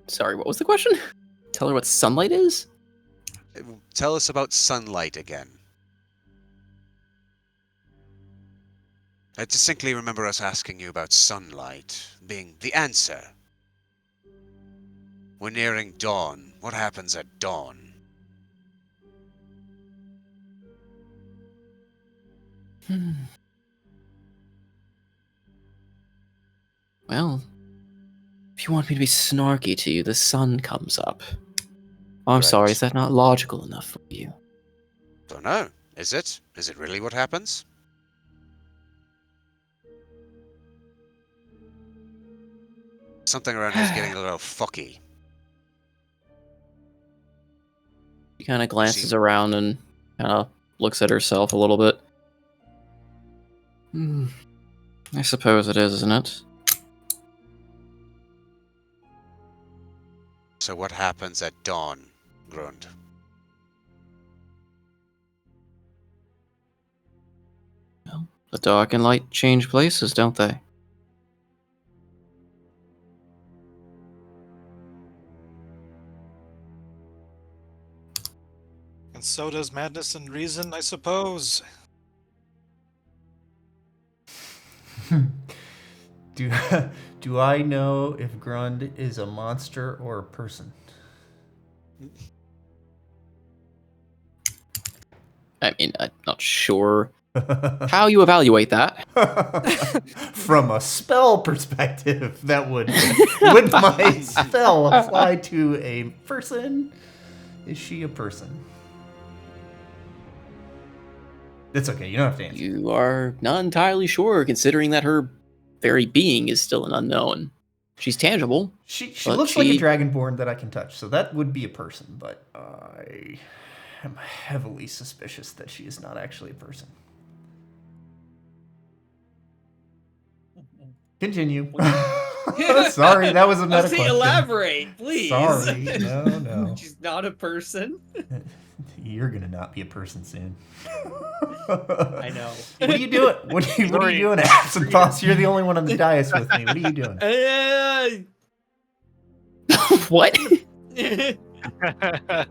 Sorry, what was the question? Tell her what sunlight is? Tell us about sunlight again. I distinctly remember us asking you about sunlight being the answer. We're nearing dawn. What happens at dawn? Well, if you want me to be snarky to you, the sun comes up. Oh, I'm sorry, Right. is that not logical enough for you? Don't know. Is it? Is it really what happens? Something around here's getting a little fucky. She kind of glances She- around and kind of looks at herself a little bit. I suppose it is, isn't it? So what happens at dawn, Grund? Well, the dark and light change places, don't they? And so does madness and reason, I suppose. Do I know if Grund is a monster or a person? I mean, I'm not sure how you evaluate that. From a spell perspective, that would my spell apply to a person? Is she a person? It's okay, you don't have to answer. You are not entirely sure, considering that her very being is still an unknown. She's tangible. She But looks like a she- dragonborn that I can touch, so that would be a person, but I am heavily suspicious that she is not actually a person. Continue. Sorry, that was a meta Let's question. elaborate, please. Sorry, no. She's not a person. You're gonna not be a person soon. I know. What are you doing? What are you doing, Apsinthos? You're the only one on the dais with me. What are you doing? What?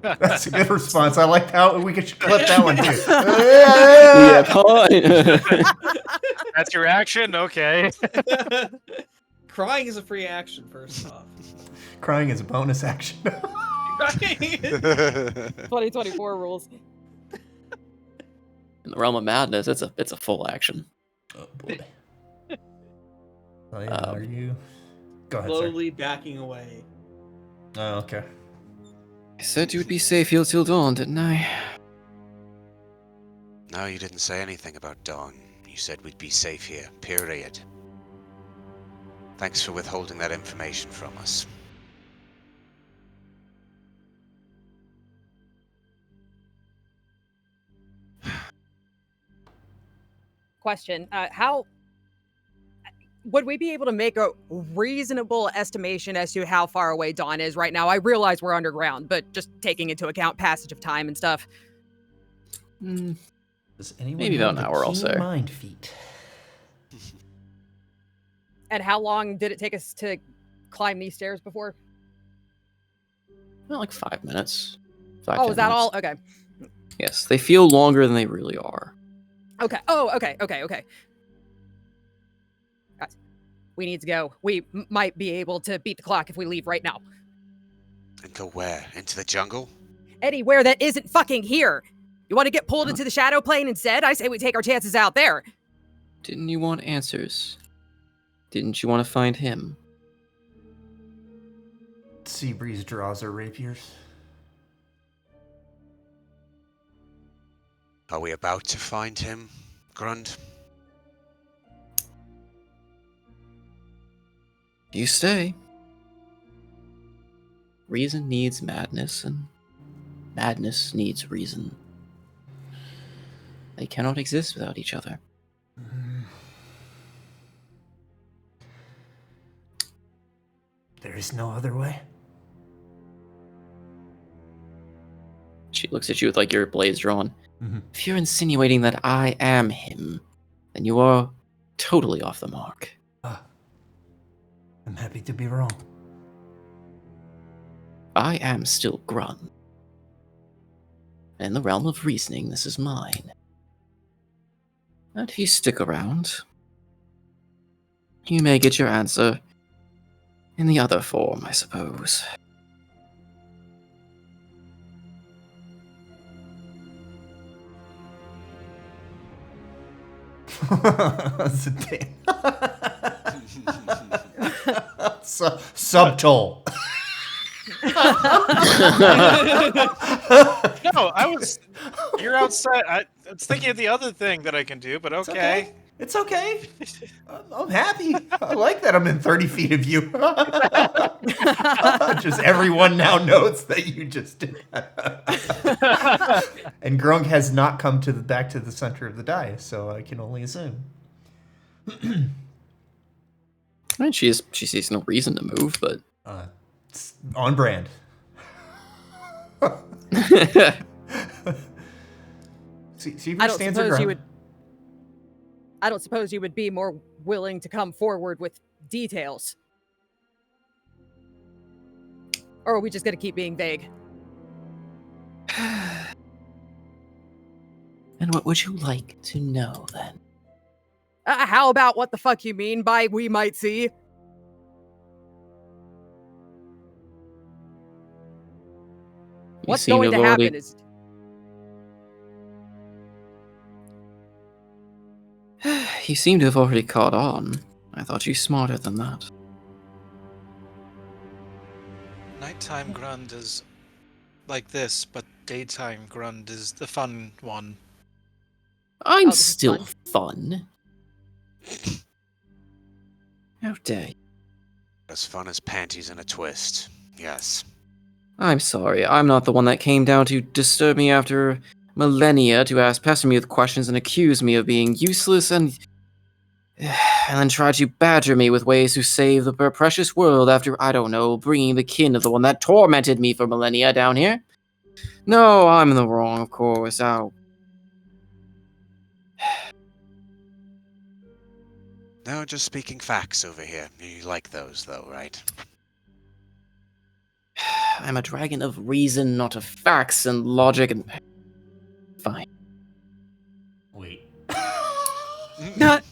That's a good response. I like how we could clip that one too. Yeah, fine. That's your action? Okay. Crying is a free action, first off. Crying is a bonus action. 2024 rules. In the realm of madness, it's a full action. Oh boy. Oh yeah, are you? Go ahead, sir. Slowly backing away. Oh, okay. I said you would be safe here till dawn, didn't I? No, you didn't say anything about dawn. You said we'd be safe here, period. Thanks for withholding that information from us. Question: how would we be able to make a reasonable estimation as to how far away Dawn is right now? I realize we're underground, but just taking into account passage of time and stuff. Does anyone Maybe have about an the hour, I'll keen say. mind feat? And how long did it take us to climb these stairs before? Well, like 5 minutes. Oh, 10 is that minutes. all? Okay. Yes, they feel longer than they really are. Okay. Oh, okay. Guys, we need to go. We might be able to beat the clock if we leave right now. And go where? Into the jungle? Anywhere that isn't fucking here. You want to get pulled into the shadow plane instead? I say we take our chances out there. Didn't you want answers? Didn't you want to find him? Seabreeze draws her rapiers. Are we about to find him, Grund? You stay. Reason needs madness, and madness needs reason. They cannot exist without each other. There is no other way. She looks at you with like your blades drawn. Mm-hmm. If you're insinuating that I am him, then you are totally off the mark. I'm happy to be wrong. I am still Grund. In the realm of reasoning, this is mine. And if you stick around, you may get your answer in the other form, I suppose. Zedan. Subtle. No, you're outside. I was thinking of the other thing that I can do, but okay. It's okay. I'm happy. I like that I'm in 30 feet of you. Just everyone now knows that you just did that. And Grung has not come back to the center of the dais, so I can only assume. And she sees no reason to move, but It's on brand. Seabreeze stands her ground. I don't suppose you would be more willing to come forward with details. Or are we just going to keep being vague? And what would you like to know, then? How about what the fuck you mean by we might see? What's going to happen is... You seem to have already caught on. I thought you smarter than that. Nighttime Grund is like this, but daytime Grund is the fun one. I'm this is still fun. How dare you? As fun as panties in a twist. Yes. I'm sorry, I'm not the one that came down to disturb me after millennia to pester me with questions and accuse me of being useless and then try to badger me with ways to save the precious world after, I don't know, bringing the kin of the one that tormented me for millennia down here. No, I'm in the wrong, of course. No, just speaking facts over here. You like those, though, right? I'm a dragon of reason, not of facts and logic and... Fine. Wait. Not...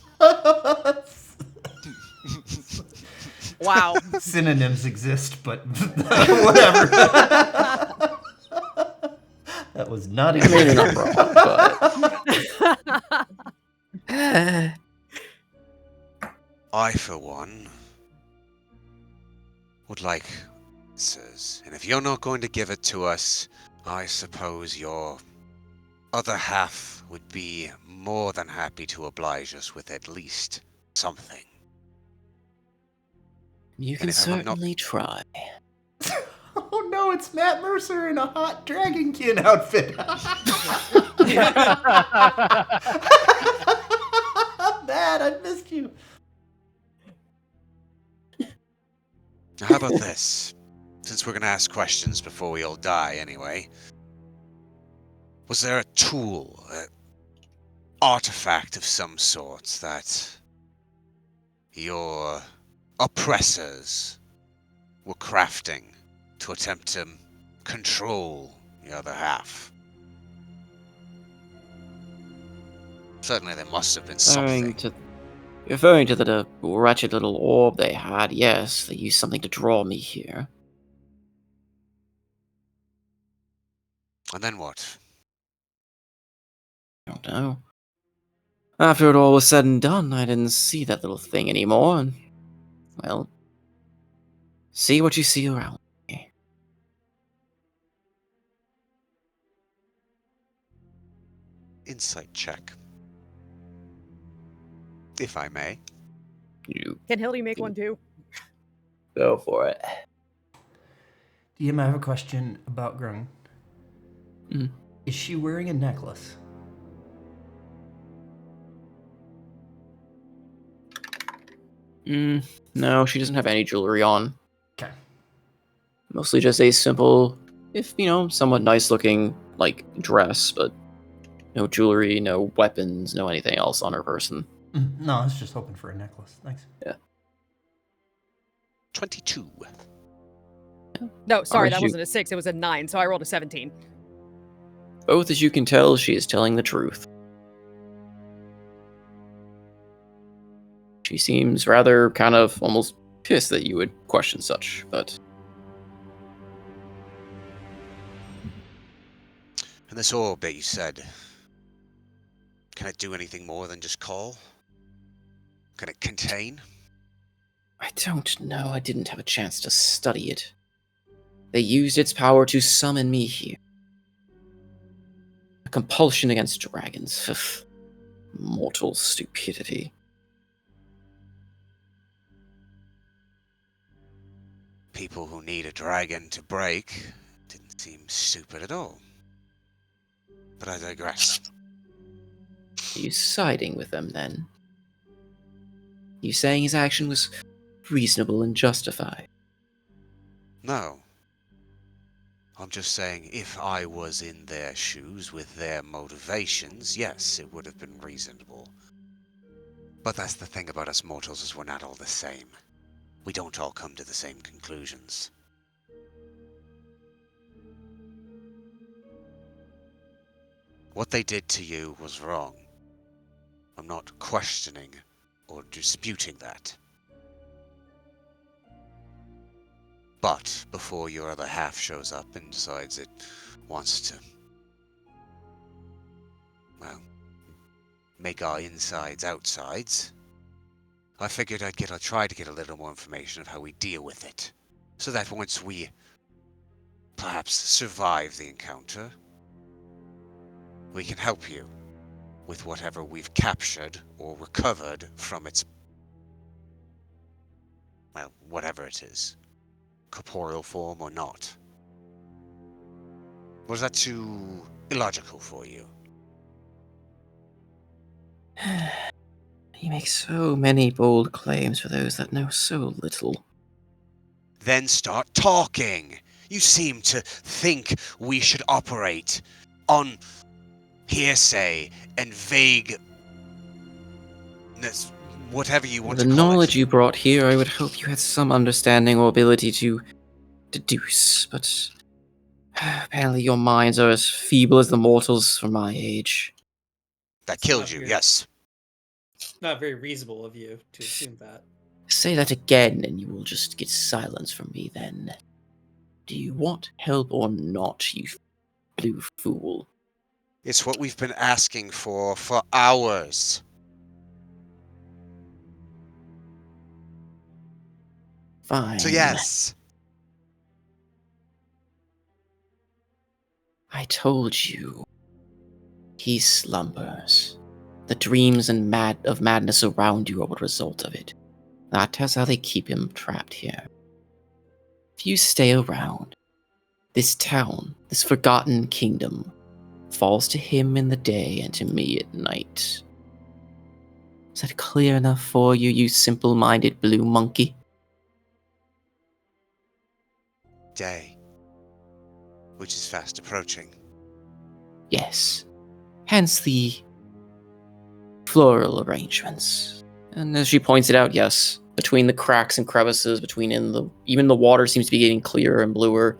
Wow. Synonyms exist, but whatever. That was not I mean, you're not exact. wrong, but I, for one, would like answers. And if you're not going to give it to us, I suppose your other half would be more than happy to oblige us with at least something. you can if I'm not- certainly try. Oh no, it's Matt Mercer in a hot Dragonkin outfit. Matt, I missed you. Now, how about this? Since we're going to ask questions before we all die anyway. Was there a tool, an artifact of some sort that your oppressors were crafting to attempt to control the other half? Certainly there must have been something. Referring to the wretched little orb they had, yes, they used something to draw me here. And then what? I don't know. After it all was said and done, I didn't see that little thing anymore, and, well, see what you see around me. Insight check. If I may. You Can Hildy make one too? go for it. DM, I have a question about Grung. Mm. Is she wearing a necklace? No, she doesn't have any jewelry on. Okay. Mostly just a simple, if, somewhat nice looking, dress, but no jewelry, no weapons, no anything else on her person. No, I was just hoping for a necklace. Thanks. Yeah. 22. No, sorry, that Alright, wasn't a 6. It was a 9, so I rolled a 17. Both, as you can tell, she is telling the truth. She seems rather kind of almost pissed that you would question such, but... And this orb that you said, can it do anything more than just call? Can it contain? I don't know. I didn't have a chance to study it. They used its power to summon me here. A compulsion against dragons. Mortal stupidity. People who need a dragon to break didn't seem stupid at all. But I digress. Are you siding with them, then? You saying his action was reasonable and justified? No. I'm just saying, if I was in their shoes with their motivations, yes, it would have been reasonable. But that's the thing about us mortals, is we're not all the same. We don't all come to the same conclusions. What they did to you was wrong. I'm not questioning or disputing that. But before your other half shows up and decides it wants to, well, make our insides outsides, I figured I'd try to get a little more information of how we deal with it. So that once we perhaps survive the encounter, we can help you with whatever we've captured or recovered from its, well, whatever it is. Corporeal form or not. Was that too illogical for you? You make so many bold claims for those that know so little. Then start talking. You seem to think we should operate on hearsay and vagueness, whatever you want With to the call knowledge it. you brought here, I would hope you had some understanding or ability to deduce, but apparently your minds are as feeble as the mortals for my age. That It's killed not you, very- yes. Not very reasonable of you to assume that. Say that again, and you will just get silence from me then. Do you want help or not, you blue fool? It's what we've been asking for hours. Fine. So yes. I told you. He slumbers. The dreams and of madness around you are what result of it. That is how they keep him trapped here. If you stay around, this town, this forgotten kingdom, falls to him in the day and to me at night. Is that clear enough for you, you simple-minded blue monkey? Day, which is fast approaching. Yes. Hence the floral arrangements. And as she points it out, yes, between the cracks and crevices, even the water seems to be getting clearer and bluer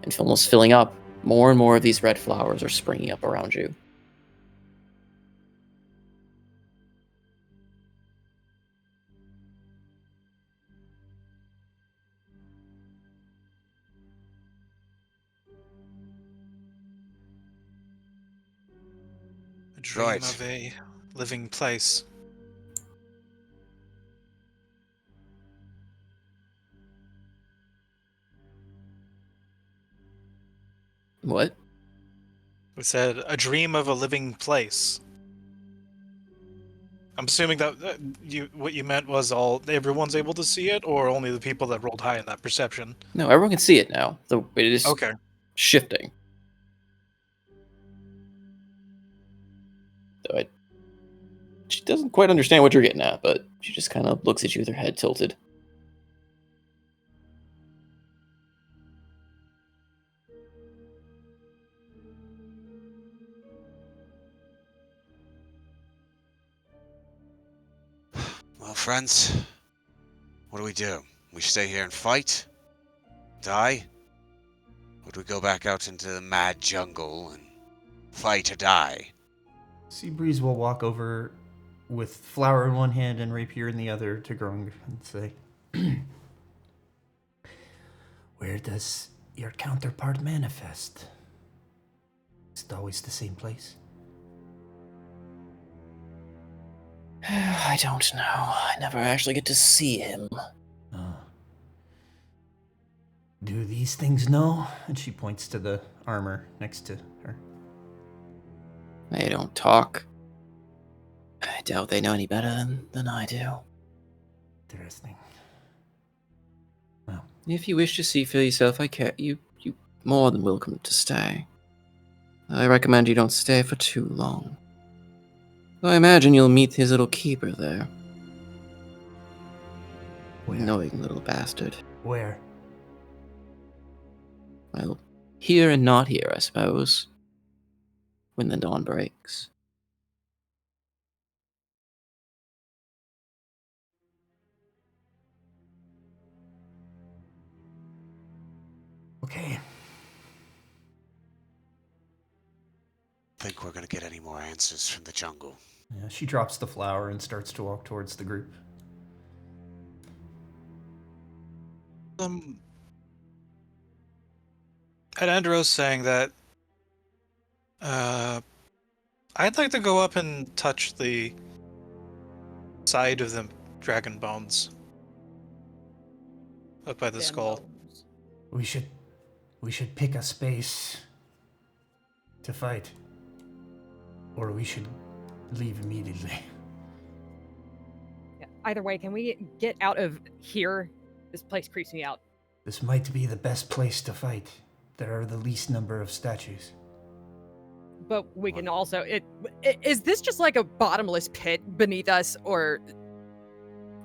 and almost filling up. More and more of these red flowers are springing up around you. A dream Right. of a living place. What? We said a dream of a living place. I'm assuming that what you meant was everyone's able to see it, or only the people that rolled high in that perception. No, everyone can see it now. It is Okay. shifting. So she doesn't quite understand what you're getting at, but she just kind of looks at you with her head tilted. Well, friends, what do? We stay here and fight? Die? Or do we go back out into the mad jungle and fight or die? Seabreeze will walk over with flower in one hand and rapier in the other to Grung and say, "Where does your counterpart manifest? Is it always the same place?" I don't know. I never actually get to see him. Do these things know? And she points to the armor next to her. They don't talk. I doubt they know any better than I do. Interesting. If you wish to see for yourself, you more than welcome to stay. I recommend you don't stay for too long. I imagine you'll meet his little keeper there. Where? Annoying little bastard. Where? Well, here and not here, I suppose. When the dawn breaks. Okay. Think we're gonna get any more answers from the jungle? Yeah, she drops the flower and starts to walk towards the group. Had Anderos saying that I'd like to go up and touch the side of the dragon bones up by the skull. We should pick a space to fight. Or we should leave immediately. Yeah, either way, can we get out of here? This place creeps me out. This might be the best place to fight. There are the least number of statues. But we can also... Is this just like a bottomless pit beneath us, or...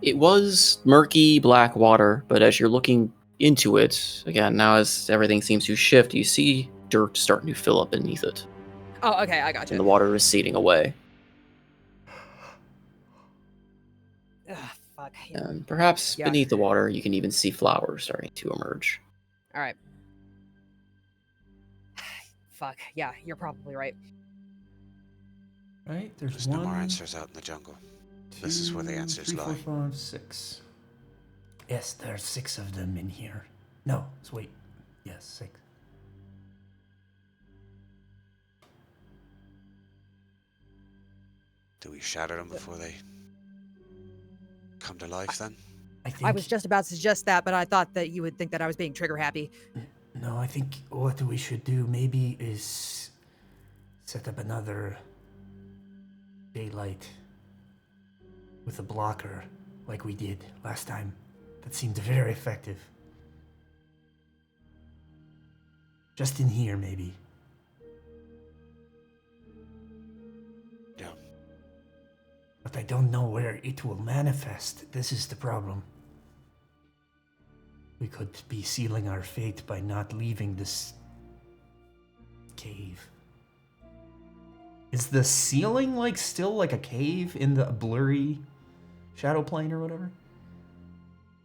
It was murky black water, but as you're looking into it, again, now as everything seems to shift, you see dirt starting to fill up beneath it. Oh, okay, I got you. And the water receding away. Ugh, fuck. And perhaps beneath the water, you can even see flowers starting to emerge. All right. Fuck. Yeah, you're probably right. Right? There's no more answers out in the jungle. This is where the answers 3, 4, lie. 5, 6. Yes, there's 6 of them in here. No, wait. Yes, 6. Do we shatter them before they come to life then? I think. I was just about to suggest that, but I thought that you would think that I was being trigger happy. No, I think what we should do maybe is set up another daylight with a blocker like we did last time. That seemed very effective. Just in here, maybe. Yeah. But I don't know where it will manifest. This is the problem. We could be sealing our fate by not leaving this cave. Is the ceiling like still like a cave in the blurry shadow plane or whatever?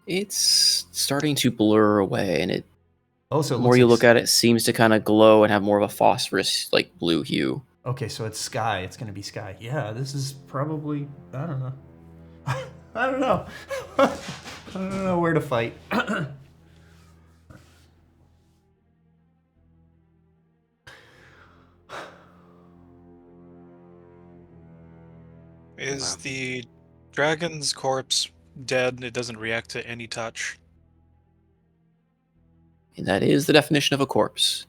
It's starting to blur away, and Also, the more you look at it, seems to kind of glow and have more of a phosphorus, like blue hue. Okay, so it's sky. It's gonna be sky. Yeah, this is probably. I don't know. I don't know. I don't know where to fight. Is the dragon's corpse dead? It doesn't react to any touch. And that is the definition of a corpse.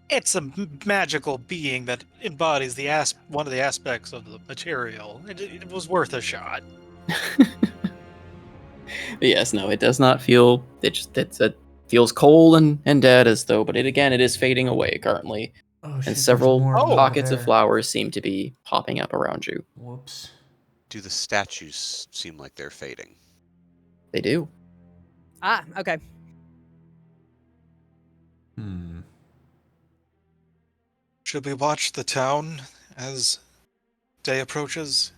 It's a magical being that embodies the one of the aspects of the material. It was worth a shot. But yes, no, it does not feel. It feels cold and dead as though, but it is fading away currently. Oh, shit, And several there's more of them pockets over of there. flowers seem to be popping up around you. Whoops. Do the statues seem like they're fading? They do. Ah, okay. Should we watch the town as day approaches?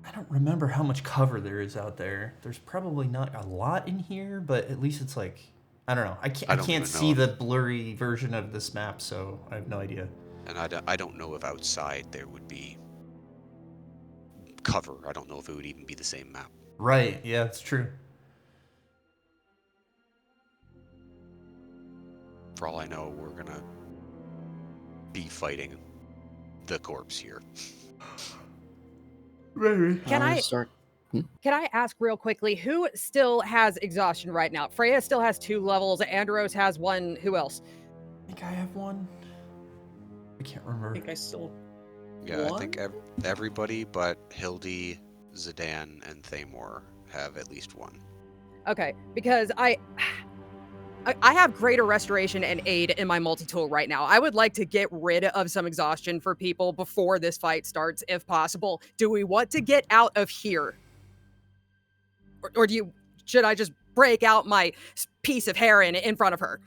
I don't remember how much cover there is out there. There's probably not a lot in here, but at least it's like, I don't know. I don't can't even see know the blurry version of this map, so I have no idea. And I don't know if outside there would be cover. I don't know if it would even be the same map. Right, yeah, it's true. For all I know, we're gonna be fighting the corpse here. Maybe. Can I start? Can I ask real quickly, who still has exhaustion right now? Freya still has 2 levels. Anderos has 1. Who else? I think I have one. I can't remember. I think I still. Yeah, I One? think everybody but Hildy, Zedan, and Thamor have at least one. Okay, because I have greater restoration and aid in my multi-tool right now. I would like to get rid of some exhaustion for people before this fight starts, if possible. Do we want to get out of here? Or should I just break out my piece of hair in front of her?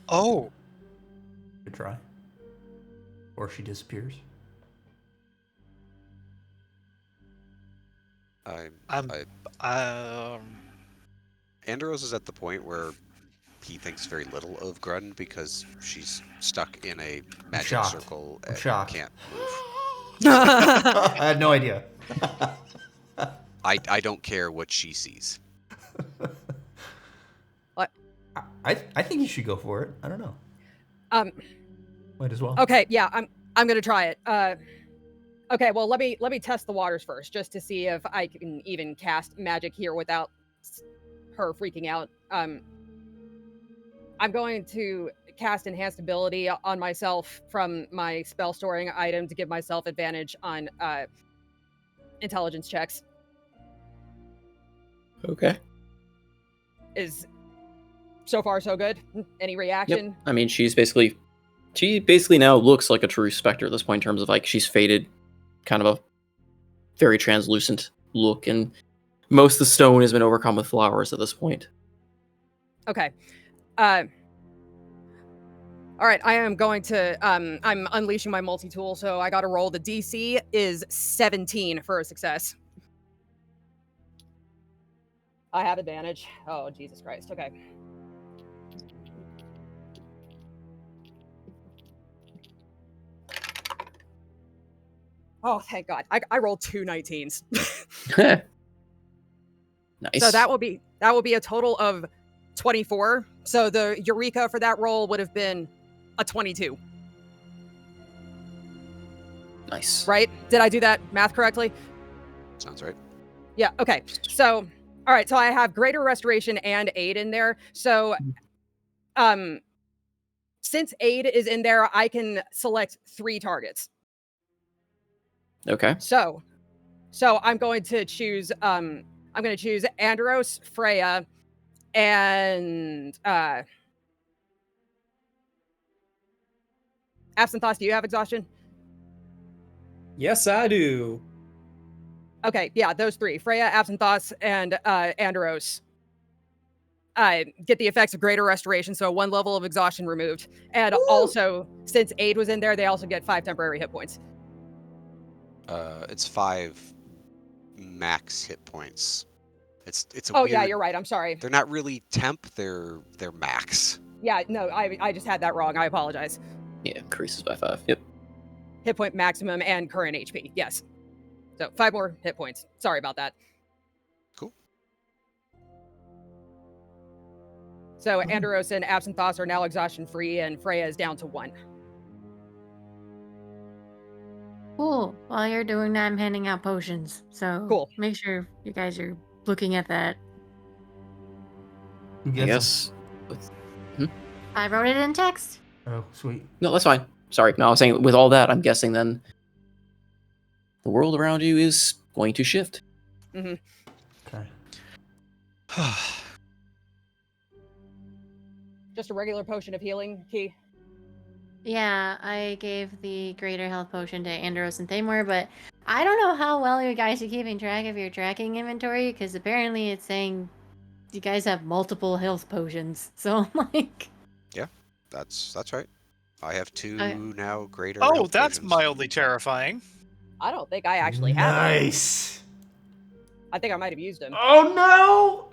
Oh, Good try. Or she disappears. Anderos is at the point where he thinks very little of Grund because she's stuck in a magic shocked. circle I'm and shocked. can't move. I had no idea. I don't care what she sees. What? I think you should go for it. I don't know. Might as well. Okay, yeah, I'm gonna try it. Okay, well let me test the waters first, just to see if I can even cast magic here without her freaking out. I'm going to cast enhanced ability on myself from my spell storing item to give myself advantage on intelligence checks. Okay. Is so far so good? Any reaction? Yep. I mean, she basically now looks like a true specter at this point in terms of like she's faded, kind of a very translucent look, and most of the stone has been overcome with flowers at this point. Okay. All right, I am going to I'm unleashing my multi-tool, so I got to roll. The DC is 17 for a success. I have advantage. Oh, Jesus Christ. Okay. Oh, thank God. I rolled 2 19s. Nice. So that will be a total of 24. So the Eureka for that roll would have been a 22. Nice. Right? Did I do that math correctly? Sounds right. Yeah, okay. So, all right, so I have greater restoration and aid in there. So, since aid is in there, I can select 3 targets. Okay. So I'm going to choose Anderos, Freya, and Apsinthos. Do you have exhaustion? Yes, I do. Okay, yeah, those 3. Freya, Apsinthos, and Anderos. Get the effects of greater restoration, so 1 level of exhaustion removed. And also, since aid was in there, they also get 5 temporary hit points. It's 5 max hit points. It's a Oh weird, yeah, you're right. I'm sorry. They're not really temp, they're max. Yeah, no, I just had that wrong. I apologize. Yeah, increases by 5. Yep. Hit point maximum and current HP. Yes. So 5 more hit points. Sorry about that. Cool. So Anderos and Apsinthos are now exhaustion free, and Freya is down to 1. Cool. While you're doing that, I'm handing out potions. So Cool. make sure you guys are looking at that. Who I gets guess. I wrote it in text. them? Oh, sweet. No, that's fine. Sorry. No, I was saying with all that, I'm guessing then the world around you is going to shift. Mm-hmm. Okay. Just a regular potion of healing, Key. Yeah, I gave the greater health potion to Anderos and Thamor, but I don't know how well you guys are keeping track of your tracking inventory, because apparently it's saying you guys have multiple health potions. So I'm like... Yeah, that's right. I have 2 now greater Oh, health that's potions. mildly terrifying. I don't think I actually have it. Nice. I think I might have used them. Oh no!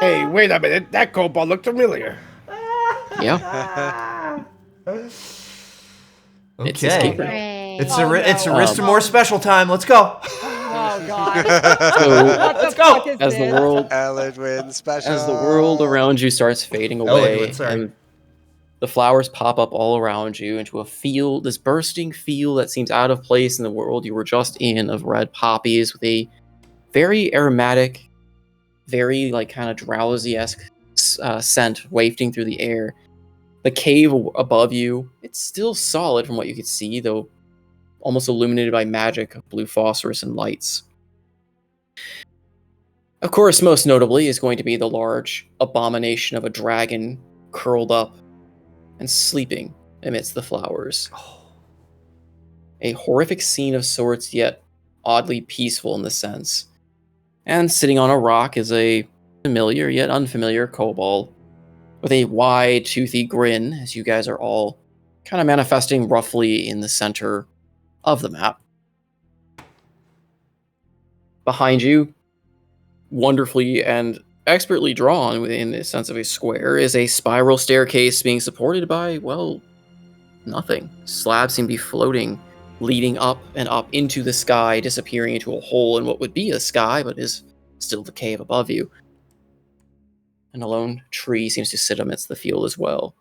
Hey, wait a minute. That kobold looked familiar. Yeah. Okay. It's his keeper. Hooray. It's Oh, no. it's Aristamore special time. Let's go. Oh God. So, What the Let's go. fuck is as the this? world Eladwin special. as the world around you starts fading away, Eladwin, sorry. and the flowers pop up all around you into a field, this bursting field that seems out of place in the world you were just in, of red poppies with a very aromatic, very like kind of drowsy-esque scent wafting through the air. The cave above you, it's still solid from what you could see, though almost illuminated by magic of blue phosphorescent lights. Of course, most notably is going to be the large abomination of a dragon curled up and sleeping amidst the flowers. A horrific scene of sorts, yet oddly peaceful in the sense. And sitting on a rock is a familiar yet unfamiliar kobold with a wide, toothy grin, as you guys are all kind of manifesting roughly in the center of the map. Behind you, wonderfully and expertly drawn within the sense of a square, is a spiral staircase being supported by, well, nothing. Slabs seem to be floating, leading up and up into the sky, disappearing into a hole in what would be a sky, but is still the cave above you. And a lone tree seems to sit amidst the field as well.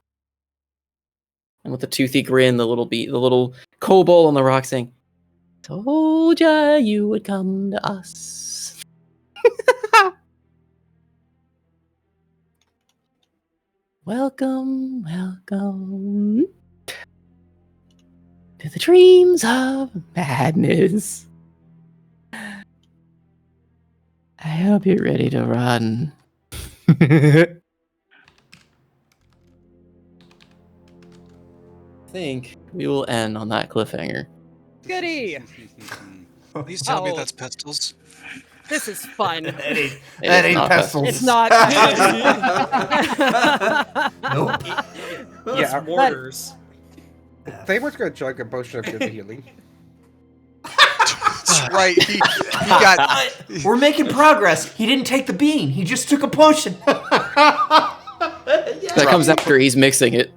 And with a toothy grin, the little kobold on the rock saying, "Told ya you would come to us." Welcome, welcome to the dreams of madness. I hope you're ready to run. I think we will end on that cliffhanger. Goody. Please tell me Oh. that's pistols. This is fun. That ain't, It that is ain't not Pestles. It's not. Nope. It's Yeah, mortars. they were gonna chug a potion of good healing. That's right. He got. We're making progress. He didn't take the bean. He just took a potion. That comes after he's mixing it.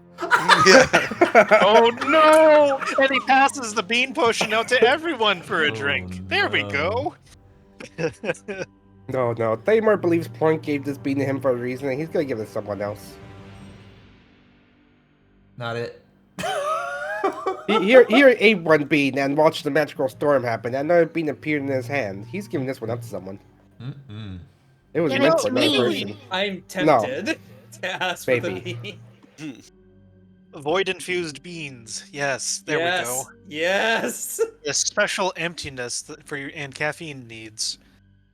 Oh no! And he passes the bean potion out to everyone for a drink. There we go. No, Thamor believes Point gave this bean to him for a reason, and he's gonna give it to someone else. Not it. Here ate one bean and watched the magical storm happen. And another bean appeared in his hand. He's giving this one up to someone. Mm-mm. It was Give meant it for to another me. person. I'm tempted to ask for the Maybe. bean. Void-infused beans. Yes, there we go. Yes. A special emptiness for your and caffeine needs.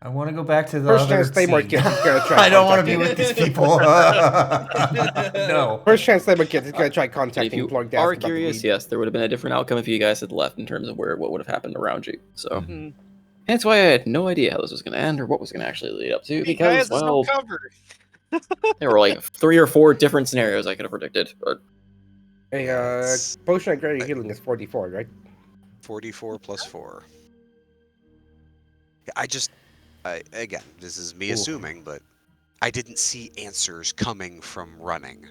I want to go back to the First other chance Thamor scene. gets, he's gonna try I don't want to be contacting- with these people. No. First chance Thamor gets, he's gonna try If contacting you Plunk to ask are about the curious, weed. yes, there would have been a different outcome if you guys had left in terms of what would have happened around you. So Mm-hmm. that's why I had no idea how this was going to end or what was going to actually lead up to. Hey Because guys, there's no well, cover. there were like 3 or 4 different scenarios I could have predicted. But Hey, It's potion of greater healing is 44, right? 44 plus 4. Again, this is me Ooh. assuming, but I didn't see answers coming from running.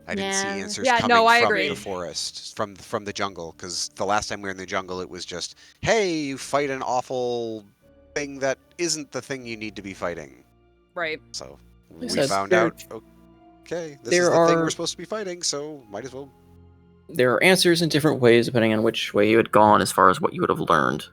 I didn't see Yeah. answers Yeah, coming no, I from agree. the forest, from the jungle. Because the last time we were in the jungle, it was just, hey, you fight an awful thing that isn't the thing you need to be fighting. Right. So Like I we said, found there- out, okay, this there is the thing are- we're supposed to be fighting, so might as well. there are answers in different ways depending on which way you had gone as far as what you would have learned.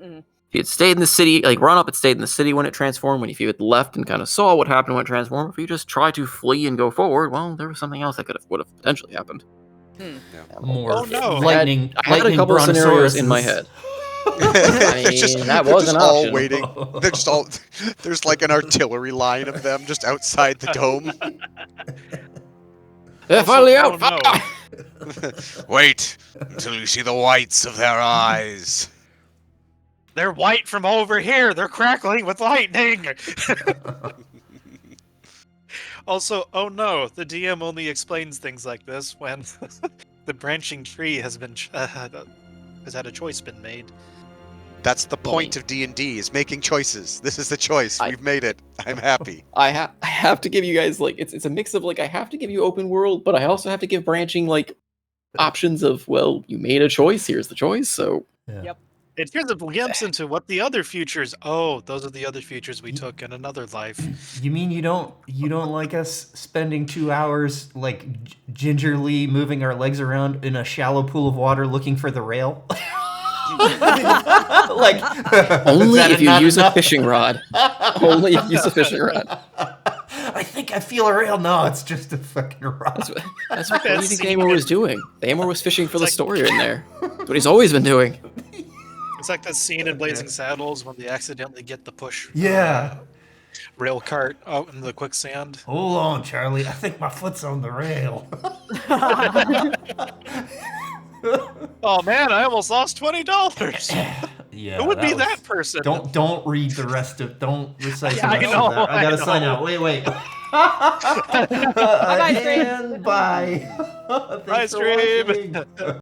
Mhm. If you had stayed in the city, like run up and stayed in the city when it transformed, if you had left and kind of saw what happened when it transformed, if you just tried to flee and go forward, well, there was something else that would have potentially happened. More Oh, no. lightning. I had a lightning couple of scenarios in my brontosauruses. head. It's just- mean, that they're was just an all option. waiting. They're just all. There's like an artillery line of them just outside the dome. They're Also, finally oh, out! no. fire! Wait until you see the whites of their eyes. They're white from over here. They're crackling with lightning. Also, oh no, the DM only explains things like this when the branching tree has been has had a choice been made. That's the point of D&D, is making choices. This is the choice. We've made it. I'm happy. I have to give you guys like it's a mix of like I have to give you open world, but I also have to give branching like options of well, you made a choice, here's the choice, so It gives a glimpse into what the other futures. Oh, those are the other futures we took in another life. You mean you don't like us spending 2 hours like gingerly moving our legs around in a shallow pool of water looking for the rail? Like only is that if you not use a enough? fishing rod. Only if you use a fishing rod. I think I feel a rail. No, it's just a fucking rock. That's what That do you think scene Thamor was is- doing? Thamor was fishing for the like- story in there. That's what he's always been doing. It's like that scene in Blazing Saddles when they accidentally get the push Yeah. rail cart out in the quicksand. Hold on, Charlie. I think my foot's on the rail. Oh man, I almost lost $20. Yeah. Who would be was- that person? Don't read the rest of. Don't recite Yeah, the I rest know, of that. I gotta I sign know. out. Wait. Bye, Stream. And bye. Bye, Thanks for Stream. watching.